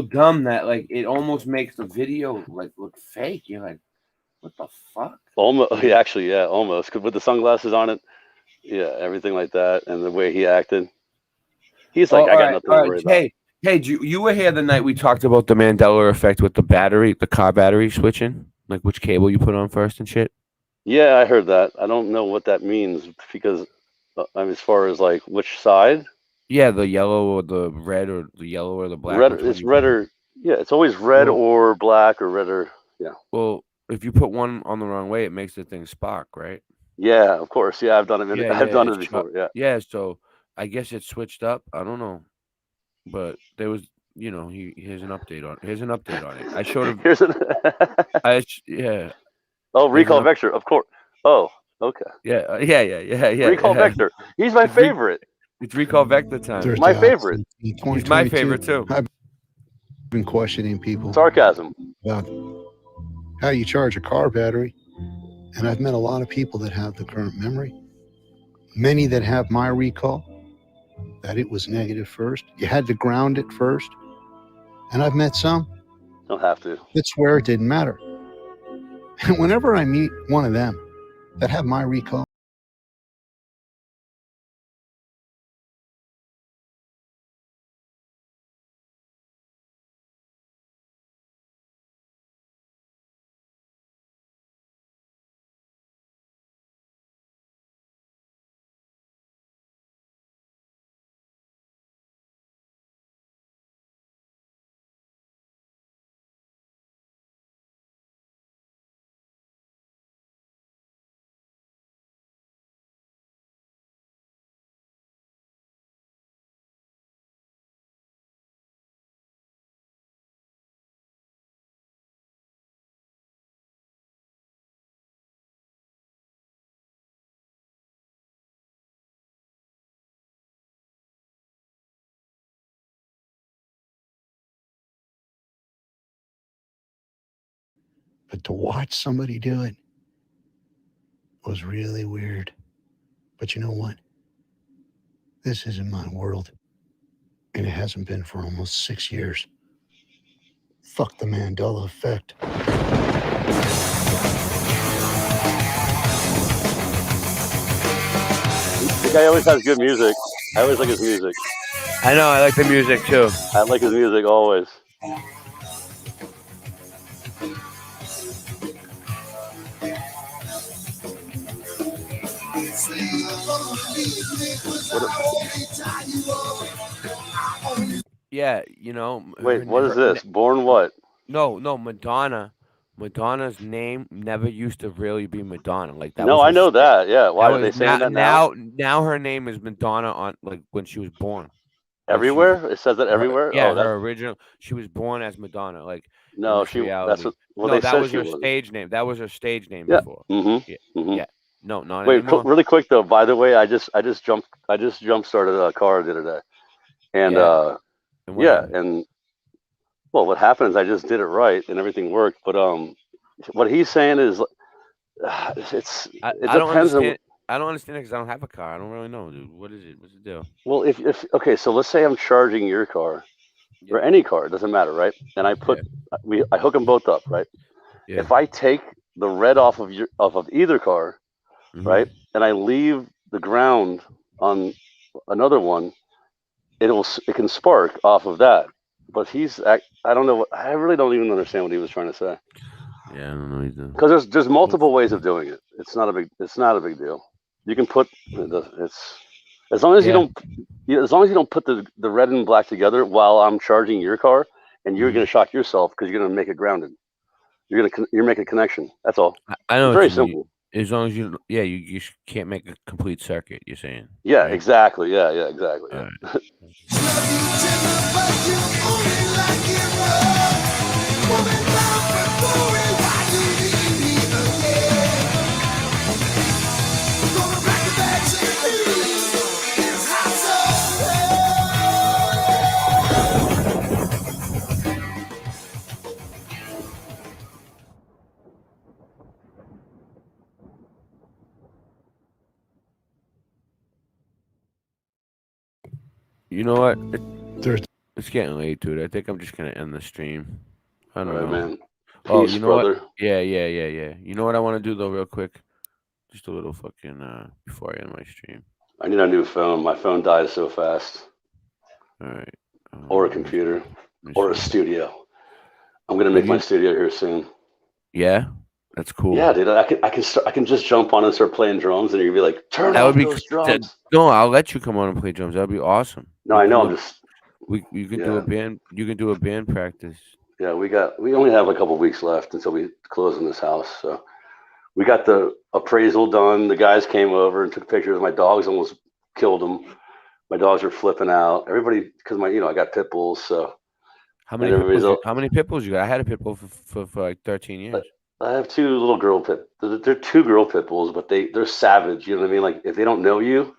dumb that like it almost makes the video like look fake. You're like, what the fuck? Almost, yeah, actually, yeah, almost. 'Cause with the sunglasses on it, yeah, everything like that, and the way he acted, he's like, I got nothing to worry about. Hey, you were here the night we talked about the Mandela effect with the car battery switching, like which cable you put on first and shit. Yeah, I heard that. I don't know what that means because, I mean, as far as like which side. Yeah, the yellow or the red or the yellow or the black. It's red or it's always red or black or red or Well, if you put one on the wrong way, it makes the thing spark, right? Yeah, of course. Yeah, I've done it. I've done it before. Yeah. Yeah. So I guess it switched up. I don't know, but there was, you know, here's an update on it. I showed him. Yeah. Oh, Recall Vector, of course. Oh, okay. Yeah. Recall Vector. He's my favorite. It's Recall Vector time. My favorite. He's my favorite too. I've been questioning people. Sarcasm. About how you charge a car battery. And I've met a lot of people that have the current memory. Many that have my recall. that it was negative first. You had to ground it first. And I've met some Don't have to. that swear it didn't matter. And whenever I meet one of them that have my recall, but to watch somebody do it was really weird. But you know what? This isn't my world. And it hasn't been for almost 6 years. Fuck the Mandela effect. The guy always has good music. I always like his music. I know. I like the music too. I like his music always. Yeah, you know. Wait, what is this? Born what? No, Madonna. Madonna's name never used to really be Madonna. Like that. No, was I her know sta- that. Yeah. Why that are they was saying that now? Now her name is Madonna on like when she was born. Like, Everywhere? It says that everywhere? Yeah, Oh, that, her original. She was born as Madonna. Like no, in this she. reality. That's what. Well, No, they that said was she her was. stage name. That was her stage name Yeah. before. Mm-hmm. Yeah. Mm-hmm. Yeah. No, not Wait, anymore. really quick though. By the way, I just jump started a car the other day, and Yeah. And what yeah, happened? and well, what happened is I just did it right and everything worked. But what he's saying is, it I depends don't on. understand. I don't understand it because I don't have a car. I don't really know, dude. What is it? What's the deal? Well, if okay, so let's say I'm charging your car or any car, it doesn't matter, right? And I put I hook them both up, right? Yeah. If I take the red off of either car, Mm-hmm. right, and I leave the ground on another one, it can spark off of that. But I don't know. I really don't even understand what he was trying to say. Yeah, I don't know either. Because there's multiple ways of doing it. It's not a big deal. You can put it's as long as you don't put the red and black together while I'm charging your car, and you're gonna shock yourself because you're gonna make it grounded. You're making a connection. That's all. I know. It's very what you mean. simple. As long as you can't make a complete circuit. You're saying. Yeah, right? exactly. Yeah, exactly. All Yeah. right. You know what? It's getting late, dude. I think I'm just gonna end the stream. I don't All right, know. man. Oh, Peace, you know brother. what? Yeah. You know what I want to do though, real quick? Just a little fucking before I end my stream. I need a new phone. My phone dies so fast. All right. Or a computer, or a studio. I'm gonna make my studio here soon. Yeah, that's cool. Yeah, dude. I can just jump on and start playing drums, and you'd be like, "Turn That off would be those drums." no. I'll let you come on and play drums. That'd be awesome. No, I know. I'm just. You can do a band. You can do a band practice. Yeah, we only have a couple weeks left until we close on this house. So we got the appraisal done. The guys came over and took pictures. My dogs almost killed them. My dogs are flipping out. Everybody, because I got pit bulls. So How many pit bulls you got? I had a pit bull for like 13 years. I have two little girl pit. They're two girl pit bulls, but they're savage. You know what I mean? Like if they don't know you,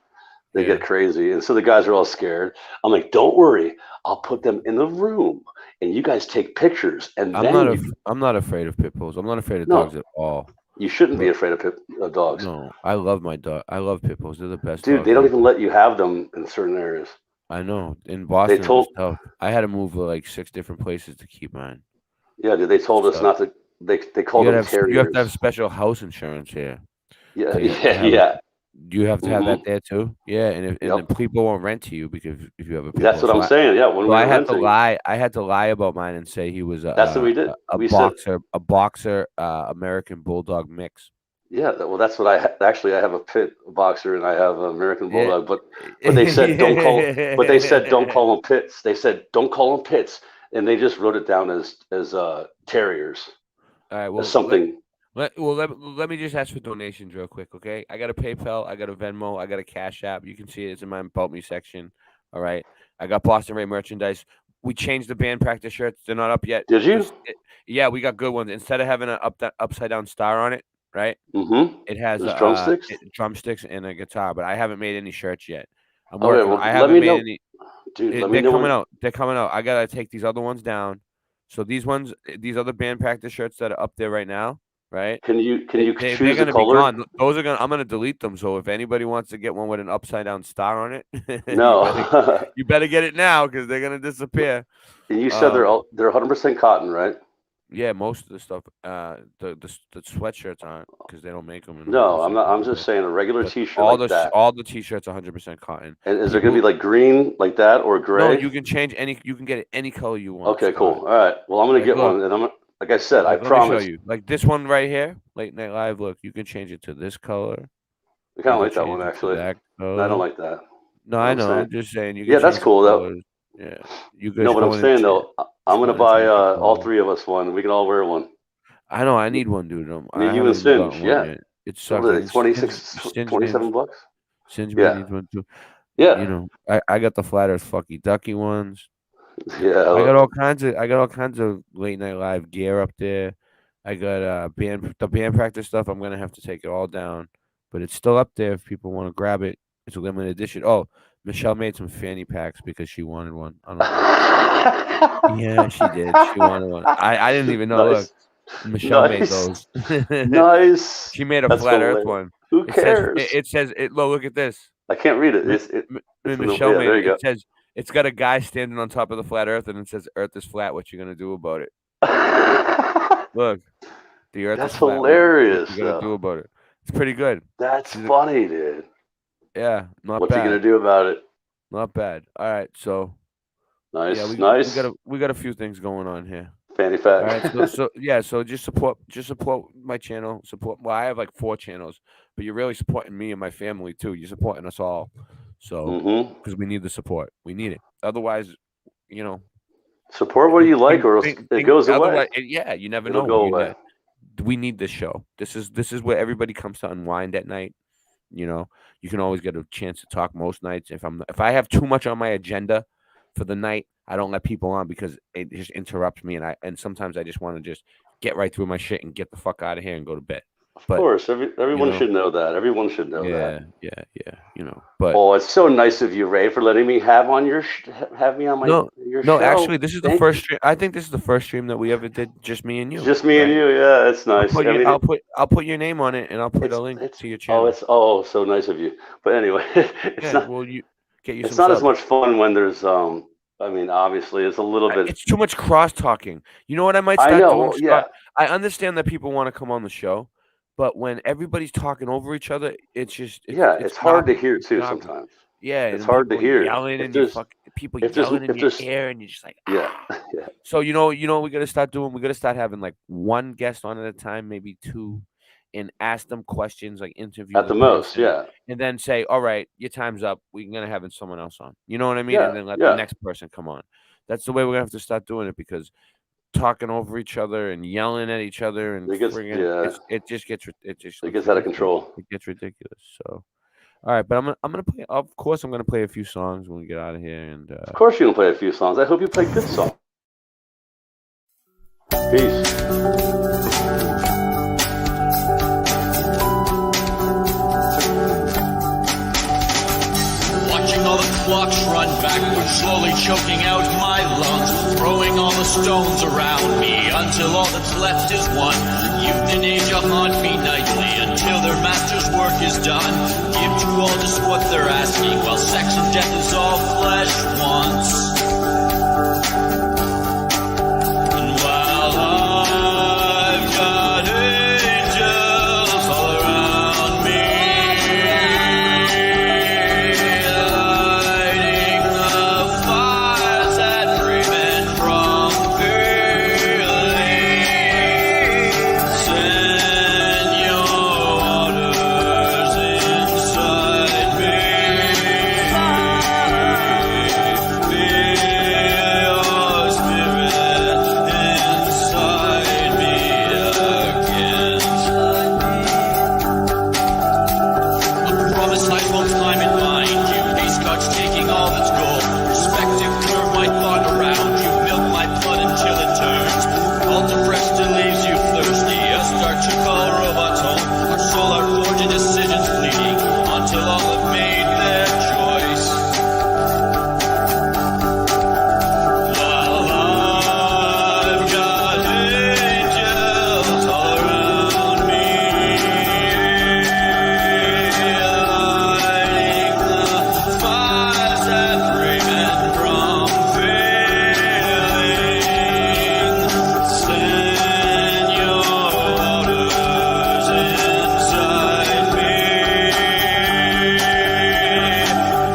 they get crazy. And so the guys are all scared. I'm like, don't worry. I'll put them in the room and you guys take pictures. And I'm not afraid of pit bulls. I'm not afraid of dogs at all. You shouldn't be afraid of dogs. No, I love my dog. I love pit bulls. They're the best. Dude, dogs they don't ever. even let you have them in certain areas. I know. In Boston, They told. it was tough. I had to move to like 6 different places to keep mine. Yeah, dude, they told us So not to. They called you them have you have to have terriers. special house insurance here. Yeah, So you have to yeah, have it. yeah. Do you have to have hmm that there too? Yeah, and Yep. the people won't rent to you because if you have a pit That's bull. what I'm saying. Yeah, when So we I were had to renting, lie. I had to lie about mine and say he was that's what we did. a We said, boxer American bulldog mix. yeah. Well, that's what actually. I have a pit boxer and I have an American Yeah. bulldog. But they said don't call. But they said don't call them pits. They said don't call them pits, and they just wrote it down as terriers. All right. As Well, something. let me just ask for donations real quick, okay? I got a PayPal, I got a Venmo, I got a Cash App. You can see it. It's in my About Me section. All right. I got Boston Ray merchandise. We changed the band practice shirts. They're not up yet. Did you? Yeah, we got good ones. Instead of having an upside down star on it, right? Mm-hmm. It has There's drumsticks. drumsticks and a guitar, but I haven't made any shirts yet. I'm Okay, working. well, I let haven't me made know, any. dude. Let me They're know coming when. out. They're coming out. I gotta take these other ones down. So these other band practice shirts that are up there right now, right? Can you They're choose the gonna be color? gone. Those are gonna. I'm gonna delete them. So if anybody wants to get one with an upside down star on it, No. you better get it now because they're gonna disappear. And you said they're Um, they're 100% cotton, right? yeah, most of the stuff. The sweatshirts aren't because they don't make them. No, I'm not. I'm just saying a regular But T-shirt all like the that. all the t-shirts are 100% cotton. And is there going to be like green like that or No, gray? you can change any. You can get it any color you want. Okay, It's cool. cotton. All right. Well, I'm going to Like, get one, look, and like I said, I like, let me show promise. you. Like this one right here, Late Night Live. Look, you can change it to this color. I kind You of can like that one change it to actually. that No, I color. don't like that. No, You know I what I'm know. saying? I'm just saying you can Yeah, that's change the cool though. colors. Yeah, you You know guys what I'm go in and saying change. though? I'm going to Try to buy change the all color. 3 of us one. We can all wear one. I know. I need one, dude. I Me, you, and haven't even Singe. gotten one Yeah. yet. It What sucks. are I they? think 26, 27 bucks? Singe man Yeah. needs one too. Yeah. You know, I got the Flat Earth Fucky Ducky ones. Yeah. I got all kinds of Late Night Live gear up there. I got the band practice stuff. I'm gonna have to take it all down, but it's still up there if people want to grab it. It's a limited edition. Oh, Michelle made some fanny packs because she wanted one. I don't know. Yeah, she did. She wanted one. I didn't even know. Nice. Look, Michelle made Nice. those. Nice. She made a That's Flat Earth hilarious. one. Who It cares? says. Look at this. I can't read it. Mi- It's Mi- in the, Michelle yeah, made there it. you It says it's got a guy standing on top of the flat Earth, and it says "Earth is flat. What you gonna do about it?" go. Look, the Earth That's is flat. What hilarious, you gonna do though. about it? It's pretty good. That's She's a- funny, dude. yeah, not What you bad. gonna do about it? Not bad. All right, so Nice, yeah, nice. we got a few things going on here. Fanny All right, pack. so just support my channel. Well, I have like 4 channels, but you're really supporting me and my family too. You're supporting us all, so Mm-hmm. because we need the support, we need it. Otherwise, you know, Support what you like, or else it goes away. otherwise, yeah, you never It'll know. go away. We need this show. This is where everybody comes to unwind at night. You know, you can always get a chance to talk most nights. If I have too much on my agenda for the night, I don't let people on because it just interrupts me, and sometimes I just want to just get right through my shit and get the fuck out of here and go to bed. Of But course, everyone know, should know that. Everyone should know that. yeah. You know, but Oh, it's so nice of you, Ray, for letting me have me on your show. actually, this is the Thank first stream. I think this is the first stream that we ever did, just me and you. Just me and you. Yeah, it's nice. I'll put your name on it, and I'll put a link to your channel. So nice of you. But anyway, it's not. Well, you get you. It's some not as subs. much fun when there's I mean, obviously, it's a little bit. It's too much cross talking. You know what I might I start know, doing? well, yeah. Scott? I understand that people want to come on the show, but when everybody's talking over each other, it's hard to garbage. hear It's too garbage. sometimes. Yeah, it's and hard to people hear. yelling If in your there's- people if there's- yelling in if your there's- ear, and you're just like, Yeah, yeah. So you know what we gotta start doing? We gotta start having like one guest on at a time, maybe 2, and ask them questions, like interview At the the most, person, yeah. and then say, "All right, your time's up. We're gonna have someone else on." You know what I mean? Yeah, And then let yeah. the next person come on. That's the way we're gonna have to start doing it because talking over each other and yelling at each other and It gets- friggin' yeah. it just gets It gets out of control. It gets ridiculous. So, all right, but I'm gonna play. Of course, I'm gonna play a few songs when we get out of here. And Of course, you can play a few songs. I hope you play good songs. Peace. Watching all the clocks run backwards, slowly choking out my lungs, throwing all the stones around me until all that's left is one. Youth and age haunt me nightly until their master's work is done. Give to all just what they're asking, while sex and death is all flesh once. And while I've got angels all around me, lighting the fires that free men from feeling, send your waters inside me. Feel your spirit inside me again. A promise I won't climb in mind you. These cuts taking all that's gold. Perspective curve my thought around you. Milk my blood until it turns. All depressed and leaves you thirsty. A start to call robots home. Our soul, our forging decisions bleeding until all have made their choice. While I've got angels all around me, lighting the fires that free men from failing, send your waters inside me.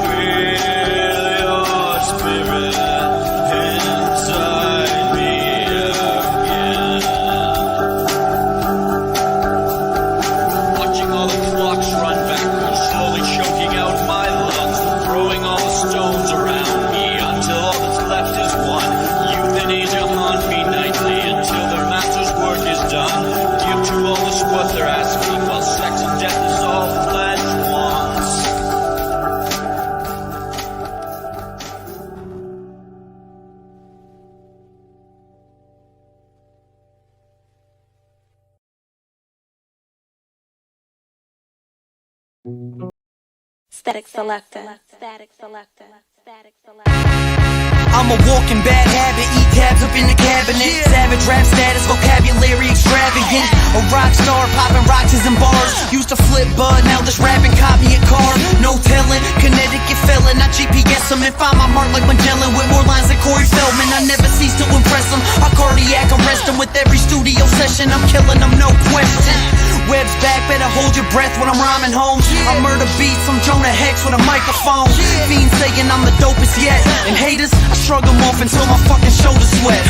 Feel your spirit inside me again. Watching all the clocks run backwards, slowly choking out my lungs, throwing all the stones around me until all that's left is one. Youth and age haunt me nightly until their master's work is done. Give to all this what they're asking, while sex and death is all flesh once. Static Selector. Static Selector. Static Selector. I'm a walking bad habit, eat tabs up in the cabinet. Savage rap status, vocabulary extravagant. A rock star, popping rocks and bars. Used to flip bud, now this rapping copy a car. No telling, Connecticut felon. I GPS them and find my mark like Magellan with more lines than Corey Feldman. I never cease to impress them. I cardiac arrest them with every studio session. I'm killing them, no question. Web's back, better hold your breath when I'm rhyming home. I murder beats from Jonah Hex with a microphone. Fiends saying I'm the dopest yet. And haters, I shrug them off until my fucking shoulders sweat.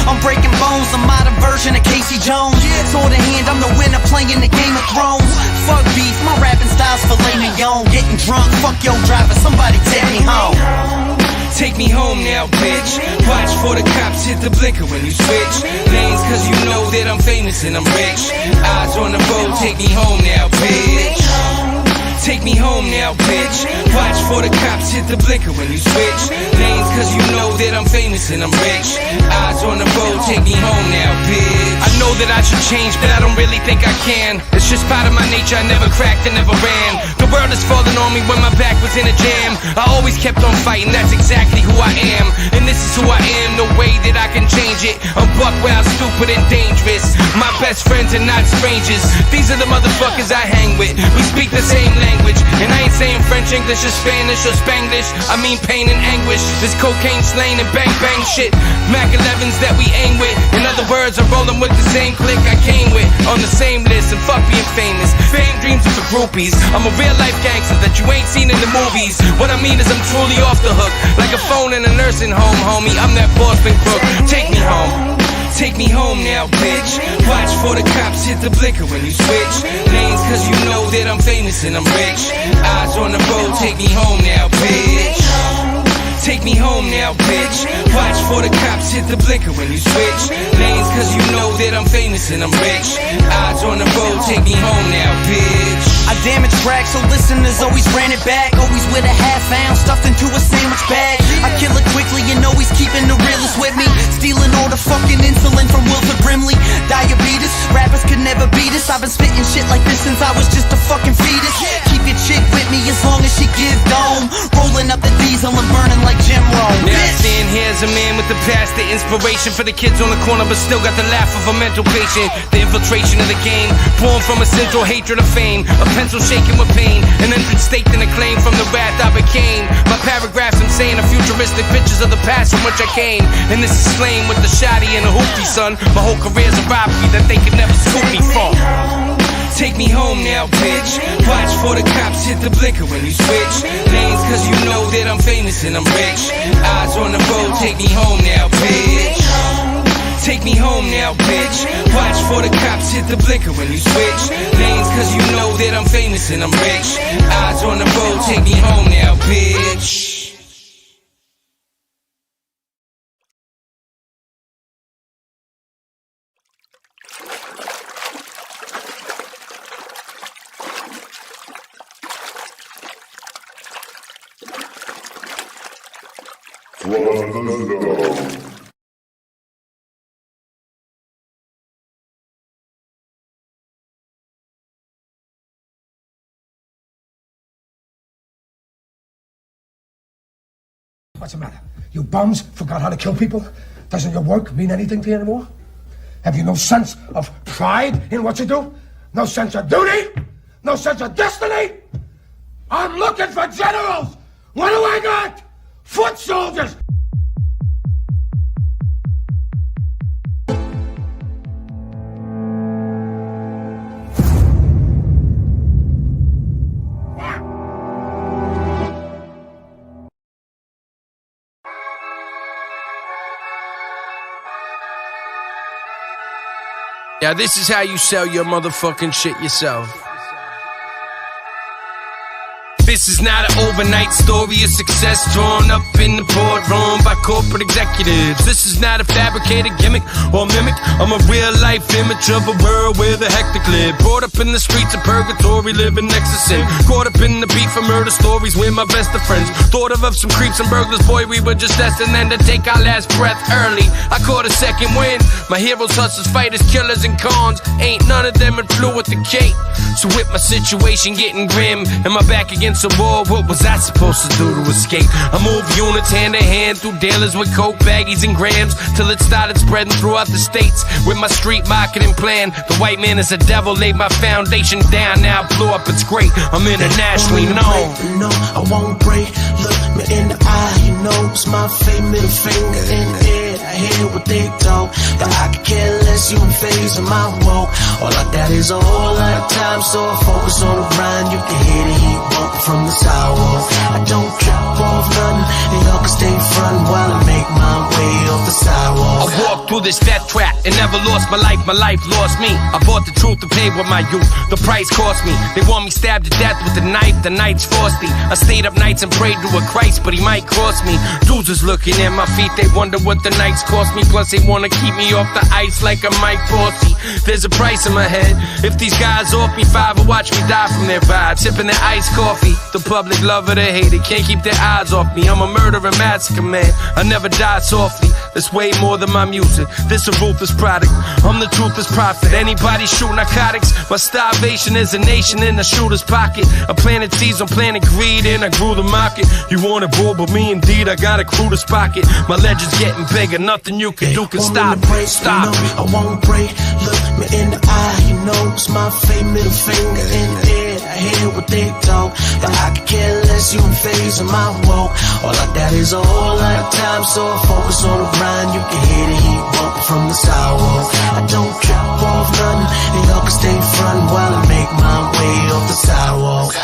I'm breaking bones, a modern version of Casey Jones. Sword in hand, I'm the winner playing the Game of Thrones. Fuck beef, my rapping style's filet mignon. Getting drunk, fuck your driver, somebody take me home. Take me home now, bitch. Watch for the cops hit the blinker when you switch lanes, cause you know that I'm famous and I'm rich. Eyes on the road, take me home now, bitch. Take me home now, bitch. Watch for the cops hit the blinker when you switch lanes, cause you know that I'm famous and I'm rich. Eyes on the road, take me home now, bitch. I know that I should change, but I don't really think I can. It's just part of my nature, I never cracked and never ran. The world is falling on me when my back was in a jam. I always kept on fighting, that's exactly who I am. And this is who I am, no way that I can change it. I'm buck wild, stupid and dangerous. My best friends are not strangers. These are the motherfuckers I hang with. We speak the same language, and I ain't saying French, English, or Spanish, or Spanglish. I mean pain and anguish. This cocaine slaying and bang bang shit. Mac 11s that we aim with. In other words, I'm rolling with the same clique I came with. On the same list, and fuck being famous. Fame dreams are for groupies. I'm a real life gangster that you ain't seen in the movies. What I mean is I'm truly off the hook, like a phone in a nursing home, homie. I'm that Boston crook. Take me home. Take me home now, bitch. Watch for the cops hit the blinker when you switch lanes, cause you know that I'm famous and I'm rich. Eyes on the road, take me home now, bitch. Take me home now, bitch. Watch for the cops hit the blinker when you switch lanes, cause you know that I'm famous and I'm rich. Eyes on the road, take me home now, bitch. I damage tracks, so listeners always ran it back. Always with a half ounce stuffed into a sandwich bag. I kill it quickly and always keeping the realest with me. Stealing all the fucking insulin from Wilford Brimley. Diabetes, rappers could never beat us. I've been spitting shit like this since I was just a fucking fetus. Keep your chick with me as long as she give dome. Rolling up the D's and As a man with the past, the inspiration for the kids on the corner, but still got the laugh of a mental patient. The infiltration of the game, born from a central hatred of fame. A pencil shaking with pain, an entrance staked in a claim from the wrath I became. My paragraphs, I'm saying, are futuristic pictures of the past from which I came. And this is slain with the shotty and the hoopty, son. My whole career's a robbery that they could never scoop me from. Take me home now, bitch. Watch for the cops hit the blinker when you switch lanes, cause you know that I'm famous and I'm rich. Eyes on the road, take me home now, bitch. Take me home now, bitch. Watch for the cops hit the blinker when you switch lanes, cause you know that I'm famous and I'm rich. Eyes on the road, take me home now, bitch. What's the matter? You bums forgot how to kill people? Doesn't your work mean anything to you anymore? Have you no sense of pride in what you do? No sense of duty? No sense of destiny? I'm looking for generals! What do I got? Foot soldiers! Yeah, this is how you sell your motherfucking shit yourself. This is not an overnight story of success drawn up in the boardroom by corporate executives. This is not a fabricated gimmick or mimic. I'm a real life image of a world where the hectic live. Brought up in the streets of purgatory, living next to sin. Caught up in the beef and murder stories with my best of friends. Thought of some creeps and burglars, boy, we were just destined then to take our last breath early. I caught a second wind. My heroes, hustlers, fighters, killers, and cons. Ain't none of them in flew with the cape. So with my situation getting grim and my back against the wall, what was I supposed to do to escape? I moved units hand in hand through dealers with coke baggies and grams till it started spreading throughout the states. With my street marketing plan, the white man is a devil, laid my foundation down, now I blew up, it's great, I'm internationally known. No, I won't break, look me in the eye, you know it's my fake middle finger in the air. I hear what they talk, but I could care less, you in phase of my walk. All I got is a whole lot of time, so I focus on the grind. You can hear the heat bumping from the sidewalk. I don't trip off nothing, and y'all can stay front while I make my way off the sidewalk. I walked through this death trap and never lost my life lost me. I bought the truth to pay with my youth, the price cost me. They want me stabbed to death with a knife, the night's frosty. I stayed up nights and prayed to a Christ, but he might cross me. Dudes is looking at my feet, they wonder what the nights cost me. Plus they wanna keep me off the ice like a Mike Bossy. There's a price in my head. If these guys off me five, watch me die from their vibe. Sipping their iced coffee. The public love it or hate it, can't keep their eyes off me. I'm a murderer massacre man, I never die softly. That's way more than my music, this a ruthless product. I'm the truthless prophet, anybody shoot narcotics. My starvation is a nation in a shooter's pocket. I planted seeds on planet greed and I grew the market. You want a bull, but me indeed, I got a crew to spark it. My legend's getting bigger, nothing you can do can stop it. Stop it. I won't break, look me in the eye, you know it's my fake middle finger in the air. I hear what they talk, but I could care less, you in phase of my walk. All I got is a whole lot of time, so I focus on the grind. You can hear the heat bumping from the sidewalk. I don't trip off nothing, and y'all can stay front while I make my way off the sidewalk.